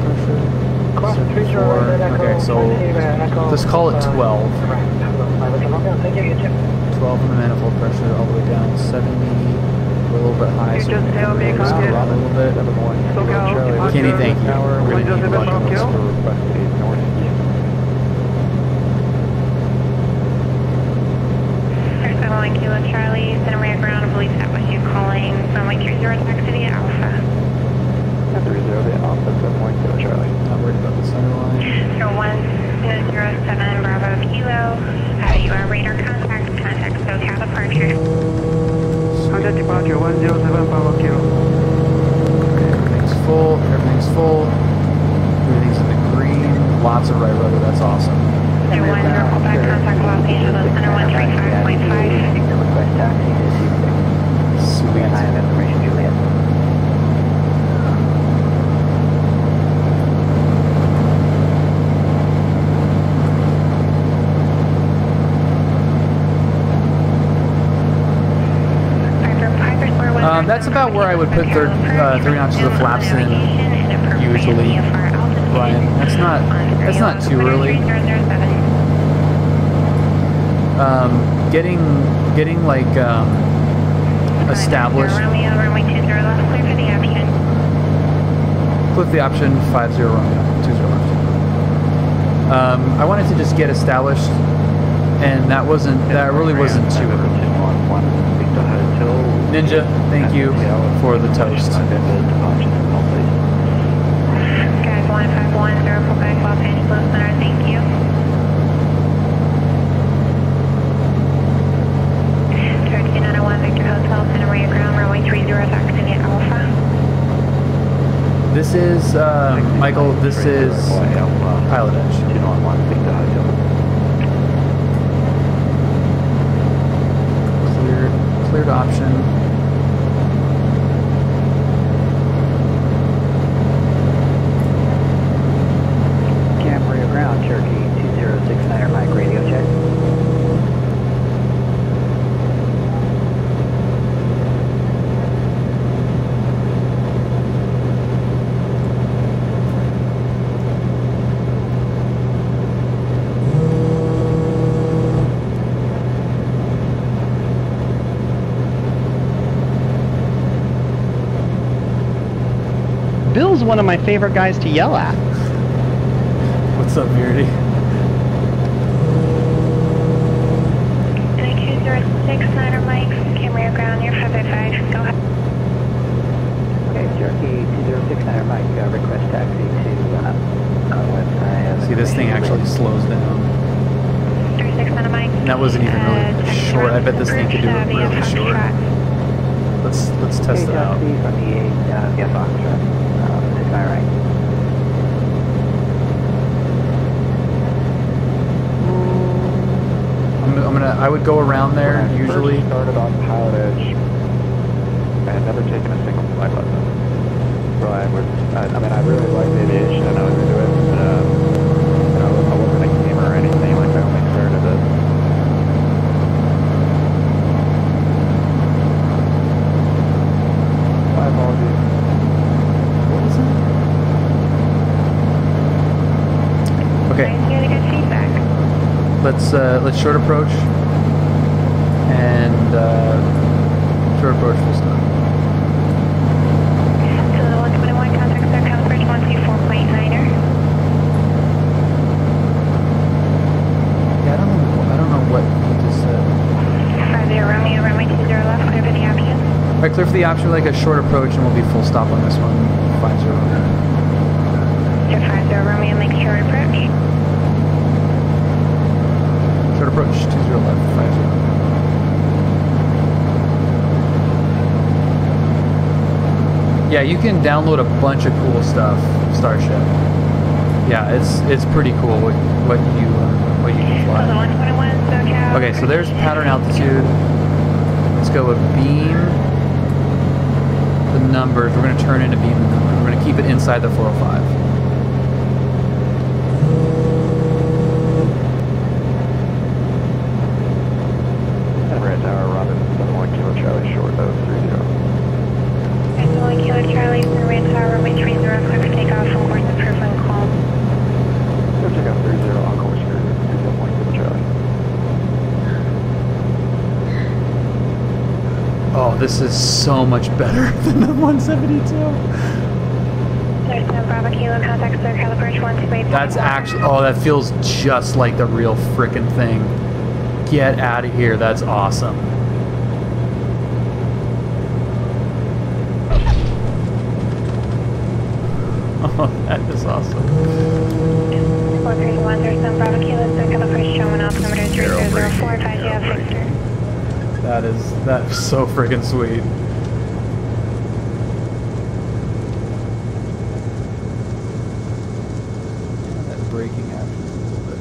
pressure. Cross 30 4. right at Echo. Okay, so let's call it 12. 12 in the manifold pressure all the way down. 70. We're a little bit high, so we're going to just go up a little bit. Kenny, thank you. We're going to need to watch this. Sir 71 Kilo Charlie, Santa Maria ground, I believe that was you calling runway 30 taxi via Alpha. 30 via Alpha, 71 Kilo Charlie. Not worried about the center line. Sir 1007 Bravo Kilo, you are radar contact SoCal departure. Contact departure 107 Bravo Kilo. Okay, everything's full, everything's full. Everything's in the green. Lots of right rudder, that's awesome. Sir 10 Quebec, contact Los Angeles, Center 135.5. Request taxi to C6. Sweet. I have information, Juliet. That's about where I would put 3 notches of flaps in usually, Brian. That's not too early. Getting like established. Click the option 50 Romeo 20 left. I wanted to just get established, and that really wasn't too early. Ninja, thank you for the toast. Guys, 1510 Quebec, Los Angeles Center, thank you. Turkey 901 Victor Hotel, Santa Maria ground, runway 30 taxi at Alpha. this is, Michael, this is PilotEdge. 291, speak to hotel. Cleared option. Camry ground, Cherokee 2069er Mike, radio check. Bill's one of my favorite guys to yell at. What's up, Beardy? 206 Mike, Camry ground near 555. Go ahead. Okay, Cherokee 2069er Mike, request taxi to West. See, this thing actually slows down. 36 Mike. And that wasn't even really short. I bet this thing could do it really short. Let's test it out. From the 8, yeah, Foxtrot. 69 right. I would go around there usually. First started on PilotEdge. I had never taken a single flight lesson. So I mean, I really liked aviation and I was into it, but you know, I wasn't a gamer or anything. Like, I only started it. My apologies. What is it? Okay. Really good feedback. Let's short approach and short approach full stop. So the 121 contact sir, California 124.9er. Yeah, I don't know what you just said. 50 Romeo, runway 20 left, clear for the option. All right, clear for the option, like a short approach, and we'll be full stop on this one. 50 Romeo. 50 Romeo, make short approach. Short approach, 20 left, 50. Yeah, you can download a bunch of cool stuff, Starship. Yeah, it's pretty cool what you can fly. Okay, so there's pattern altitude. Let's go with beam the numbers. We're going to turn into beam the numbers. We're going to keep it inside the 405. Red Tower, Robin, 71 Kilo Charlie, short of 30. 71 Kilo Charlie, Red Tower, runway 30, clear for takeoff, full course approved when called. Go check out 30 on course for 21 Kilo Charlie. Oh, this is so much better than the 172. There's no Bravo Kilo contact sir, California 128. That's actually, oh, that feels just like the real frickin' thing. Get out of here, that's awesome. Oh, that is awesome. 431, there's no Bravo Kilo sir, California showing altimeter 3004, 5 Victor. That is so frickin' sweet. That braking action is a little bit.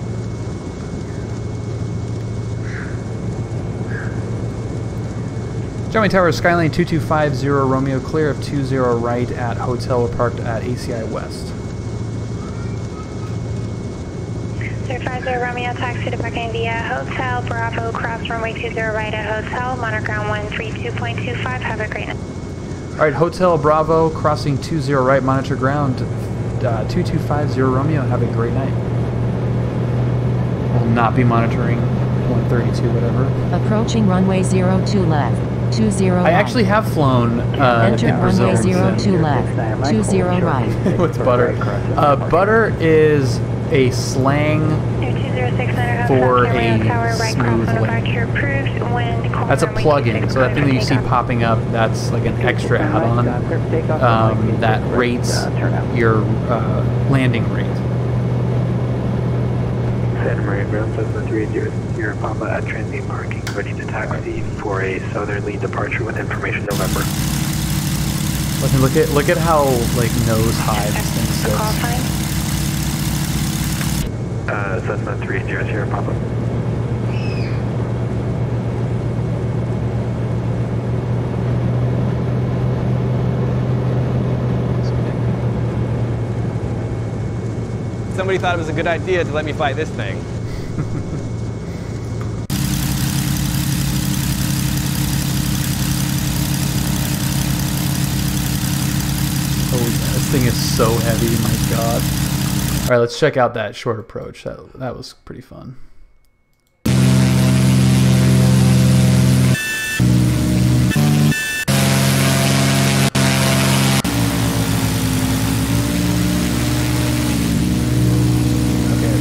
Johnny Tower, Skyline 2250 Romeo, clear of 20 right at hotel. We're parked at ACI West. 050 Romeo, taxi to parking via Hotel Bravo, cross runway 20 right at Hotel, monitor ground 132.25, have a great night. Alright, Hotel Bravo, crossing 20 right, monitor ground 2250 Romeo, have a great night. Will not be monitoring 132, whatever. Approaching runway 02 left, 20 right. I actually have flown Enter in Brazil. runway 02 left, 20 right. With Butter. Butter is a slang for a smooth lane. That's a plug-in, so that thing that you see popping up, that's like an extra add-on that rates your landing rate. Santa Maria ground 730, you're Papa at transient parking, ready to taxi for a southerly departure with information November. Look at how like nose high this thing The call sits. sign? Cessna 380 Sierra Papa. Somebody thought it was a good idea to let me fly this thing. Oh yeah, this thing is so heavy, my god. All right, let's check out that short approach. That was pretty fun.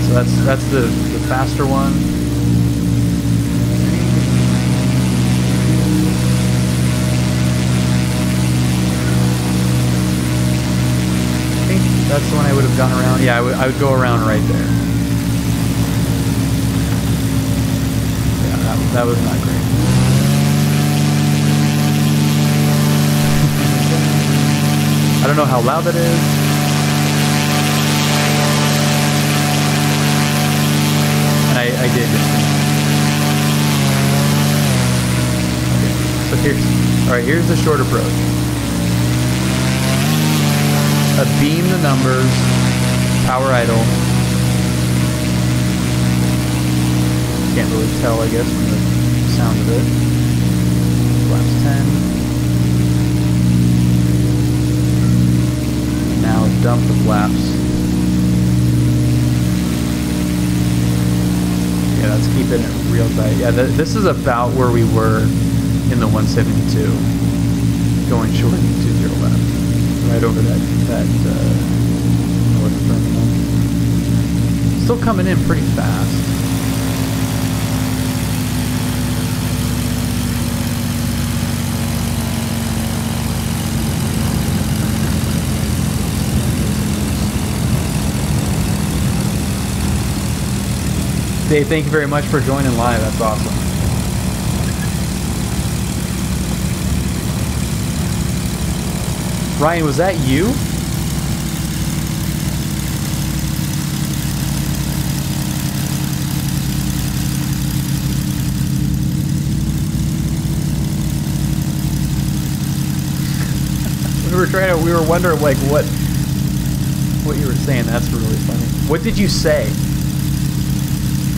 So that's the faster one. I think that's the one I would have gone around. Yeah, I would go around right there. Yeah, that was not great. I don't know how loud that is. I did this. Okay, so here's the short approach. Beam the numbers, power idle. Can't really tell, I guess, from the sound of it. Flaps 10. Now dump the flaps. Yeah, let's keep it real tight. Yeah, this is about where we were in the 172, going short 20 left, right over that north terminal. Still coming in pretty fast. Dave, thank you very much for joining live. That's awesome. Ryan, was that you? We were wondering like what you were saying. That's really funny. What did you say?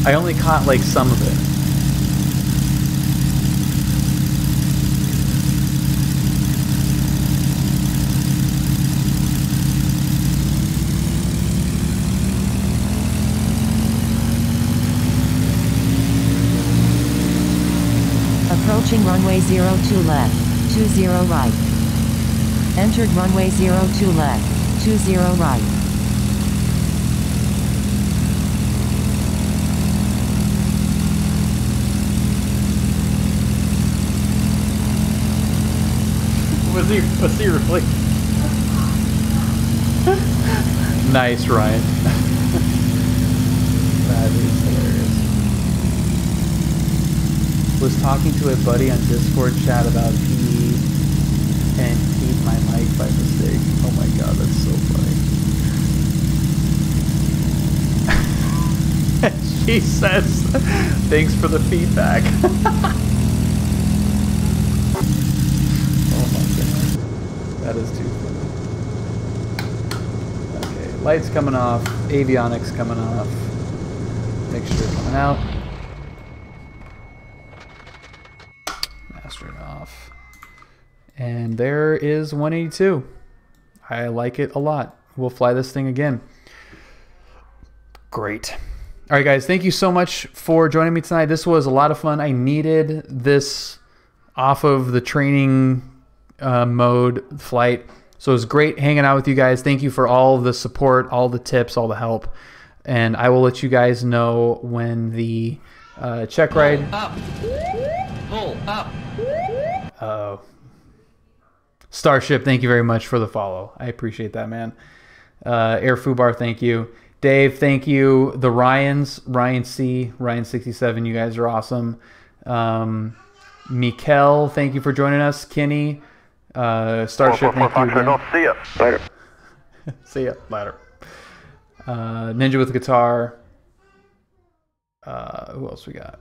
I only caught like some of it. Approaching runway 02 left, 20 right. Entered runway 02 left, 20 right. Was he really? Nice, Ryan. That is hilarious. Was talking to a buddy on Discord chat about PE and keyed my mic by mistake. Oh my god, that's so funny. She says, thanks for the feedback. That is too funny. Okay, lights coming off, avionics coming off, mixture coming out, master it off, and there is 182. I like it a lot. We'll fly this thing again. Great. All right, guys, thank you so much for joining me tonight. This was a lot of fun. I needed this off of the training mode flight, so it was great hanging out with you guys. Thank you for all the support, all the tips, all the help, and I will let you guys know when the check ride Pull up. Starship, thank you very much for the follow. I appreciate that, man. Air Fubar, thank you. Dave, thank you. The Ryans, Ryan C, Ryan 67, you guys are awesome. Mikel, thank you for joining us. Kenny, Starship, thank you again. See ya. Later. See ya. Later. Ninja with the guitar. Who else we got?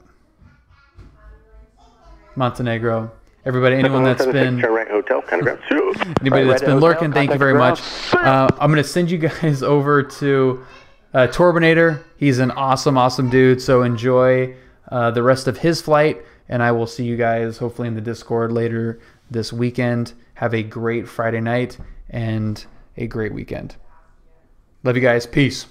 Montenegro. Everybody, anyone that's been anybody that's been lurking, thank you very much. I'm gonna send you guys over to Torbinator. He's an awesome dude. So enjoy the rest of his flight, and I will see you guys hopefully in the Discord later this weekend. Have a great Friday night and a great weekend. Love you guys. Peace.